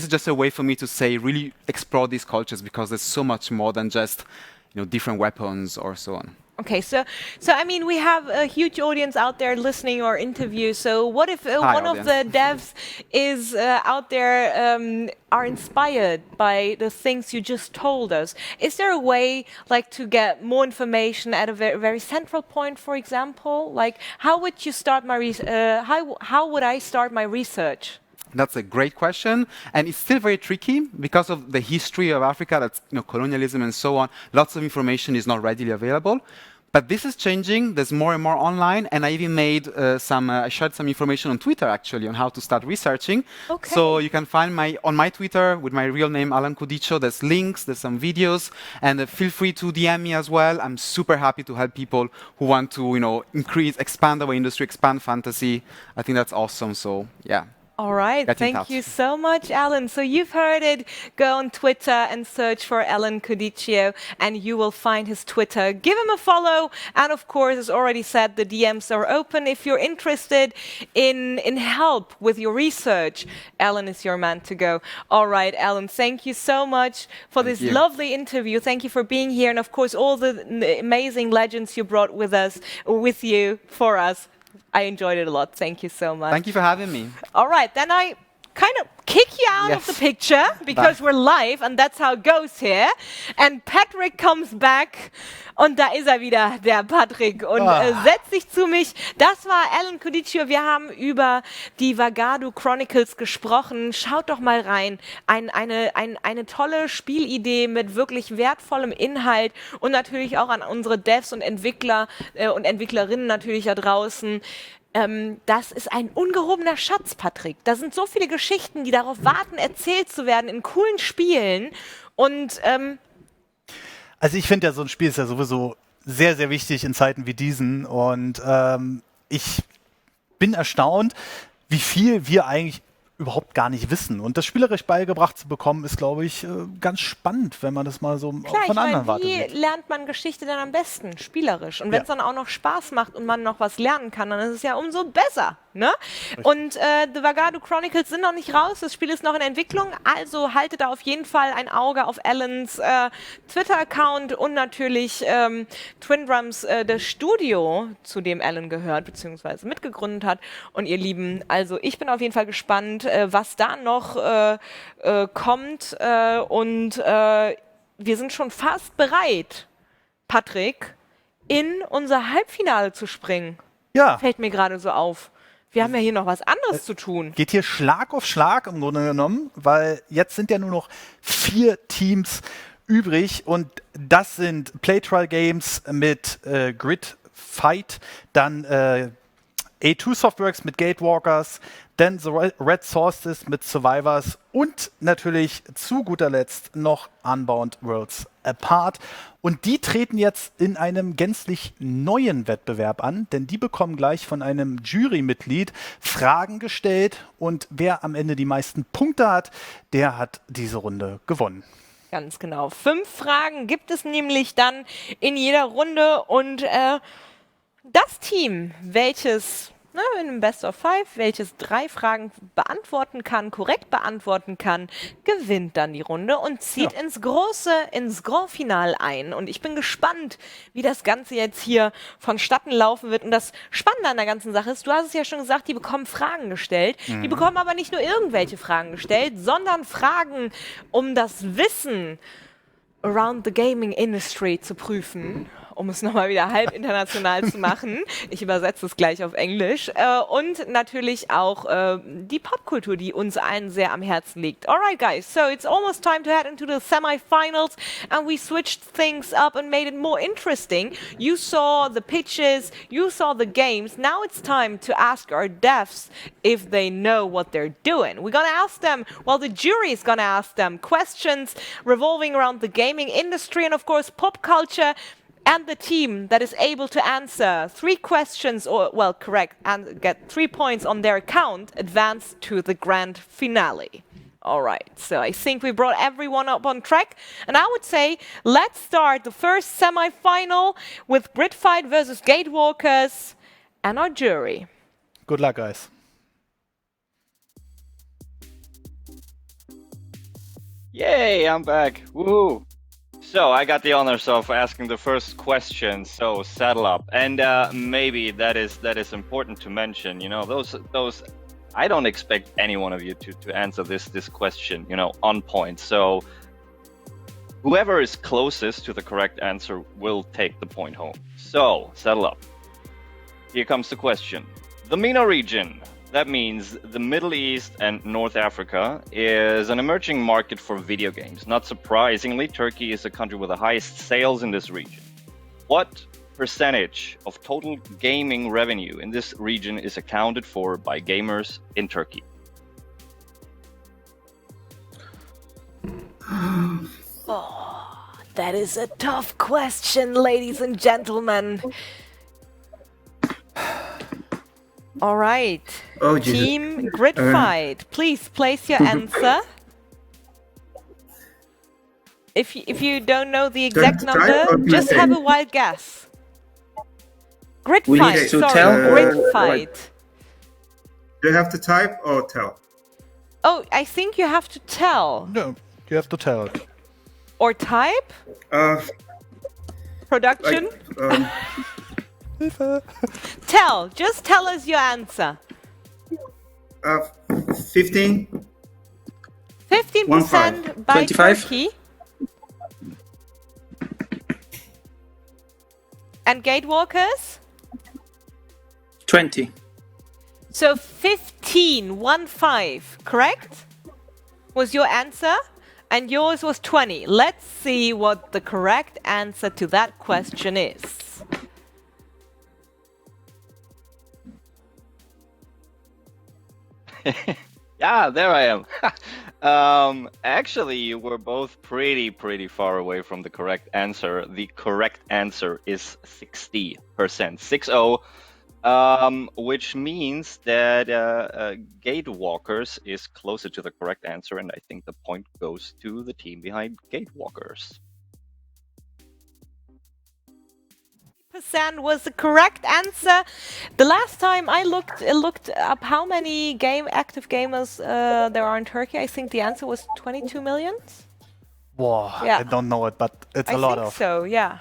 is just a way for me to say, really explore these cultures, because there's so much more than just different weapons or so on. Okay, so I mean, we have a huge audience out there listening or interview. So what if one of the devs is out there are inspired by the things you just told us? Is there a way like to get more information at a very central point, for example? Like, how would you start my how would I start my research? That's a great question, and it's still very tricky because of the history of Africa, that's colonialism and so on. Lots of information is not readily available, but this is changing. There's more and more online, and I even made I shared some information on Twitter actually on how to start researching. Okay. So you can find on my Twitter with my real name, Alan Kudicho. There's links, there's some videos, and feel free to DM me as well. I'm super happy to help people who want to expand our industry, expand fantasy. I think that's awesome. So yeah. All right, thank you so much, Alan. So you've heard it. Go on Twitter and search for Alan Kudicio, and you will find his Twitter. Give him a follow, and of course, as already said, the DMs are open. If you're interested in help with your research, Alan is your man to go. All right, Alan, thank you so much for this lovely interview. Thank you for being here, and of course, all the amazing legends you brought with you for us. I enjoyed it a lot. Thank you so much. Thank you for having me. All right, then I kind of kick you out of the picture because we're live and that's how it goes here. And Patrick comes back und da ist er wieder, der Patrick, und setzt sich zu mich. Das war Alan Kudicio. Wir haben über die Vagado Chronicles gesprochen. Schaut doch mal rein. Eine tolle Spielidee mit wirklich wertvollem Inhalt und natürlich auch an unsere Devs und Entwickler und Entwicklerinnen natürlich da draußen. Das ist ein ungehobener Schatz, Patrick. Da sind so viele Geschichten, die darauf warten, erzählt zu werden in coolen Spielen. Und also ich finde ja, so ein Spiel ist ja sowieso sehr, sehr wichtig in Zeiten wie diesen. Und ich bin erstaunt, wie viel wir eigentlich überhaupt gar nicht wissen. Und das spielerisch beigebracht zu bekommen, ist, glaube ich, ganz spannend, wenn man das mal so von anderen Warte sieht. Wie lernt man Geschichte denn am besten? Spielerisch. Und wenn es dann auch noch Spaß macht und man noch was lernen kann, dann ist es ja umso besser. Ne? Und The Vagado Chronicles sind noch nicht raus, das Spiel ist noch in Entwicklung, also haltet da auf jeden Fall ein Auge auf Alans Twitter-Account und natürlich Twin Drums, das Studio, zu dem Alan gehört, beziehungsweise mitgegründet hat. Und ihr Lieben, also ich bin auf jeden Fall gespannt, was da noch kommt und wir sind schon fast bereit, Patrick, in unser Halbfinale zu springen. Ja. Fällt mir gerade so auf. Wir haben ja hier noch was anderes zu tun. Geht hier Schlag auf Schlag im Grunde genommen, weil jetzt sind ja nur noch 4 Teams übrig und das sind Playtrial Games mit Grid Fight, dann A2 Softworks mit Gatewalkers, dann The Red Solstice mit Survivors und natürlich zu guter Letzt noch Unbound Worlds Apart. Und die treten jetzt in einem gänzlich neuen Wettbewerb an, denn die bekommen gleich von einem Jurymitglied Fragen gestellt und wer am Ende die meisten Punkte hat, der hat diese Runde gewonnen. Ganz genau. 5 Fragen gibt es nämlich dann in jeder Runde und das Team, welches in einem Best of 5, welches 3 Fragen beantworten kann, korrekt beantworten kann, gewinnt dann die Runde und zieht ins Grand Finale ein. Und ich bin gespannt, wie das Ganze jetzt hier vonstatten laufen wird. Und das Spannende an der ganzen Sache ist, du hast es ja schon gesagt, die bekommen Fragen gestellt. Die bekommen aber nicht nur irgendwelche Fragen gestellt, sondern Fragen, um das Wissen around the gaming industry zu prüfen. Um es nochmal wieder halb international zu machen. Ich übersetze es gleich auf Englisch. Und natürlich auch die Popkultur, die uns allen sehr am Herzen liegt. Alright guys, so it's almost time to head into the semi-finals and we switched things up and made it more interesting. You saw the pitches, you saw the games. Now it's time to ask our devs if they know what they're doing. We're gonna ask them, well, the jury is gonna ask them questions revolving around the gaming industry and of course pop culture. And the team that is able to answer 3 questions, or, well, correct, and get 3 points on their account, advance to the grand finale. All right, so I think we brought everyone up on track. And I would say, let's start the first semi-final with Grid Fight versus Gatewalkers and our jury. Good luck, guys. Yay, I'm back. Woohoo! So I got the honors of asking the first question, so saddle up. And maybe that is important to mention, you know, those I don't expect any one of you to answer this question, you know, on point. So whoever is closest to the correct answer will take the point home. So saddle up. Here comes the question. The MENA region, that means the Middle East and North Africa, is an emerging market for video games. Not surprisingly, Turkey is the country with the highest sales in this region. What percentage of total gaming revenue in this region is accounted for by gamers in Turkey? Oh, that is a tough question, ladies and gentlemen. All right. Oh, Jesus. Team Grid Fight, please place your answer. If you don't know the exact number, just have a wild guess. Grid Fight, sorry, Grid Fight. Do you have to type or tell? Oh, I think you have to tell. No, you have to tell. Or type? Production? Tell, just tell us your answer. 15. 15% by 25. Turkey. And Gatewalkers? 20. So 15, 1-5, correct? Was your answer? And yours was 20. Let's see what the correct answer to that question is. Yeah, there I am. Actually, you were both pretty far away from the correct answer. The correct answer is 60%, 60, which means that Gatewalkers is closer to the correct answer, and I think the point goes to the team behind Gatewalkers. Percent was the correct answer. The last time I looked up how many active gamers there are in Turkey. I think the answer was 22 million. Whoa, Yeah. I don't know it, but it's a I lot think of. so, yeah.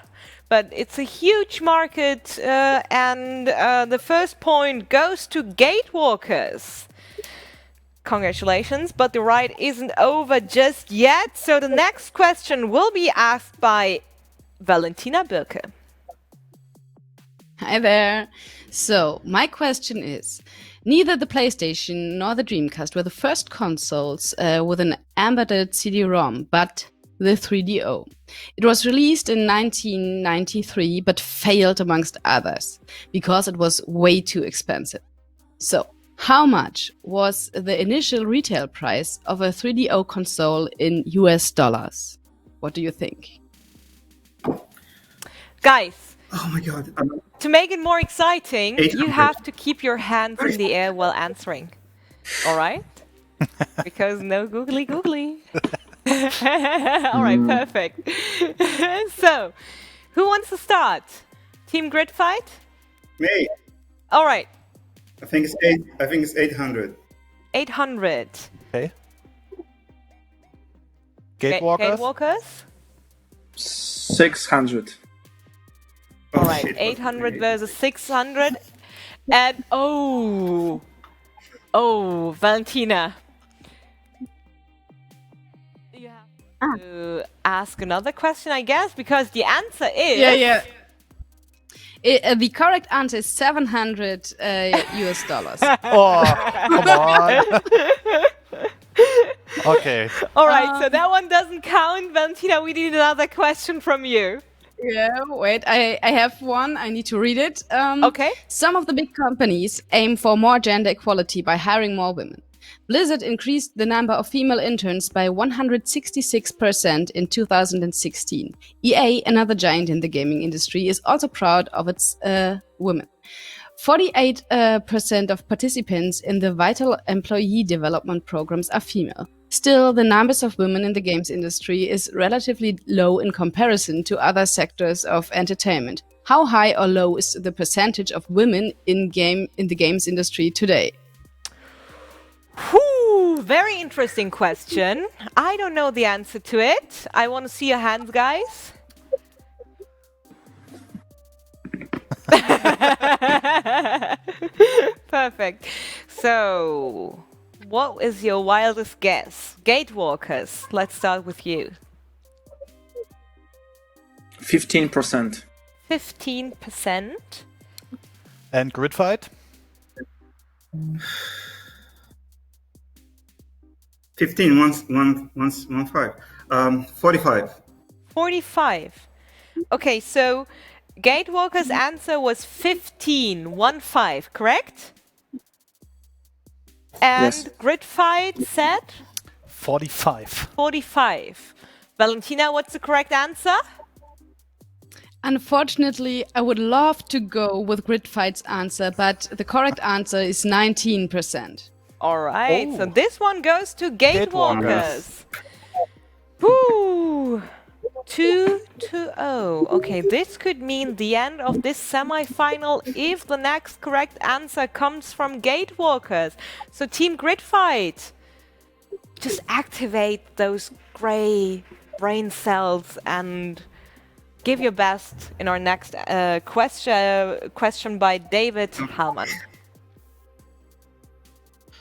But it's a huge market, and the first point goes to Gatewalkers. Congratulations, but the ride isn't over just yet. So the next question will be asked by Valentina Birke. Hi there. So, my question is, neither the PlayStation nor the Dreamcast were the first consoles with an embedded CD-ROM, but the 3DO. It was released in 1993, but failed amongst others, because it was way too expensive. So, how much was the initial retail price of a 3DO console in US dollars? What do you think? Guys. Oh my god. To make it more exciting, 800. you have to keep your hands in the air while answering. All right? Because no googly. All right, perfect. So, who wants to start? Team Grid Fight? Me. All right. I think it's 800. 800. Okay. Gatewalkers? Gatewalkers? 600. All right, 800 versus 600. And Valentina. You have to ask another question, I guess, because the answer is... Yeah. The correct answer is 700 US dollars. Oh, come on. Okay. All right, so that one doesn't count. Valentina, we need another question from you. Yeah, wait, I have one. I need to read it. Okay. Some of the big companies aim for more gender equality by hiring more women. Blizzard increased the number of female interns by 166% in 2016. EA, another giant in the gaming industry, is also proud of its women. 48% of participants in the Vital Employee Development programs are female. Still, the numbers of women in the games industry is relatively low in comparison to other sectors of entertainment. How high or low is the percentage of women in the games industry today? Whew, very interesting question. I don't know the answer to it. I want to see your hands, guys. Perfect. So, what is your wildest guess? Gatewalkers, let's start with you. 15%. 15%. And grid fight? 15, 45. 45. Okay, so Gatewalker's answer was 15, 1-5, correct? And Yes. Grid Fight said? 45. 45. Valentina, what's the correct answer? Unfortunately, I would love to go with Grid Fight's answer, but the correct answer is 19%. All right, so this one goes to Gatewalkers. Woo! 2-0. Okay, this could mean the end of this semi-final if the next correct answer comes from Gatewalkers. So Team Grid Fight, just activate those grey brain cells and give your best in our next question by David Hallman.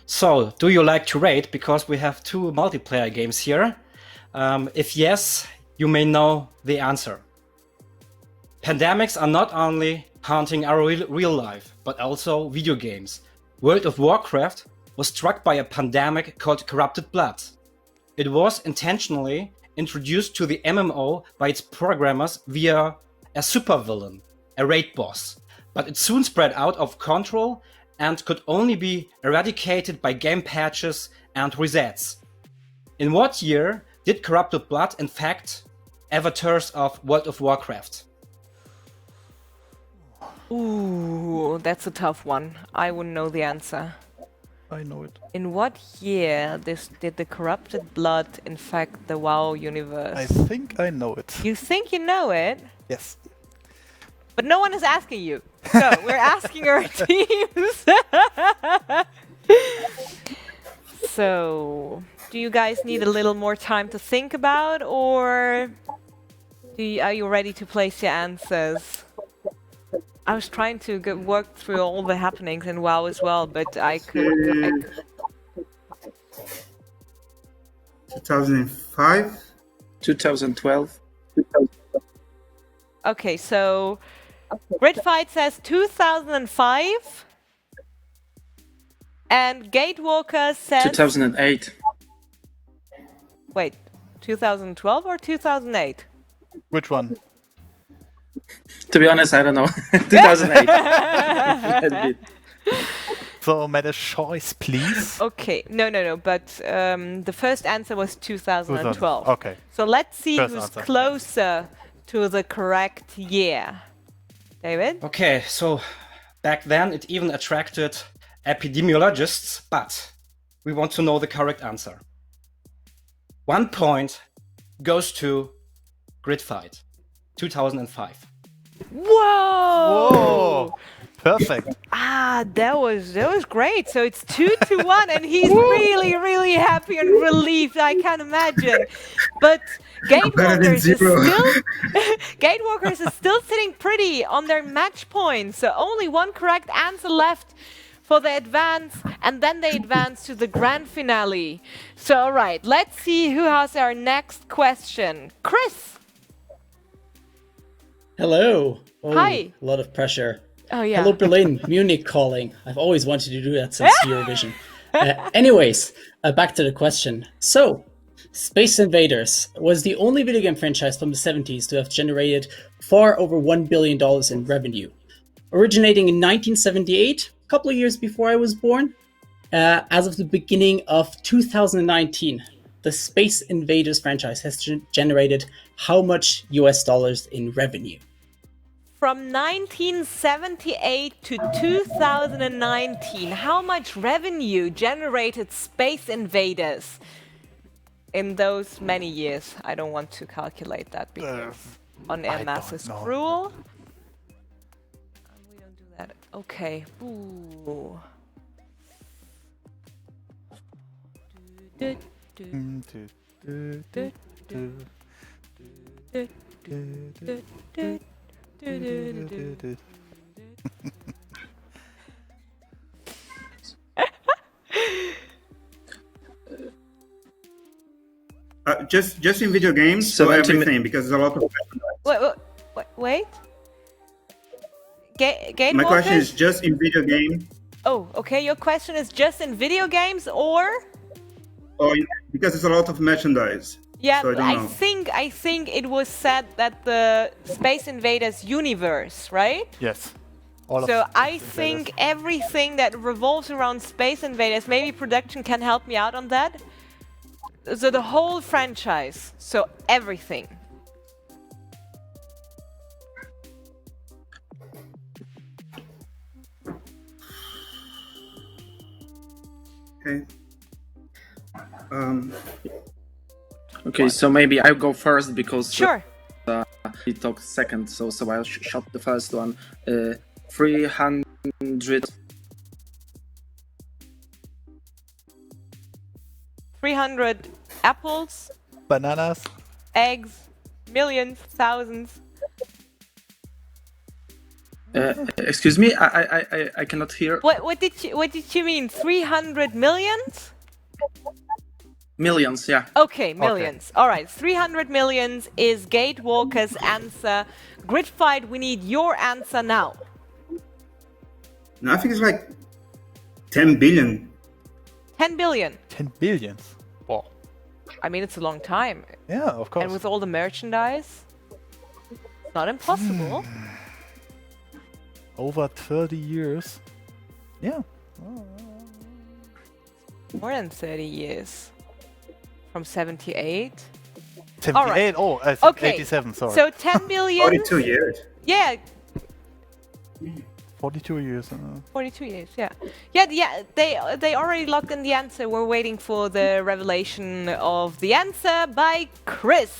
So, do you like to rate? Because we have 2 multiplayer games here. If yes, you may know the answer. Pandemics are not only haunting our real life, but also video games. World of Warcraft was struck by a pandemic called Corrupted Blood. It was intentionally introduced to the MMO by its programmers via a supervillain, a raid boss. But it soon spread out of control and could only be eradicated by game patches and resets. In what year did Corrupted Blood infect avatars of World of Warcraft? Ooh, that's a tough one. I wouldn't know the answer. I know it. In what year did the Corrupted Blood infect the WoW universe? I think I know it. You think you know it? Yes. But no one is asking you. So we're asking our teams. So, do you guys need a little more time to think about, or are you ready to place your answers? I was trying to work through all the happenings in WoW as well, but I could. 2005? 2012. Okay, so Grid Fight says 2005, and Gatewalker says 2008. Wait, 2012 or 2008? Which one? To be honest, I don't know. 2008. So, may the choice, please? Okay, no, but the first answer was 2012. Okay. So let's see First who's answer. closer to the correct year. David? Okay, so back then it even attracted epidemiologists, but we want to know the correct answer. 1 point goes to Grid Fight, 2005. Whoa! Perfect. That was great. So it's 2-1, and he's really happy and relieved. I can imagine. But Gatewalkers is still sitting pretty on their match points. So only one correct answer left for the advance, and then they advance to the grand finale. So all right, let's see who has our next question. Chris. Hello. Oh, Hi. A lot of pressure. Oh yeah. Hello, Berlin. Munich calling. I've always wanted to do that since Eurovision. Anyways, back to the question. So, Space Invaders was the only video game franchise from the 70s to have generated far over $1 billion in revenue. Originating in 1978, a couple of years before I was born, As of the beginning of 2019, the Space Invaders franchise has generated how much US dollars in revenue? From 1978 to 2019, how much revenue generated Space Invaders in those many years? I don't want to calculate that because on-air math is cruel. We don't do that. Okay. Ooh. Just in video games or everything, because there's a lot of. Wait. My question is just in video game. Oh, okay. Your question is just in video games, or? Or because there's a lot of merchandise. Yeah, so I think it was said that the Space Invaders universe, right? Yes. So I think everything that revolves around Space Invaders, maybe production can help me out on that. So the whole franchise, so everything. Okay. Okay, so maybe I'll go first because sure. He talked second, so I'll shot the first one. 300. 300 apples, bananas, eggs, millions, thousands. Excuse me, I cannot hear. What did you mean? 300 millions? Millions, yeah. Okay, millions. Okay. All right, 300 millions is Gatewalker's answer. Gridfight, we need your answer now. No, I think it's like 10 billion. 10 billion. 10 billions. Wow. I mean, it's a long time. Yeah, of course. And with all the merchandise, it's not impossible. Over 30 years. Yeah. More than 30 years. From 78. 78? Right. Oh, I think okay. 87, sorry. So 10 billion. 42 years. Yeah. 42 years. 42 years, yeah. Yeah, they already locked in the answer. We're waiting for the revelation of the answer by Chris.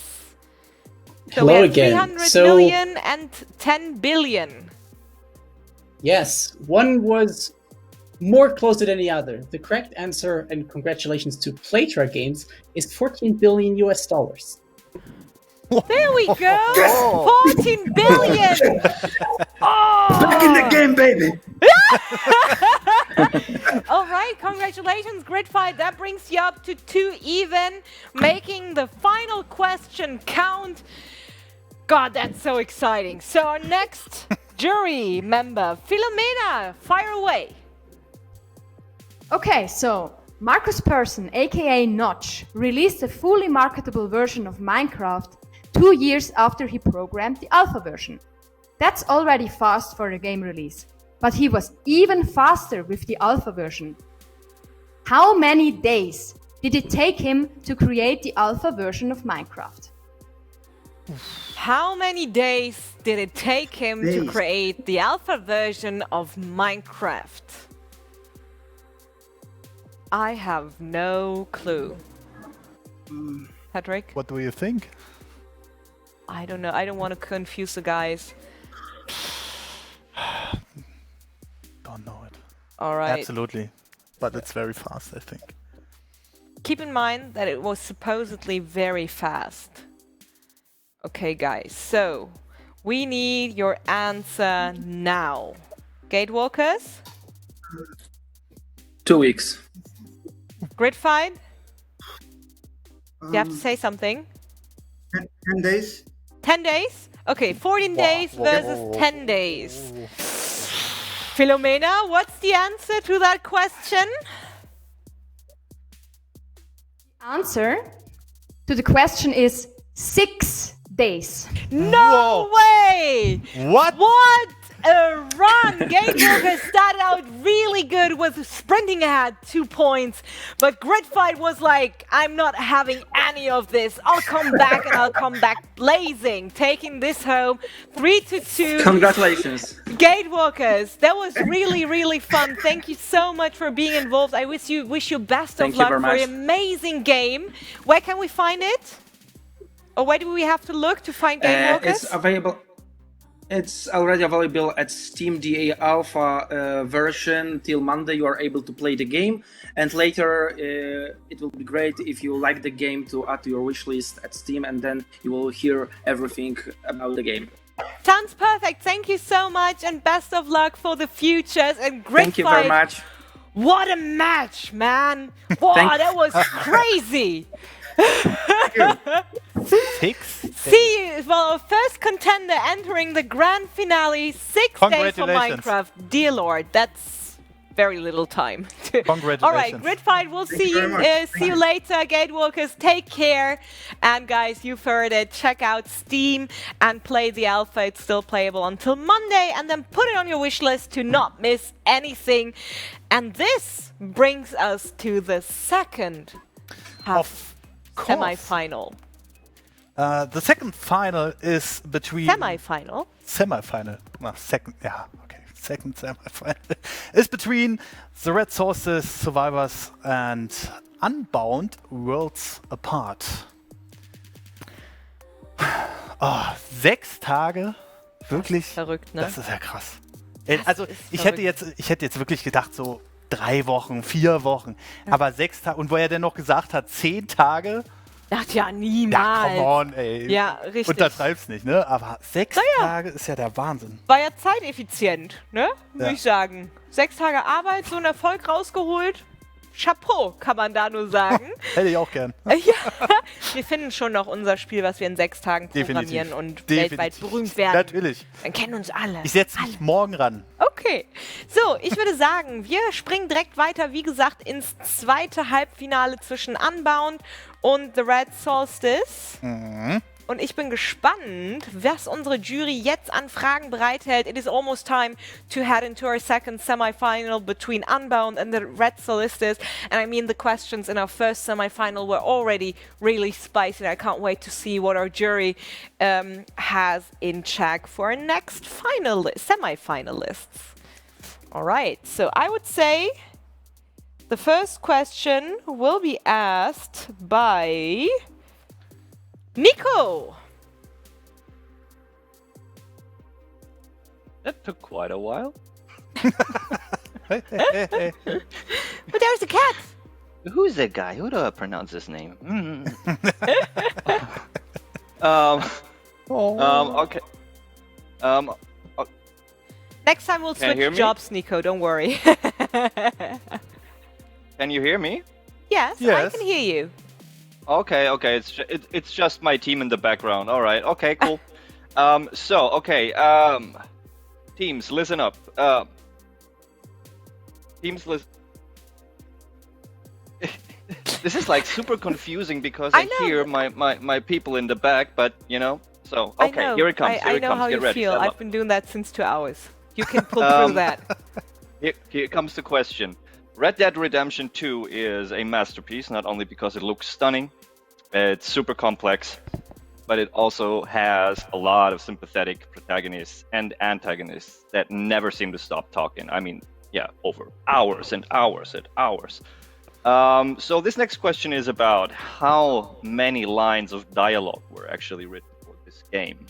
So Hello we have again. 300 million and 10 billion. Yes, one was more closer than the other. The correct answer, and congratulations to Playtra Games, is 14 billion US dollars. There we go! 14 billion! Back in the game, baby! All right, congratulations, Gridfight. That brings you up to 2 even, making the final question count. God, that's so exciting. So our next jury member, Philomena, fire away. Okay, so Marcus Persson, aka Notch, released a fully marketable version of Minecraft 2 years after he programmed the alpha version. That's already fast for a game release, but he was even faster with the alpha version. How many days did it take him to create the alpha version of Minecraft? How many days did it take him to create the alpha version of Minecraft? I have no clue. Patrick? What do you think? I don't know. I don't want to confuse the guys. Don't know it. All right. Absolutely. But it's very fast, I think. Keep in mind that it was supposedly very fast. Okay, guys. So, we need your answer now. Gatewalkers? 2 weeks. Gridfight? You have to say something. 10 days? 10 days? Okay, 14 days versus 10 days. Philomena, what's the answer to that question? Answer to the question is 6 days. No way! What? What a run! Gatewalker started out really good with sprinting ahead 2 points, but Gridfight was like, I'm not having any of this. I'll come back and I'll come back blazing, taking this home 3-2. Congratulations. Gatewalkers, that was really, really fun. Thank you so much for being involved. I wish you best Thank of you luck very for much. an amazing game. Where can we find it? Or where do we have to look to find Gatewalkers? It's available. It's already available at Steam DA Alpha version till Monday. You are able to play the game, and later it will be great if you like the game to add to your wishlist at Steam, and then you will hear everything about the game. Sounds perfect. Thank you so much, and best of luck for the futures and great Thank you very much. What a match, man! Wow, that was crazy. See, well, our first contender entering the grand finale, 6 days for Congratulations. Minecraft. Dear Lord, that's very little time. Congratulations. All right, Gridfight, we'll see you later. Gatewalkers, take care. And guys, you've heard it. Check out Steam and play the alpha. It's still playable until Monday. And then put it on your wish list to not miss anything. And this brings us to the second half semi-final. The second final is between... Semi-final? Semi-final. No, second, yeah, okay. Second semi-final is between the Red Sources Survivors and Unbound Worlds Apart. 6 Tage? Wirklich? Verrückt, ne? Das ist ja krass. Also, ich hätte jetzt wirklich gedacht, so 3 Wochen, 4 Wochen. Aber 6 Tage. Und wo er denn noch gesagt hat, 10 Tage... Ach ja, niemals. Ja, come on, ey. Ja, richtig. Untertreib's nicht, ne? Aber 6 Tage ist ja der Wahnsinn. War ja zeiteffizient, ne? Würde Ja. ich sagen. 6 Tage Arbeit, so einen Erfolg rausgeholt. Chapeau, kann man da nur sagen. Hätte ich auch gern. Ja, wir finden schon noch unser Spiel, was wir in 6 Tagen programmieren Definitiv. und Definitiv. weltweit berühmt werden. Natürlich. Dann kennen uns alle. Ich setze mich morgen ran. Okay, so, ich würde sagen, wir springen direkt weiter, wie gesagt, ins zweite Halbfinale zwischen Unbound und The Red Solstice. Mhm. Und ich bin gespannt, was unsere Jury jetzt an Fragen bereithält. It is almost time to head into our second semi-final between Unbound and the Red Solstice. And I mean, the questions in our first semi-final were already really spicy. I can't wait to see what our jury has in check for our next semi-finalists. All right, so I would say the first question will be asked by... Nico! That took quite a while. But there's a cat! Who's that guy? Who do I pronounce his name? Okay. Next time we'll Can you hear switch me? jobs, Nico, don't worry. Can you hear me? Yes, I can hear you. Okay. It's just my team in the background. All right. Okay. Cool. Teams, listen up. Teams, listen. This is like super confusing because I hear my people in the back, but you know. So I okay, know. here it comes. I know how Get you ready. feel. Settle I've up. been doing that since 2 hours. You can pull through that. Here comes the question. Red Dead Redemption 2 is a masterpiece, not only because it looks stunning, it's super complex, but it also has a lot of sympathetic protagonists and antagonists that never seem to stop talking. I mean, yeah, over hours and hours and hours. So this next question is about how many lines of dialogue were actually written for this game.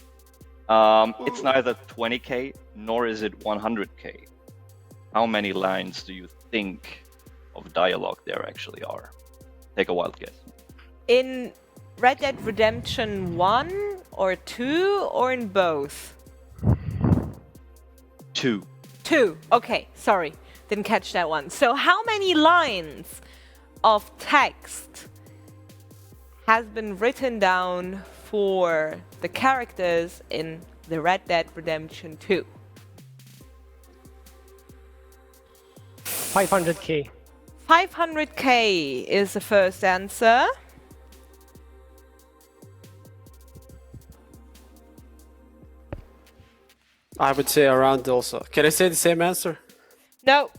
It's neither 20k nor is it 100k. How many lines do you think of dialogue there actually are? Take a wild guess. In Red Dead Redemption 1 or 2 or in both? 2. 2. Okay, sorry. Didn't catch that one. So how many lines of text has been written down for the characters in the Red Dead Redemption 2? 500k. 500k is the first answer. I would say around also. Can I say the same answer? No.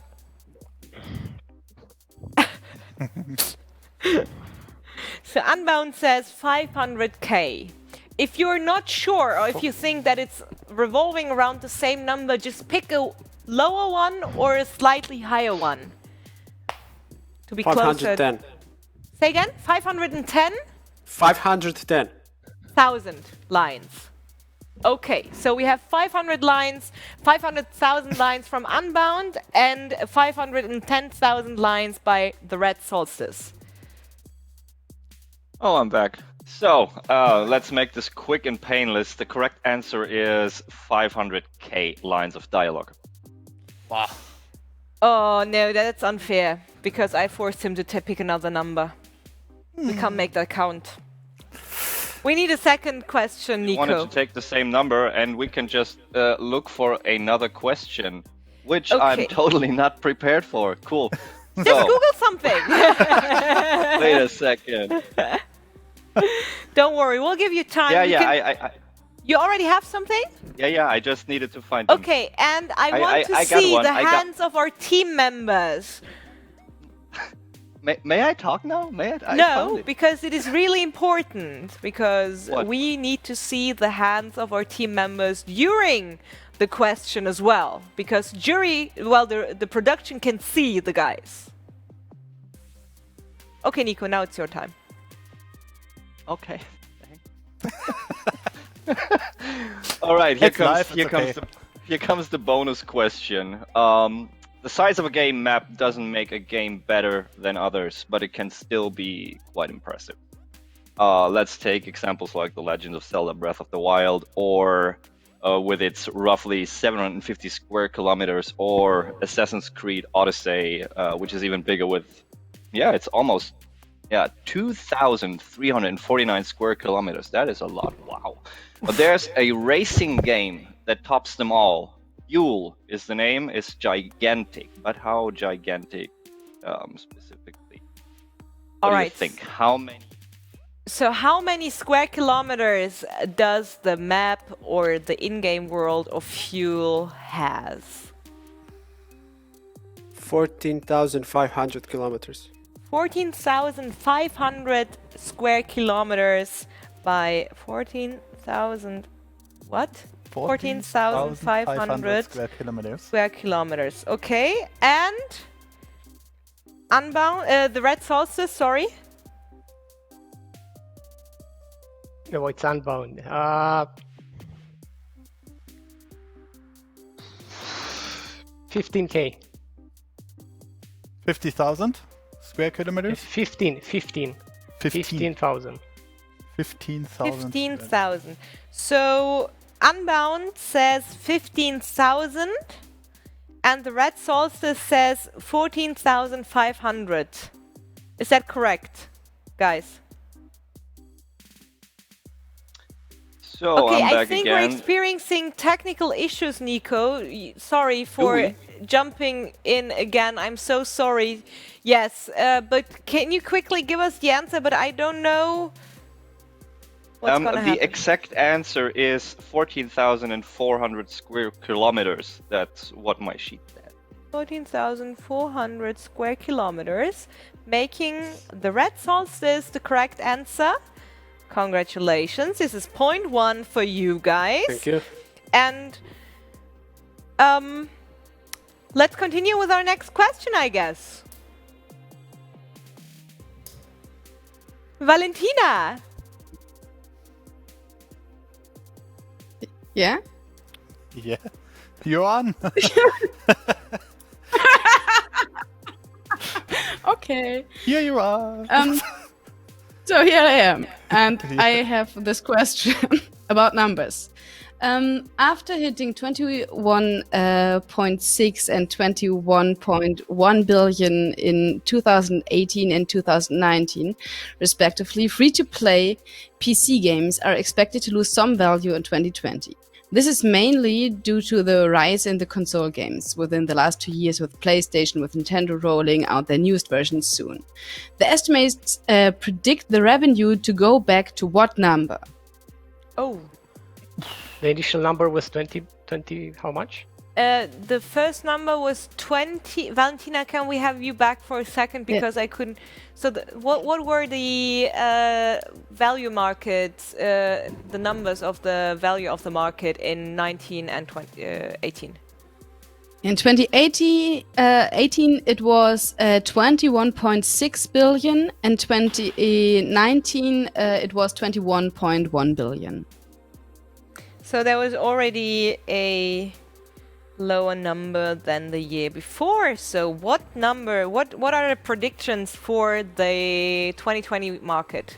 So Unbound says 500k. If you're not sure, or if you think that it's revolving around the same number, just pick a lower one or a slightly higher one. To be closer. 510. Say again? 510? 510. 1,000 lines. Okay, so we have 500 lines, 500,000 lines from Unbound, and 510,000 lines by the Red Solstice. Oh, I'm back. So, let's make this quick and painless. The correct answer is 500k lines of dialogue. Wow. Oh no, that's unfair, because I forced him to pick another number. We can't make that count. We need a second question, Nico. I wanted to take the same number, and we can just look for another question, which Okay. I'm totally not prepared for. Cool. Just So, Google something. wait a second. Don't worry, we'll give you time. Yeah, You yeah, can- You already have something? yeah. I just needed to find them. Okay, and I want to I got see one, the I got- hands of our team members. May I talk now? May I? No, found it. because it is really important, because What? we need to see the hands of our team members during the question as well, because the production can see the guys. Okay, Nico, now it's your time. Okay. All right, here It's live, here it's comes okay. here comes the bonus question. The size of a game map doesn't make a game better than others, but it can still be quite impressive. Let's take examples like The Legend of Zelda: Breath of the Wild, or with its roughly 750 square kilometers, or Assassin's Creed Odyssey, which is even bigger with, it's almost 2,349 square kilometers. That is a lot. Wow. But there's a racing game that tops them all. Yule is the name. It's gigantic. But how gigantic specifically? What All do right. you think? How many? So how many square kilometers does the map or the in-game world of Fuel has? 14,500 kilometers. 14,500 square kilometers by 14,000 what? 14,500 square kilometers. square kilometers. Okay, and Unbound, the Red Solstice, sorry. No, it's Unbound. 15k. 50,000 square kilometers? 15,000. 15,000. 15,000. So Unbound says 15,000 and the Red Solstice says 14,500. Is that correct, guys? So Okay, I'm I back think again. we're experiencing technical issues, Nico. Sorry for jumping in again. I'm so sorry. Yes, but can you quickly give us the answer? But I don't know what's gonna The happen. exact answer is 14,400 square kilometers. That's what my sheet said. 14,400 square kilometers, making the Red Solstice the correct answer. Congratulations. This is point 1 for you guys. Thank you. And let's continue with our next question, I guess. Valentina. Yeah? Yeah. You're on. Okay. Here you are. So here I am, and I have this question about numbers. After hitting 21.6 and 21.1 billion in 2018 and 2019, respectively, free-to-play PC games are expected to lose some value in 2020. This is mainly due to the rise in the console games within the last 2 years, with PlayStation, with Nintendo rolling out their newest versions soon. The estimates predict the revenue to go back to what number? Oh. The initial number was 20 20, how much? The first number was 20. Valentina, can we have you back for a second because I couldn't. So what were the value markets, the numbers of the value of the market in 19 and 18? In 2018, it was 21.6 billion, and 2019 it was 21.1 billion. So there was already a lower number than the year before. So what number, what are the predictions for the 2020 market?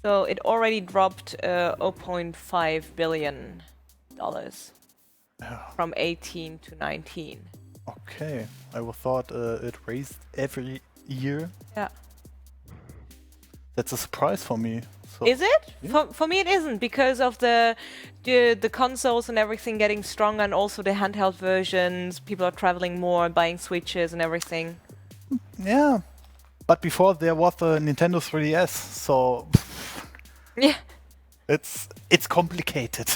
So it already dropped $0.5 billion from 18 to 19. Okay, I would thought it raised every year. Yeah. That's a surprise for me. So, is it? yeah. For me, it isn't because of the consoles and everything getting stronger, and also the handheld versions. People are traveling more, buying Switches and everything. Yeah, but before there was the Nintendo 3DS, so yeah, it's complicated.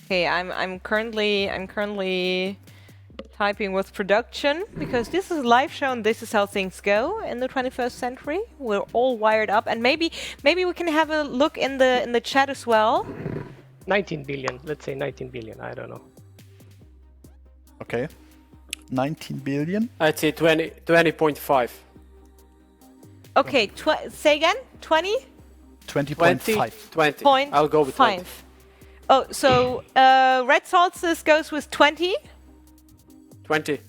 Okay, I'm currently typing with production because this is a live show and this is how things go in the 21st century. We're all wired up, and maybe we can have a look in the chat as well. 19 billion. Let's say 19 billion. I don't know. Okay, 19 billion. I'd say 20.5. Okay, say again. 20. 20.5. 20. I'll go with 20. Oh, so Red Solstice goes with 20. 20.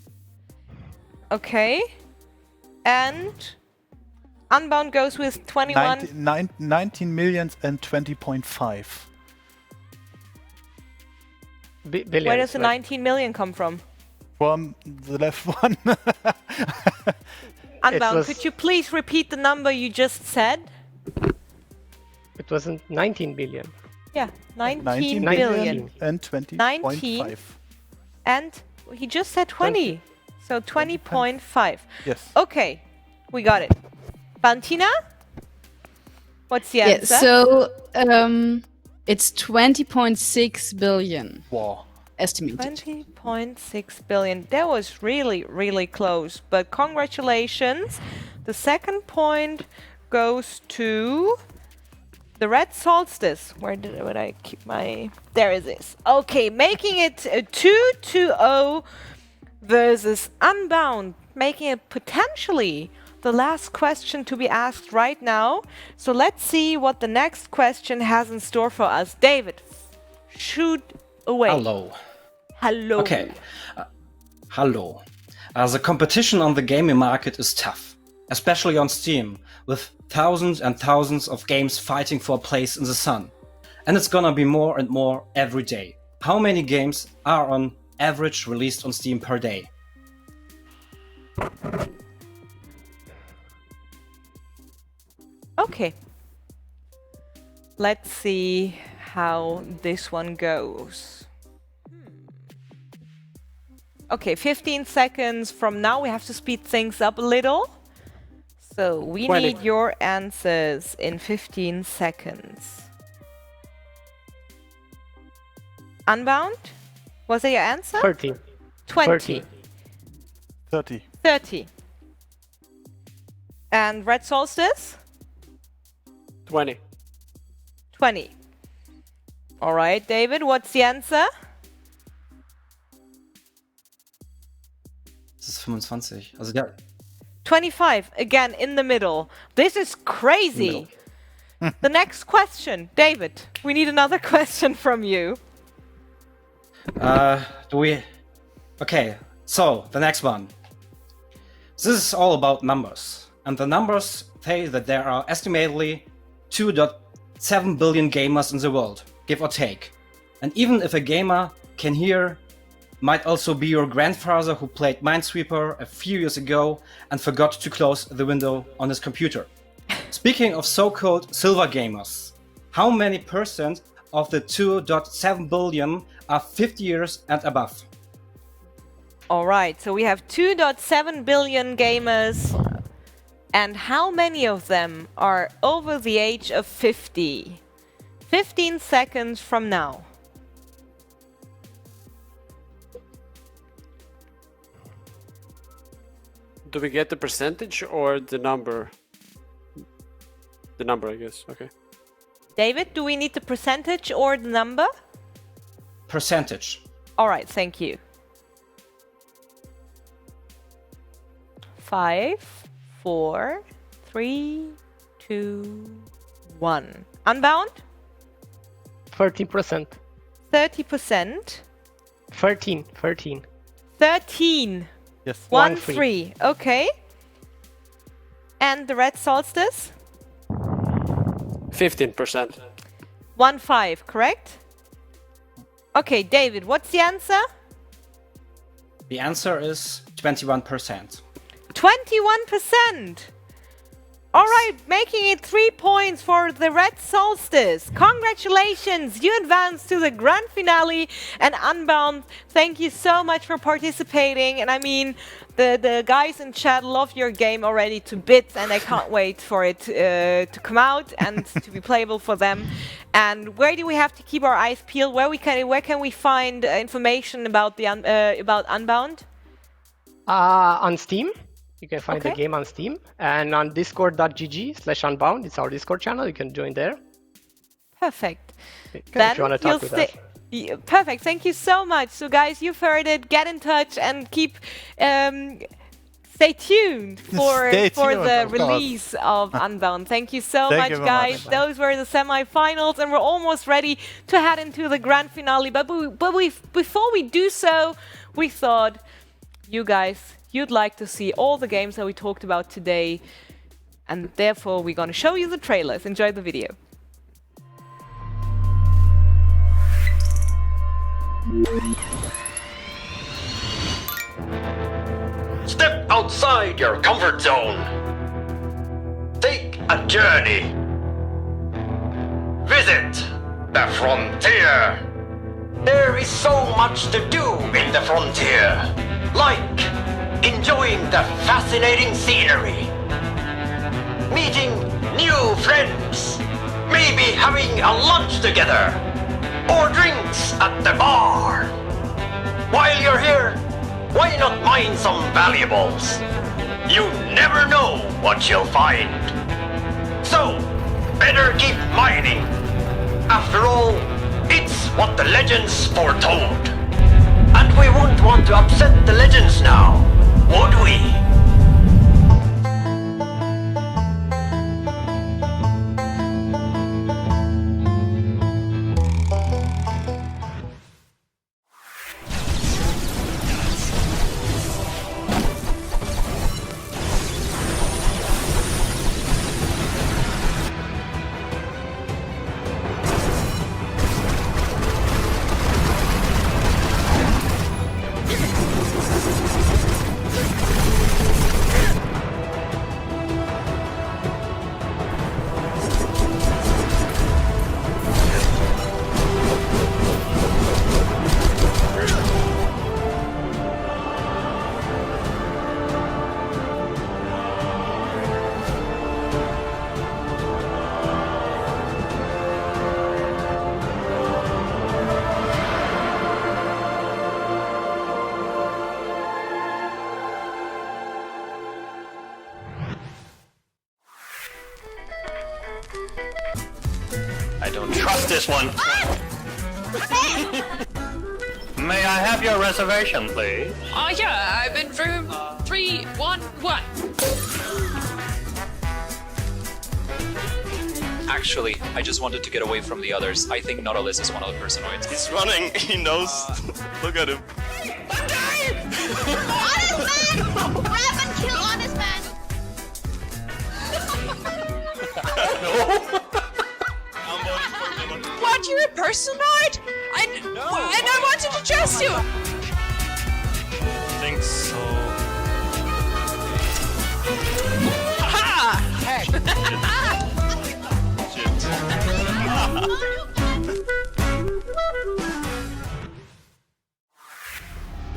Okay. And Unbound goes with 21. 19 millions and 20.5. Billions, where does the 19 million come from? From the left one. Unbound, could you please repeat the number you just said? It wasn't 19 billion. Yeah, 19 billion and 20.5. 19 and he just said 20. So 20.5. Yes. Okay, we got it. Valentina? What's the answer? Yeah, so it's 20.6 billion. Wow. Estimated. 20.6 billion. That was really, really close. But congratulations. The second point goes to the Red Solstice. Where did I keep my... There it is. Okay, making it a 2-0 versus Unbound. Making it potentially the last question to be asked right now. So let's see what the next question has in store for us. David, shoot away. Hello. Hello. Okay. Hello. The competition on the gaming market is tough, especially on Steam, with thousands and thousands of games fighting for a place in the sun. And it's gonna be more and more every day. How many games are on average released on Steam per day? Okay. Let's see how this one goes. Okay, 15 seconds from now. We have to speed things up a little. So we 20. need your answers in 15 seconds. Unbound? Was that your answer? 30. 20. 30. 30. And Red Solstice? 20. 20. All right, David, what's the answer? Das ist 25. Also ja. 25, again, in the middle. This is crazy. The next question, David, we need another question from you. Okay, so the next one. This is all about numbers. And the numbers say that there are estimatedly 2.7 billion gamers in the world, give or take. And even if a gamer can hear, might also be your grandfather who played Minesweeper a few years ago and forgot to close the window on his computer. Speaking of so-called silver gamers, how many percent of the 2.7 billion are 50 years and above? All right, so we have 2.7 billion gamers. And how many of them are over the age of 50? 15 seconds from now. Do we get the percentage or the number? The number, I guess. Okay. David, do we need the percentage or the number? Percentage. All right, thank you. 5, 4, 3, 2, 1. Unbound? 13%. 30%. 13. 13. Yes. 1, 3. Okay. And the red solstice? 15%. 1, 5, correct? Okay, David, what's the answer? The answer is 21%. 21%! All right, making it 3 points for the Red Solstice. Congratulations, you advanced to the grand finale. And Unbound, thank you so much for participating. And I mean, the guys in chat love your game already to bits, and I can't wait for it to come out and to be playable for them. And where do we have to keep our eyes peeled? Where can we find information about the about Unbound? On Steam. You can find the game on Steam and on discord.gg/unbound. It's our Discord channel. You can join there. Perfect. Then if you want to talk with us. Perfect. Thank you so much. So guys, you've heard it. Get in touch and keep stay tuned for the release of Unbound. Thank you so much, guys. Those were the semi-finals, and we're almost ready to head into the grand finale. But before we do so, we thought you guys, you'd like to see all the games that we talked about today, and therefore we're going to show you the trailers. Enjoy the video. Step outside your comfort zone. Take a journey. Visit the frontier. There is so much to do in the frontier, like enjoying the fascinating scenery, meeting new friends, maybe having a lunch together, or drinks at the bar. While you're here, why not mine some valuables? You never know what you'll find. So, better keep mining. After all, it's what the legends foretold. And we won't want to upset the legends now, would we? I don't trust this one. May I have your reservation, please? Oh yeah, I'm in room 311. Actually, I just wanted to get away from the others. I think Nautilus is one of the personoids. He's running. He knows. Look at him. Honest man! Grab and kill honest man! What, you're a personoid? And I wanted to trust you! I think so. Ha!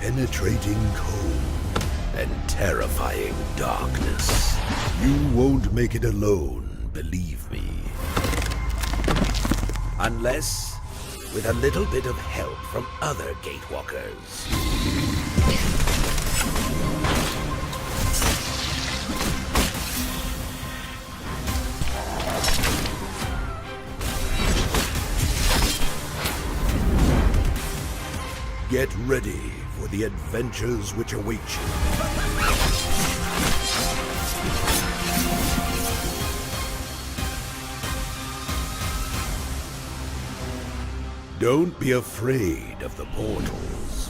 In penetrating cold and terrifying darkness. You won't make it alone, believe me. Unless with a little bit of help from other gatewalkers. Get ready for the adventures which await you. Don't be afraid of the portals.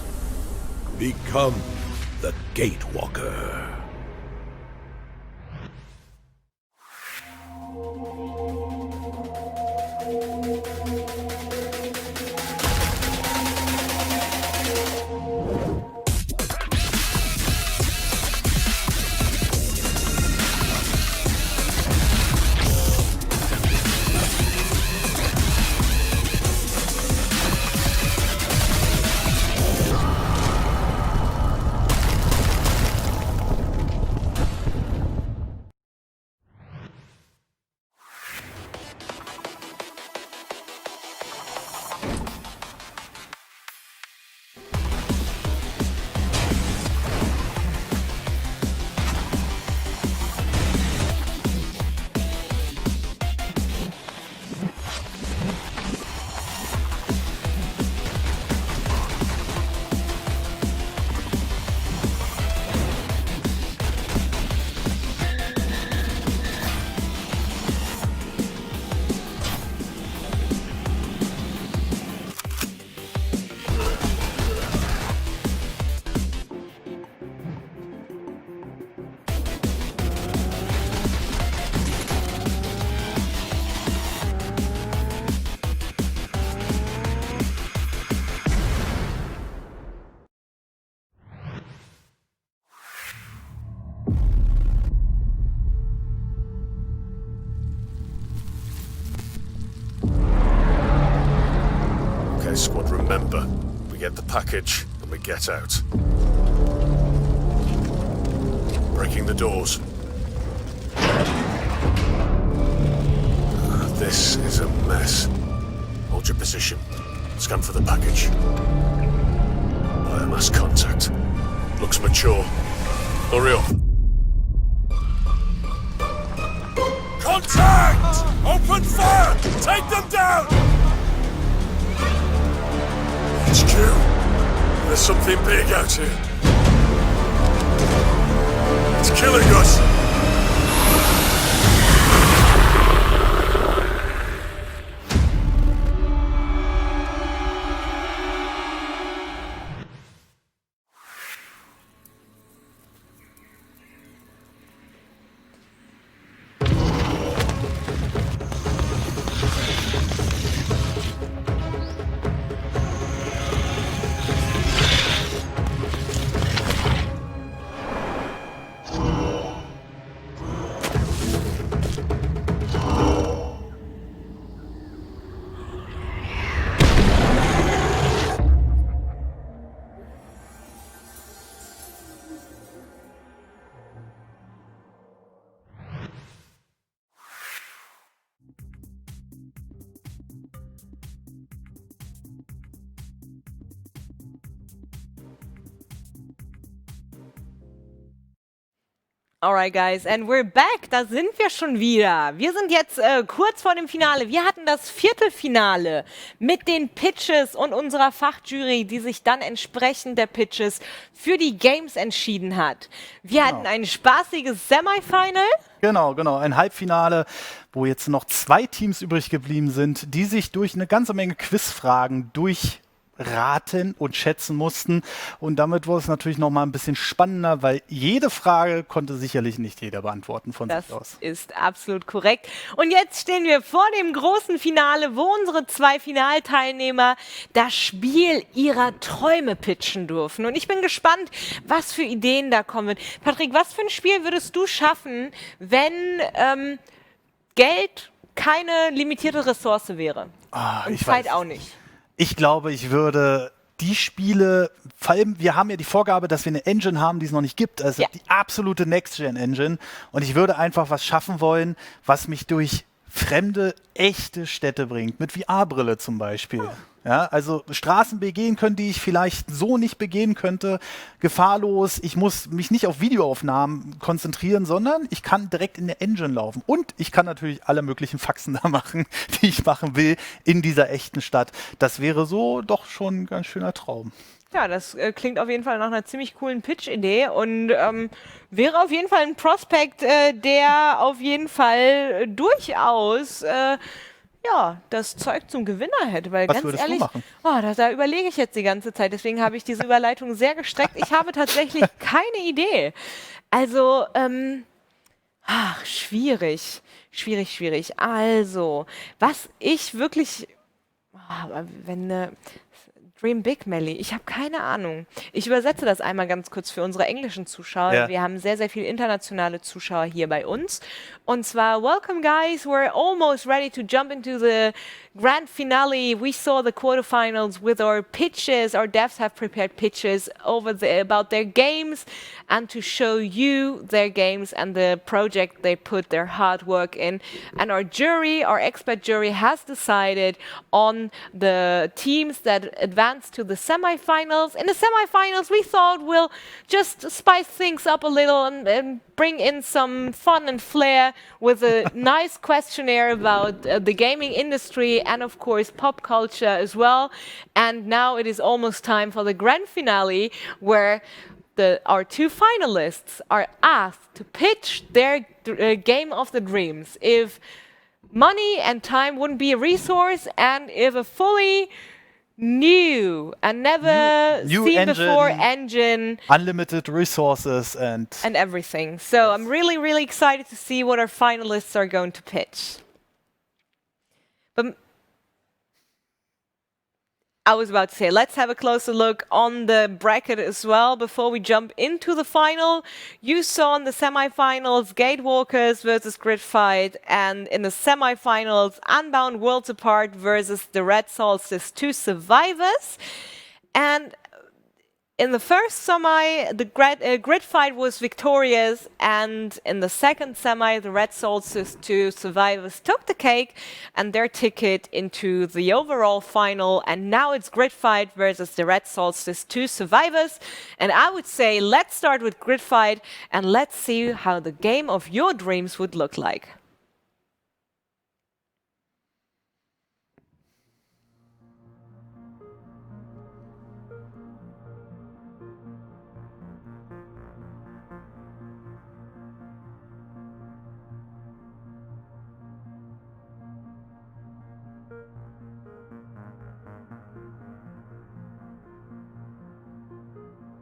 Become the Gatewalker. Squad, remember, we get the package and we get out. Breaking the doors. This is a mess. Hold your position. Scan for the package. Biomass contact. Looks mature. Hurry up. Contact! Open fire! Take them down! HQ, there's something big out here. It's killing us. Alright, guys, and we're back. Da sind wir schon wieder. Wir sind jetzt kurz vor dem Finale. Wir hatten das Viertelfinale mit den Pitches und unserer Fachjury, die sich dann entsprechend der Pitches für die Games entschieden hat. Wir hatten ein spaßiges Semifinal. Genau, ein Halbfinale, wo jetzt noch 2 Teams übrig geblieben sind, die sich durch eine ganze Menge Quizfragen durchraten und schätzen mussten. Und damit wurde es natürlich noch mal ein bisschen spannender, weil jede Frage konnte sicherlich nicht jeder beantworten von sich aus. Das ist absolut korrekt. Und jetzt stehen wir vor dem großen Finale, wo unsere 2 Finalteilnehmer das Spiel ihrer Träume pitchen dürfen. Und ich bin gespannt, was für Ideen da kommen. Patrick, was für ein Spiel würdest du schaffen, wenn Geld keine limitierte Ressource wäre? Und Zeit auch nicht. Ich glaube, ich würde die Spiele, vor allem, wir haben ja die Vorgabe, dass wir eine Engine haben, die es noch nicht gibt, also die absolute Next-Gen-Engine. Und ich würde einfach was schaffen wollen, was mich durch fremde, echte Städte bringt, mit VR-Brille zum Beispiel. Ja, also Straßen begehen können, die ich vielleicht so nicht begehen könnte, gefahrlos. Ich muss mich nicht auf Videoaufnahmen konzentrieren, sondern ich kann direkt in der Engine laufen. Und ich kann natürlich alle möglichen Faxen da machen, die ich machen will, in dieser echten Stadt. Das wäre so doch schon ein ganz schöner Traum. Ja, das klingt auf jeden Fall nach einer ziemlich coolen Pitch-Idee und wäre auf jeden Fall ein Prospekt, der auf jeden Fall durchaus das Zeug zum Gewinner hätte. Weil Was ganz würdest ehrlich, du machen? Da überlege ich jetzt die ganze Zeit. Deswegen habe ich diese Überleitung sehr gestreckt. Ich habe tatsächlich keine Idee. Also, schwierig. Also, was ich wirklich, Dream Big, Melly. Ich habe keine Ahnung. Ich übersetze das einmal ganz kurz für unsere englischen Zuschauer. Ja. Wir haben sehr, sehr viele internationale Zuschauer hier bei uns. Und zwar, welcome guys, we're almost ready to jump into the grand finale. We saw the quarterfinals with our pitches. Our devs have prepared pitches about their games and to show you their games and the project they put their hard work in. And our jury, our expert jury, has decided on the teams that advanced to the semifinals. In the semifinals, we thought we'll just spice things up a little and bring in some fun and flair with a nice questionnaire about the gaming industry and, of course, pop culture as well. And now it is almost time for the grand finale, where our two finalists are asked to pitch their game of the dreams. If money and time wouldn't be a resource, and if a fully new and never new seen engine, before engine, unlimited resources and everything. So I'm really, really excited to see what our finalists are going to pitch. But I was about to say, let's have a closer look on the bracket as well before we jump into the final. You saw in the semifinals Gatewalkers versus Gridfight, and in the semifinals Unbound Worlds Apart versus the Red Solstice 2 Survivors. And in the first semi, the Gridfight was victorious, and in the second semi, the Red Solstice 2 Survivors took the cake and their ticket into the overall final. And now it's Gridfight versus the Red Solstice 2 Survivors. And I would say, let's start with Gridfight and let's see how the game of your dreams would look like.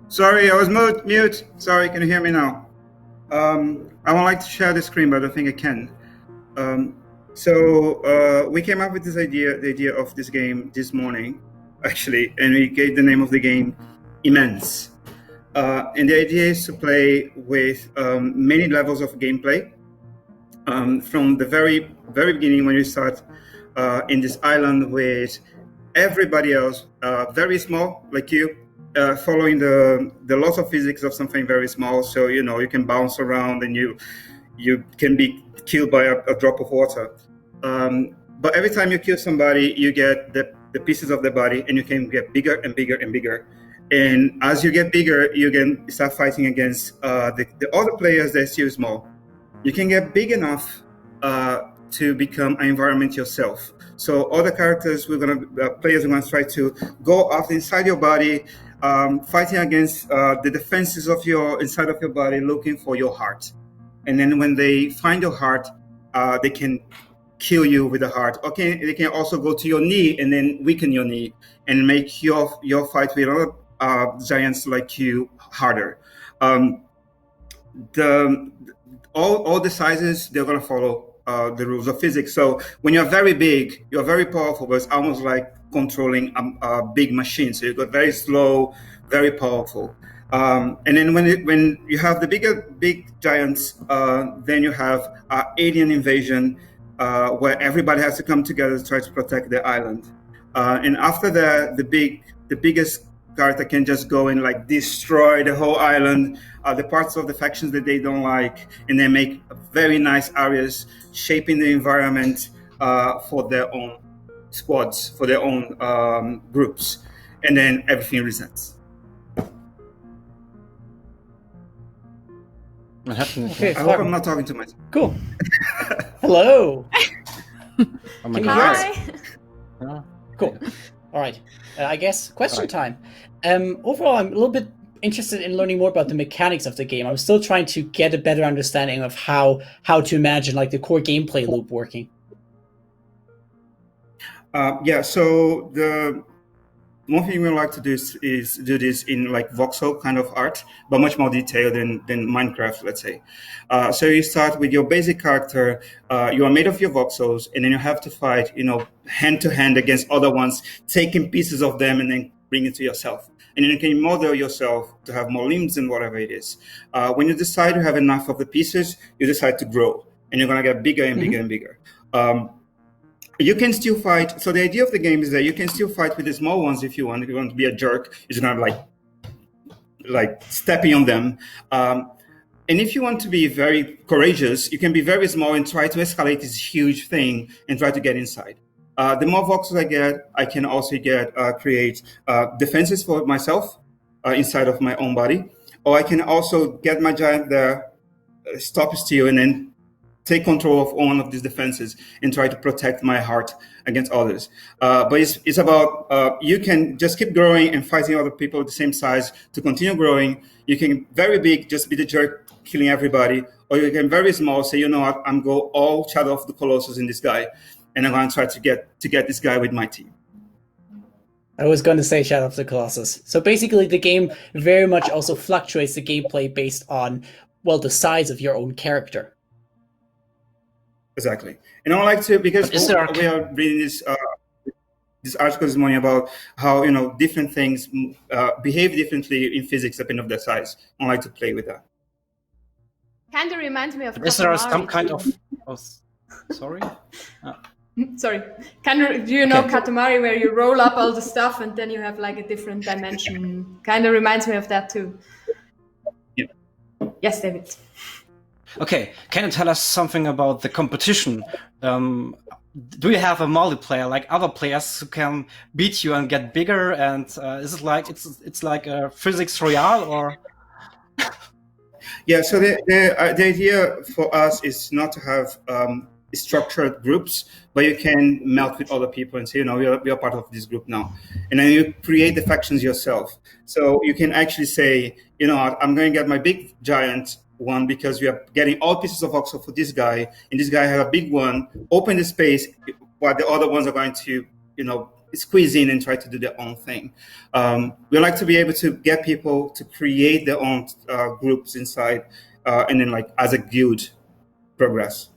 Sorry, I was mute. Sorry, can you hear me now? I would like to share the screen, but I don't think I can. So we came up with the idea of this game this morning, actually, and we gave the name of the game Immense. And the idea is to play with many levels of gameplay. From the very beginning, when you start in this island with everybody else, very small, like you, following the laws of physics of something very small, so you can bounce around and you can be killed by a drop of water. But every time you kill somebody, you get the pieces of the body, and you can get bigger and bigger and bigger. And as you get bigger, you can start fighting against the other players that are still small. You can get big enough to become an environment yourself. So other characters, players are going to try to go after inside your body, fighting against the defenses of inside of your body, looking for your heart. And then when they find your heart, they can kill you with the heart. Okay, they can also go to your knee and then weaken your knee and make your fight with other giants like you harder. All the sizes, they're going to follow the rules of physics. So when you're very big, you're very powerful, but it's almost like controlling a big machine. So you got very slow, very powerful. And then when you have the big giants, then you have alien invasion, where everybody has to come together to try to protect their island. And after the big the biggest character can just go and like destroy the whole island, the parts of the factions that they don't like, and then make very nice areas, shaping the environment for their own squads, for their own groups, and then everything resets. Okay, I hope I'm not talking to myself. Cool. Hello. Oh my Can you God. hear us? Cool. All right. I guess question time. Overall, I'm a little bit interested in learning more about the mechanics of the game. I'm still trying to get a better understanding of how to imagine like the core gameplay loop working. Yeah. So the one thing we like to do is do this in like voxel kind of art, but much more detailed than Minecraft, let's say. So you start with your basic character. You are made of your voxels, and then you have to fight, hand to hand against other ones, taking pieces of them and then bring it to yourself. And then you can model yourself to have more limbs and whatever it is. When you decide you have enough of the pieces, you decide to grow, and you're gonna get bigger and bigger and bigger. You can still fight. So the idea of the game is that you can still fight with the small ones if you want. If you want to be a jerk, you're gonna like stepping on them. And if you want to be very courageous, you can be very small and try to escalate this huge thing and try to get inside. The more voxels I get, I can also create defenses for myself inside of my own body, or I can also get my giant there, stop steal, and then take control of one of these defenses and try to protect my heart against others. But it's about, you can just keep growing and fighting other people the same size to continue growing. You can very big, just be the jerk, killing everybody. Or you can very small, say, you know what, I'm go all Shadow of the Colossus in this guy. And I'm going to try to get this guy with my team. I was going to say Shadow of the Colossus. So basically the game very much also fluctuates the gameplay based on, well, the size of your own character. Exactly. And I would like to, because we are reading this article this morning about how, different things behave differently in physics depending on their size. I like to play with that. Kind of reminds me of Is there Katamari, some kind too. of sorry? Sorry. Do you know Katamari, where you roll up all the stuff and then you have like a different dimension? Kind of reminds me of that too. Yeah. Yes, David. Okay, can you tell us something about the competition? Do you have a multiplayer like other players who can beat you and get bigger? And is it like it's like a physics royale or? Yeah. So the idea for us is not to have structured groups, but you can melt with other people and say, we are part of this group now, and then you create the factions yourself. So you can actually say, I'm going to get my big giant one because we are getting all pieces of voxel for this guy, and this guy has a big one, open the space while the other ones are going to, squeeze in and try to do their own thing. We like to be able to get people to create their own groups inside, and then like as a guild progress.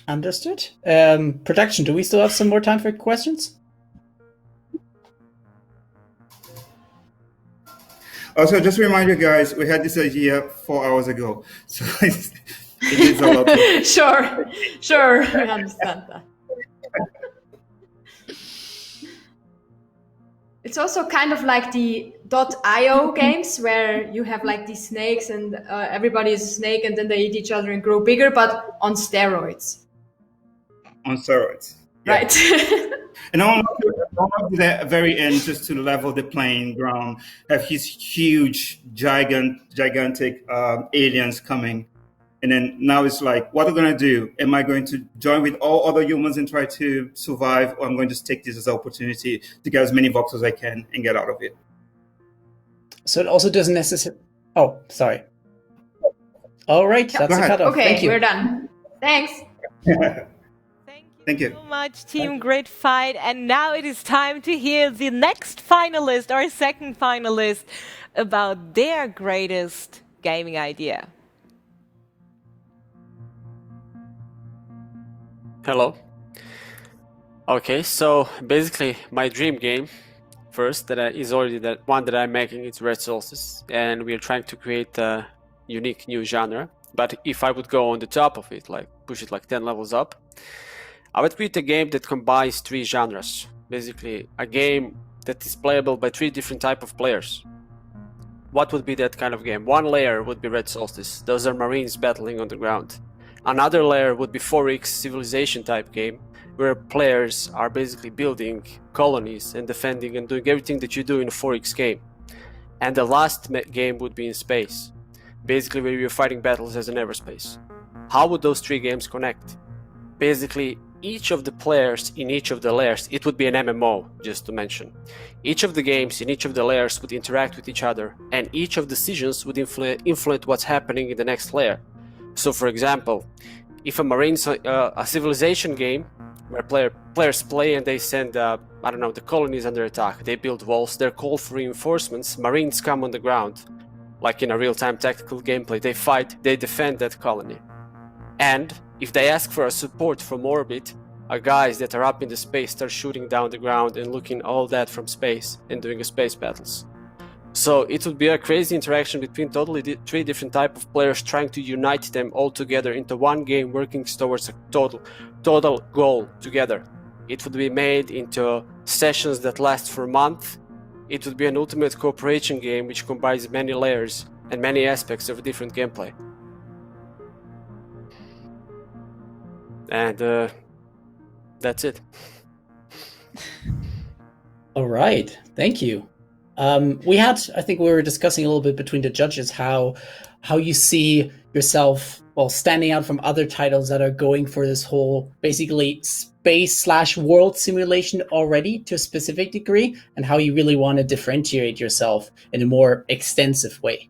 Understood. Production, do we still have some more time for questions? Also, just to remind you guys, we had this idea 4 hours ago, so it is a lot. Sure, I understand that. It's also kind of like the .io games where you have like these snakes and everybody is a snake and then they eat each other and grow bigger, but on steroids. On steroids. Yeah. Right. And I want to the very end, just to level the playing ground, have these huge, gigantic aliens coming. And then now it's like, what am I going to do? Am I going to join with all other humans and try to survive? Or I'm going to just take this as an opportunity to get as many voxels as I can and get out of it. So it also doesn't necessarily... Oh, sorry. All right, that's a cutoff. Okay, Thank you. we're done. Thanks. Thank you so much, team. Great fight. And now it is time to hear the next finalist, our second finalist, about their greatest gaming idea. Hello. Okay, so basically my dream game first is already that one that I'm making. It's Red Solstice, and we are trying to create a unique new genre. But if I would go on the top of it, like push it like 10 levels up, I would create a game that combines 3 genres. Basically, a game that is playable by 3 different type of players. What would be that kind of game? One layer would be Red Solstice. Those are Marines battling on the ground. Another layer would be 4X civilization type game, where players are basically building colonies and defending and doing everything that you do in a 4X game. And the last game would be in space, basically where you're fighting battles as an everspace. How would those 3 games connect? Basically, each of the players in each of the layers, it would be an MMO, just to mention. Each of the games in each of the layers would interact with each other, and each of the decisions would influence what's happening in the next layer. So, for example, if a Marines, a civilization game where players play and they send, the colonies under attack, they build walls, they're called for reinforcements, Marines come on the ground, like in a real-time tactical gameplay, they fight, they defend that colony. And if they ask for a support from orbit, our guys that are up in the space start shooting down the ground and looking all that from space and doing space battles. So it would be a crazy interaction between totally 3 different type of players trying to unite them all together into one game, working towards a total goal together. It would be made into sessions that last for a month. It would be an ultimate cooperation game which combines many layers and many aspects of different gameplay. And that's it. All right, thank you. I think we were discussing a little bit between the judges how you see yourself, well, standing out from other titles that are going for this whole basically space/world simulation already to a specific degree, and how you really want to differentiate yourself in a more extensive way.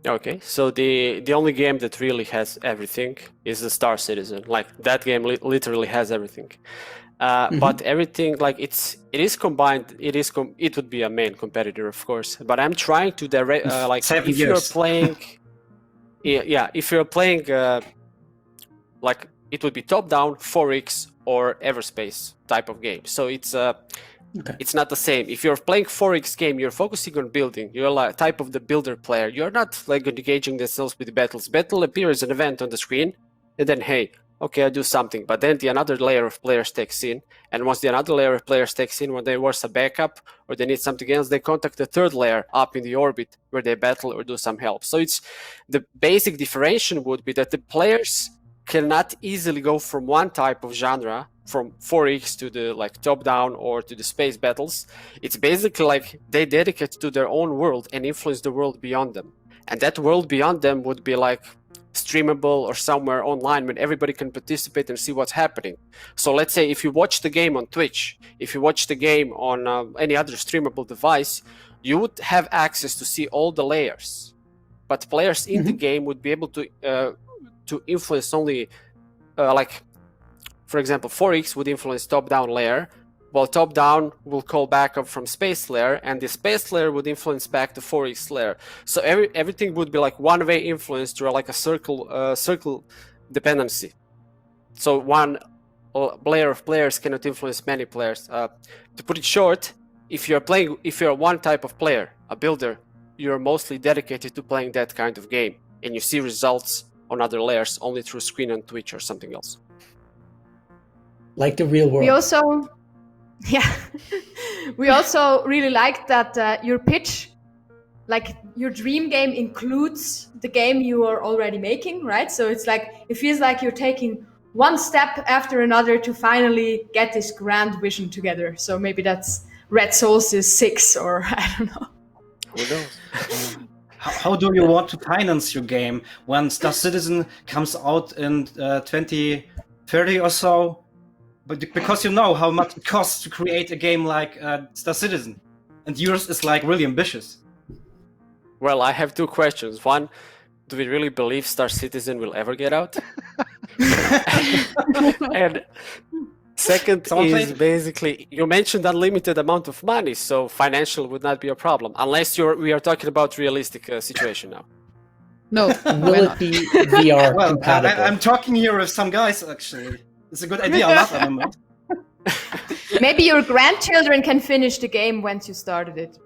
Okay, so the only game that really has everything is the Star Citizen. Like that game literally has everything. But everything, like it is combined. It would be a main competitor, of course. But I'm trying to direct, like if you're playing, if you're playing, like it would be top-down, 4X or Everspace type of game. So it's it's not the same. If you're playing 4X game, you're focusing on building. You're like type of the builder player. You're not like engaging themselves with the battles. Battle appears as an event on the screen, and then hey, okay, I do something. But then another layer of players takes in, and once another layer of players takes in, when there was a backup or they need something else, they contact the third layer up in the orbit where they battle or do some help. So it's the basic differentiation would be that the players cannot easily go from one type of genre, from 4X to the like top-down or to the space battles. It's basically like they dedicate to their own world and influence the world beyond them. And that world beyond them would be like streamable or somewhere online when everybody can participate and see what's happening. So let's say if you watch the game on Twitch, if you watch the game on any other streamable device, you would have access to see all the layers. But players in the game would be able to influence only, like, for example, 4X would influence top-down layer, while top-down will call back up from space layer, and the space layer would influence back to 4X layer. So everything would be like one-way influence through like a circle dependency. So one layer of players cannot influence many players. To put it short, if you're one type of player, a builder, you're mostly dedicated to playing that kind of game, and you see results on other layers only through screen on Twitch or something else. Like the real world. We also really like that your pitch, like your dream game, includes the game you are already making, right? So it's like, it feels like you're taking one step after another to finally get this grand vision together. So maybe that's Red Solstice 6, or I don't know. Who knows? How do you want to finance your game when Star Citizen comes out in 2030 or so? But because you know how much it costs to create a game like Star Citizen, and yours is like really ambitious. Well, I have 2 questions. One, do we really believe Star Citizen will ever get out? And second is basically, you mentioned unlimited amount of money, so financial would not be a problem, unless we are talking about realistic situation now. No. Will it be VR compatible? I'm talking here with some guys, actually. It's a good idea. I love them. Maybe your grandchildren can finish the game once you started it.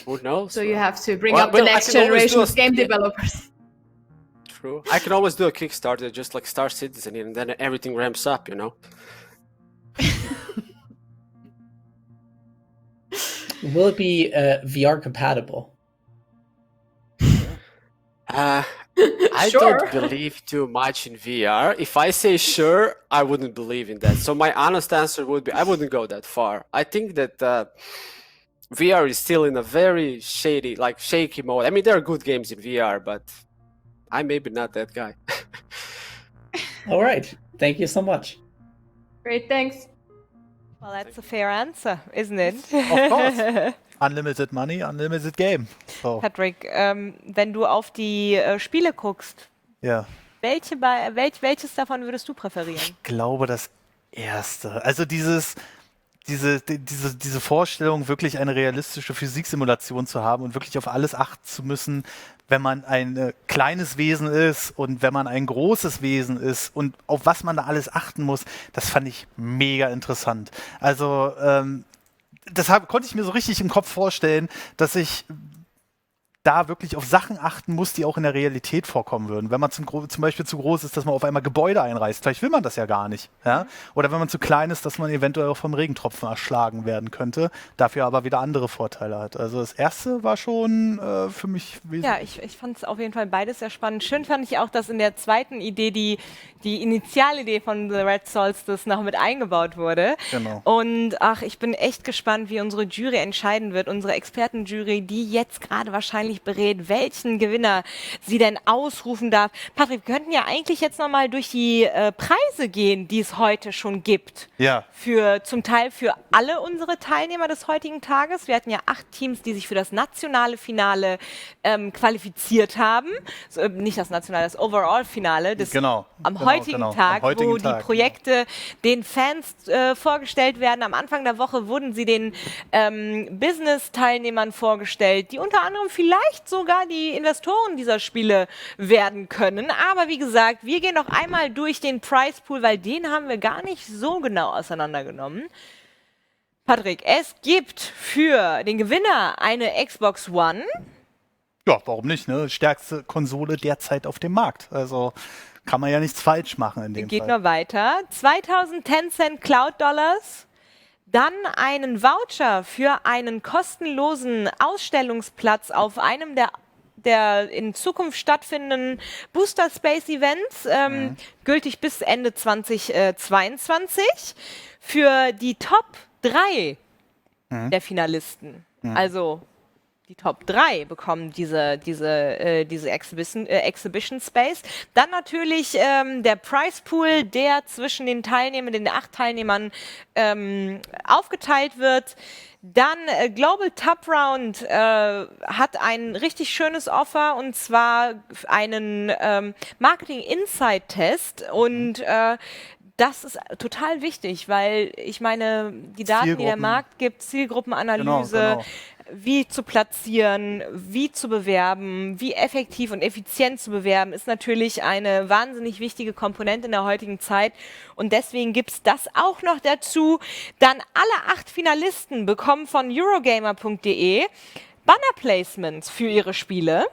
Who knows? So you have to bring up the next generation of game developers. True. I can always do a Kickstarter, just like Star Citizen, and then everything ramps up, you know? Will it be VR compatible? I Sure. don't believe too much in VR. If I say sure, I wouldn't believe in that. So my honest answer would be I wouldn't go that far. I think that VR is still in a very shaky mode. I mean, there are good games in VR, but I'm maybe not that guy. All right. Thank you so much. Great, thanks. Well, that's a fair answer, isn't it? Of course. Unlimited money, unlimited game. So. Patrick, wenn du auf die Spiele guckst, ja. welches davon würdest du präferieren? Ich glaube das erste. Also diese Vorstellung, wirklich eine realistische Physiksimulation zu haben und wirklich auf alles achten zu müssen, wenn man ein kleines Wesen ist und wenn man ein großes Wesen ist und auf was man da alles achten muss, das fand ich mega interessant. Also deshalb konnte ich mir so richtig im Kopf vorstellen, dass ich da wirklich auf Sachen achten muss, die auch in der Realität vorkommen würden. Wenn man zum Beispiel zu groß ist, dass man auf einmal Gebäude einreißt, vielleicht will man das ja gar nicht. Ja? Oder wenn man zu klein ist, dass man eventuell auch vom Regentropfen erschlagen werden könnte, dafür aber wieder andere Vorteile hat. Also das erste war schon für mich wesentlich. Ja, ich fand es auf jeden Fall beides sehr spannend. Schön fand ich auch, dass in der zweiten Idee die Initialidee von The Red Solstice noch mit eingebaut wurde. Genau. Und ich bin echt gespannt, wie unsere Jury entscheiden wird, unsere Expertenjury, die jetzt gerade wahrscheinlich berät, welchen Gewinner sie denn ausrufen darf. Patrick, wir könnten ja eigentlich jetzt nochmal durch die Preise gehen, die es heute schon gibt. Ja. Zum Teil für alle unsere Teilnehmer des heutigen Tages. Wir hatten ja 8 Teams, die sich für das nationale Finale qualifiziert haben. So, nicht das nationale, das Overall-Finale. Am heutigen Tag, wo die Projekte den Fans vorgestellt werden. Am Anfang der Woche wurden sie den Business-Teilnehmern vorgestellt, die unter anderem vielleicht sogar die Investoren dieser Spiele werden können. Aber wie gesagt, wir gehen noch einmal durch den Prize Pool, weil den haben wir gar nicht so genau auseinandergenommen. Patrick, es gibt für den Gewinner eine Xbox One. Ja, warum nicht? Ne? Stärkste Konsole derzeit auf dem Markt. Also kann man ja nichts falsch machen in dem Geht Fall. noch weiter. 2000 Tencent Cloud Dollars. Dann einen Voucher für einen kostenlosen Ausstellungsplatz auf einem der in Zukunft stattfindenden Booster Space Events, gültig bis Ende 2022, für die Top 3 der Finalisten. Also die Top 3 bekommen diese Exhibition Space. Dann natürlich der Prize Pool, der zwischen den 8 Teilnehmern aufgeteilt wird. Dann Global Top Round hat ein richtig schönes Offer, und zwar einen Marketing Insight Test, und das ist total wichtig, weil ich meine, die Daten, die der Markt gibt, Zielgruppenanalyse, Genau. wie zu platzieren, wie zu bewerben, wie effektiv und effizient zu bewerben, ist natürlich eine wahnsinnig wichtige Komponente in der heutigen Zeit. Und deswegen gibt es das auch noch dazu. Dann alle 8 Finalisten bekommen von Eurogamer.de Banner-Placements für ihre Spiele.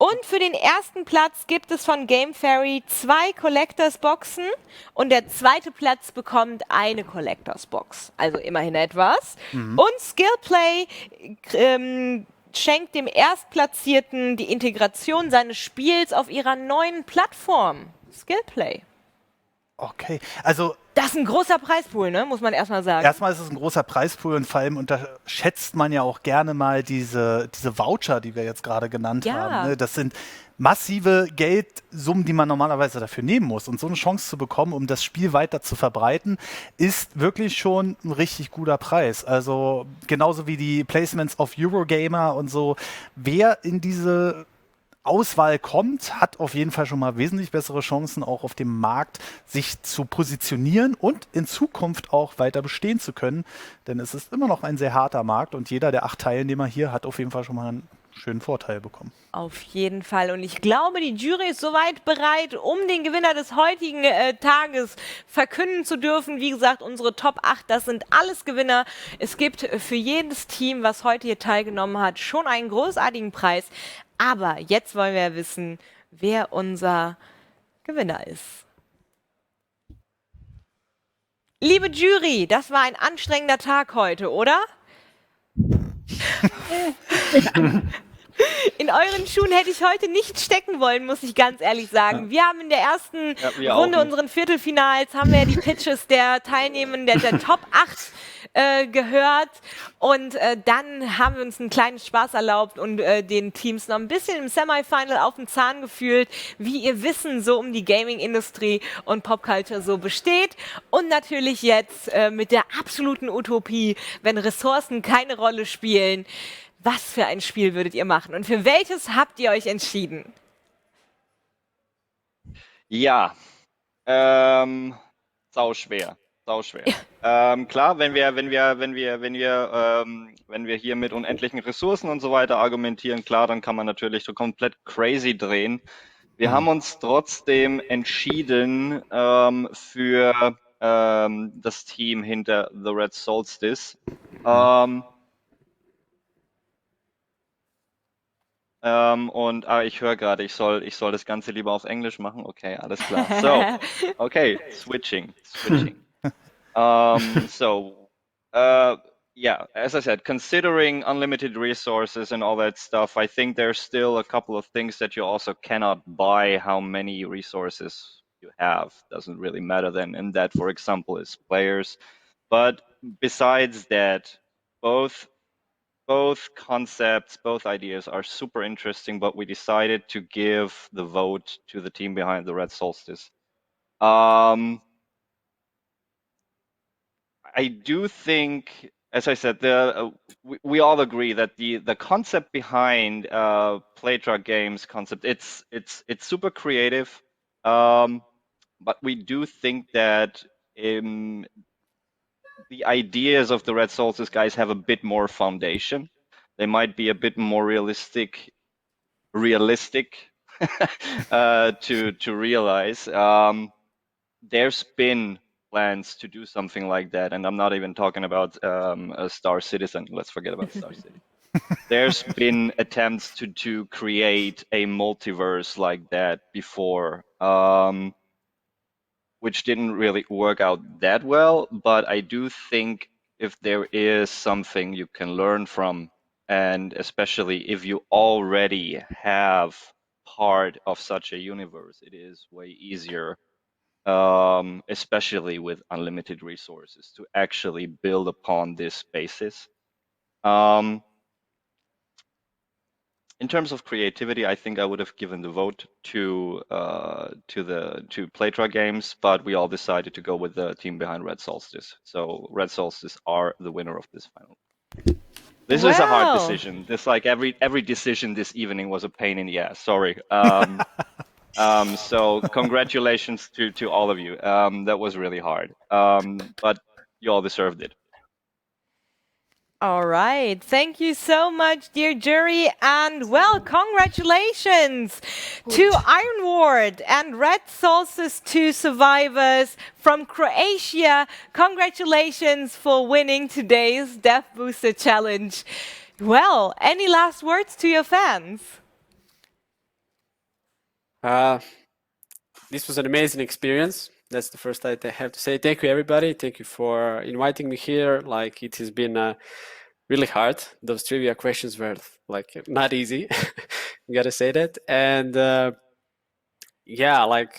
Und für den ersten Platz gibt es von Game Fairy 2 Collectors Boxen, und der zweite Platz bekommt eine Collectors Box. Also immerhin etwas. Und Skillplay schenkt dem Erstplatzierten die Integration seines Spiels auf ihrer neuen Plattform. Skillplay. Okay, also das ist ein großer Preispool, ne? Muss man erstmal sagen. Erstmal ist es ein großer Preispool, und vor allem unterschätzt man ja auch gerne mal diese Voucher, die wir jetzt gerade genannt haben. Ne? Das sind massive Geldsummen, die man normalerweise dafür nehmen muss. Und so eine Chance zu bekommen, um das Spiel weiter zu verbreiten, ist wirklich schon ein richtig guter Preis. Also genauso wie die Placements auf Eurogamer und so. Wer in diese Auswahl kommt, hat auf jeden Fall schon mal wesentlich bessere Chancen, auch auf dem Markt sich zu positionieren und in Zukunft auch weiter bestehen zu können. Denn es ist immer noch ein sehr harter Markt, und jeder der 8 Teilnehmer hier hat auf jeden Fall schon mal einen schönen Vorteil bekommen. Auf jeden Fall. Und ich glaube, die Jury ist soweit bereit, um den Gewinner des heutigen Tages verkünden zu dürfen. Wie gesagt, unsere Top 8, das sind alles Gewinner. Es gibt für jedes Team, was heute hier teilgenommen hat, schon einen großartigen Preis. Aber jetzt wollen wir wissen, wer unser Gewinner ist. Liebe Jury, das war ein anstrengender Tag heute, oder? In euren Schuhen hätte ich heute nicht stecken wollen, muss ich ganz ehrlich sagen. Wir haben in der ersten Runde unseren Viertelfinals, haben wir die Pitches der Teilnehmenden der Top 8 gehört und dann haben wir uns einen kleinen Spaß erlaubt und den Teams noch ein bisschen im Semifinal auf den Zahn gefühlt, wie ihr Wissen so um die Gaming-Industrie und Popculture so besteht und natürlich jetzt mit der absoluten Utopie, wenn Ressourcen keine Rolle spielen. Was für ein Spiel würdet ihr machen und für welches habt ihr euch entschieden? Ja, sauschwer. Klar, wenn wir hier mit unendlichen Ressourcen und so weiter argumentieren, klar, dann kann man natürlich so komplett crazy drehen. Wir haben uns trotzdem entschieden für das Team hinter The Red Solstice. Ich höre gerade, ich soll das Ganze lieber auf Englisch machen. Okay, alles klar. So, okay, switching. Yeah, as I said, considering unlimited resources and all that stuff, I think there's still a couple of things that you also cannot buy how many resources you have. Doesn't really matter then. And that, for example, is players. But besides that, both concepts, both ideas are super interesting, but we decided to give the vote to the team behind the Red Solstice. I do think, as I said, we all agree that the concept behind Playtra Games concept, it's super creative, but we do think that the ideas of the Red Solstice guys have a bit more foundation. They might be a bit more realistic to realize. There's been plans to do something like that, and I'm not even talking about a Star Citizen. Let's forget about Star City. There's been attempts to create a multiverse like that before, which didn't really work out that well, but I do think if there is something you can learn from, and especially if you already have part of such a universe, it is way easier, especially with unlimited resources, to actually build upon this basis. In terms of creativity, I think I would have given the vote to Playtra Games, but we all decided to go with the team behind Red Solstice. So Red Solstice are the winner of this final. This is a hard decision. This every decision this evening was a pain in the ass. Sorry. So congratulations to all of you. That was really hard. But you all deserved it. All right. Thank you so much, dear jury. And well, congratulations to Iron Ward and Red Solstice 2 survivors from Croatia. Congratulations for winning today's Death Booster Challenge. Well, any last words to your fans? This was an amazing experience. That's the first I have to say. Thank you, everybody. Thank you for inviting me here. Like, it has been really hard. Those trivia questions were like not easy. You gotta say that. And yeah, like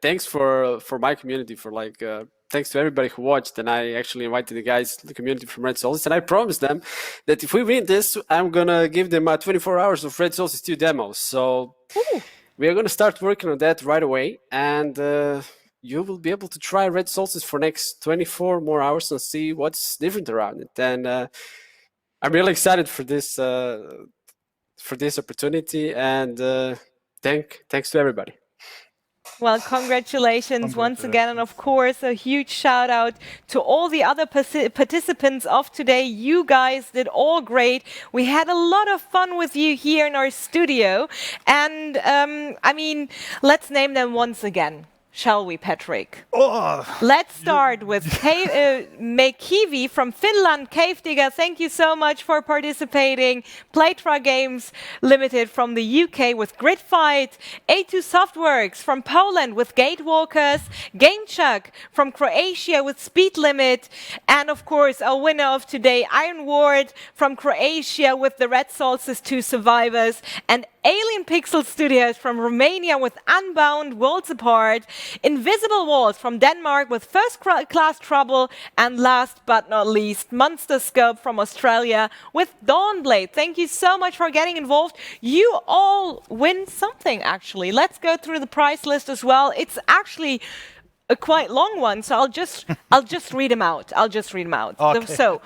thanks for my community for like thanks to everybody who watched. And I actually invited the community from Red Solstice, and I promised them that if we win this, I'm gonna give them 24 hours of Red Solstice 2 demos. So we are gonna start working on that right away, and you will be able to try Red Solstice for next 24 more hours and see what's different around it. And I'm really excited for this opportunity, and thanks to everybody. Well, congratulations once again, and of course a huge shout out to all the other participants of today. You guys did all great. We had a lot of fun with you here in our studio, and I mean, let's name them once again. shall we, Patrick? Oh. Let's start with Mekivi from Finland. Cave Digger, thank you so much for participating. Playtra Games Limited from the UK with Grid Fight. A2 Softworks from Poland with Gatewalkers. GameChuck from Croatia with Speed Limit. And of course, our winner of today, Iron Ward from Croatia with the Red Solstice 2 Survivors. And Alien Pixel Studios from Romania with Unbound Worlds Apart. Invisible Walls from Denmark with First Class Trouble. And last but not least, Monster Scope from Australia with Dawnblade. Thank you so much for getting involved. You all win something, actually. Let's go through the prize list as well. It's actually a quite long one, so I'll just read them out. Okay. So,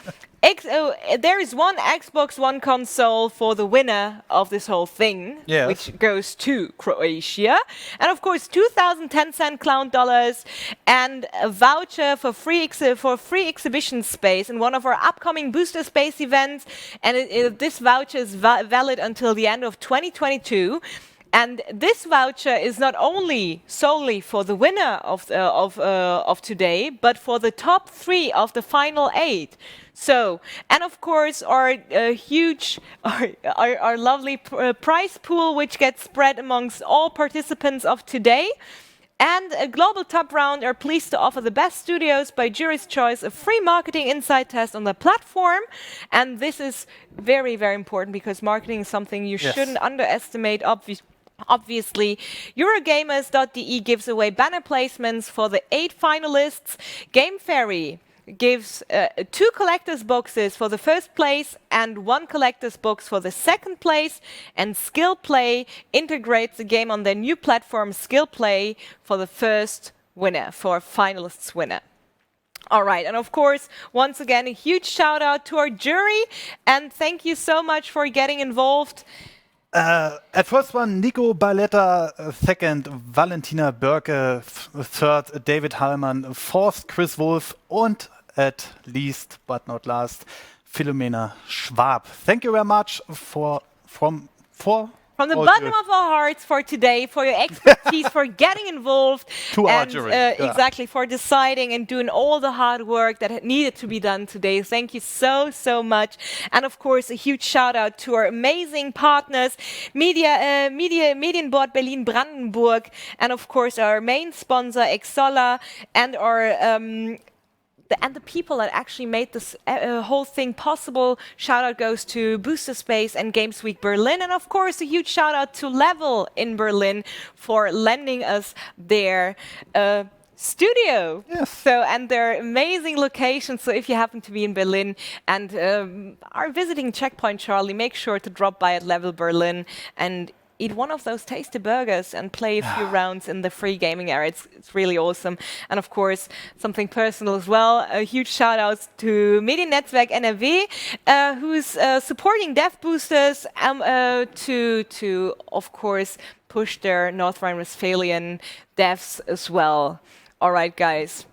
there is one Xbox One console for the winner of this whole thing, Yes. which goes to Croatia. And of course, 2,010 clown dollars and a voucher for free exhibition space in one of our upcoming Booster Space events. And this voucher is valid until the end of 2022. And this voucher is not only solely for the winner of today, but for the top 3 of the final 8. So, and of course, our lovely prize pool, which gets spread amongst all participants of today. And a global top round are pleased to offer the best studios by jury's choice a free marketing insight test on the platform. And this is very, very important because marketing is something you shouldn't underestimate, obviously. Eurogamers.de gives away banner placements for the 8 finalists. Game Fairy gives 2 collector's boxes for the first place and 1 collector's box for the second place. And Skill Play integrates the game on their new platform, Skill Play, for the first winner, for finalists winner. All right, and of course, once again, a huge shout out to our jury, and thank you so much for getting involved. At first one, Nico Barletta, second, Valentina Börke, third, David Hallmann, fourth, Chris Wolf, and at least but not last, Philomena Schwab. Thank you very much from the bottom of our hearts for today, for your expertise, for getting involved, to our jury. Exactly, for deciding and doing all the hard work that needed to be done today. Thank you so, so much. And of course, a huge shout out to our amazing partners, Medienbord Berlin Brandenburg, and of course our main sponsor, Exola, and our the people that actually made this whole thing possible. Shout out goes to Booster Space and Games Week Berlin. And of course, a huge shout out to Level in Berlin for lending us their studio. Yes. So, and their amazing locations. So if you happen to be in Berlin and are visiting Checkpoint Charlie, make sure to drop by at Level Berlin and eat one of those tasty burgers and play a few rounds in the free gaming area. It's really awesome. And of course, something personal as well. A huge shout out to Mediennetzwerk NRW, who's supporting dev boosters to, of course, push their North Rhine-Westphalian devs as well. All right, guys.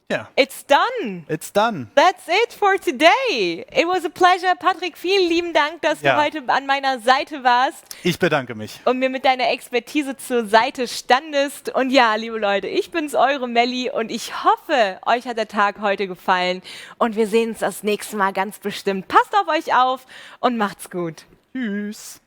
Yeah. It's done. It's done. That's it for today. It was a pleasure. Patrick, vielen lieben Dank, dass du heute an meiner Seite warst. Ich bedanke mich. Und mir mit deiner Expertise zur Seite standest. Und ja, liebe Leute, ich bin's, eure Melli, und ich hoffe, euch hat der Tag heute gefallen. Und wir sehen uns das nächste Mal ganz bestimmt. Passt auf euch auf und macht's gut. Tschüss.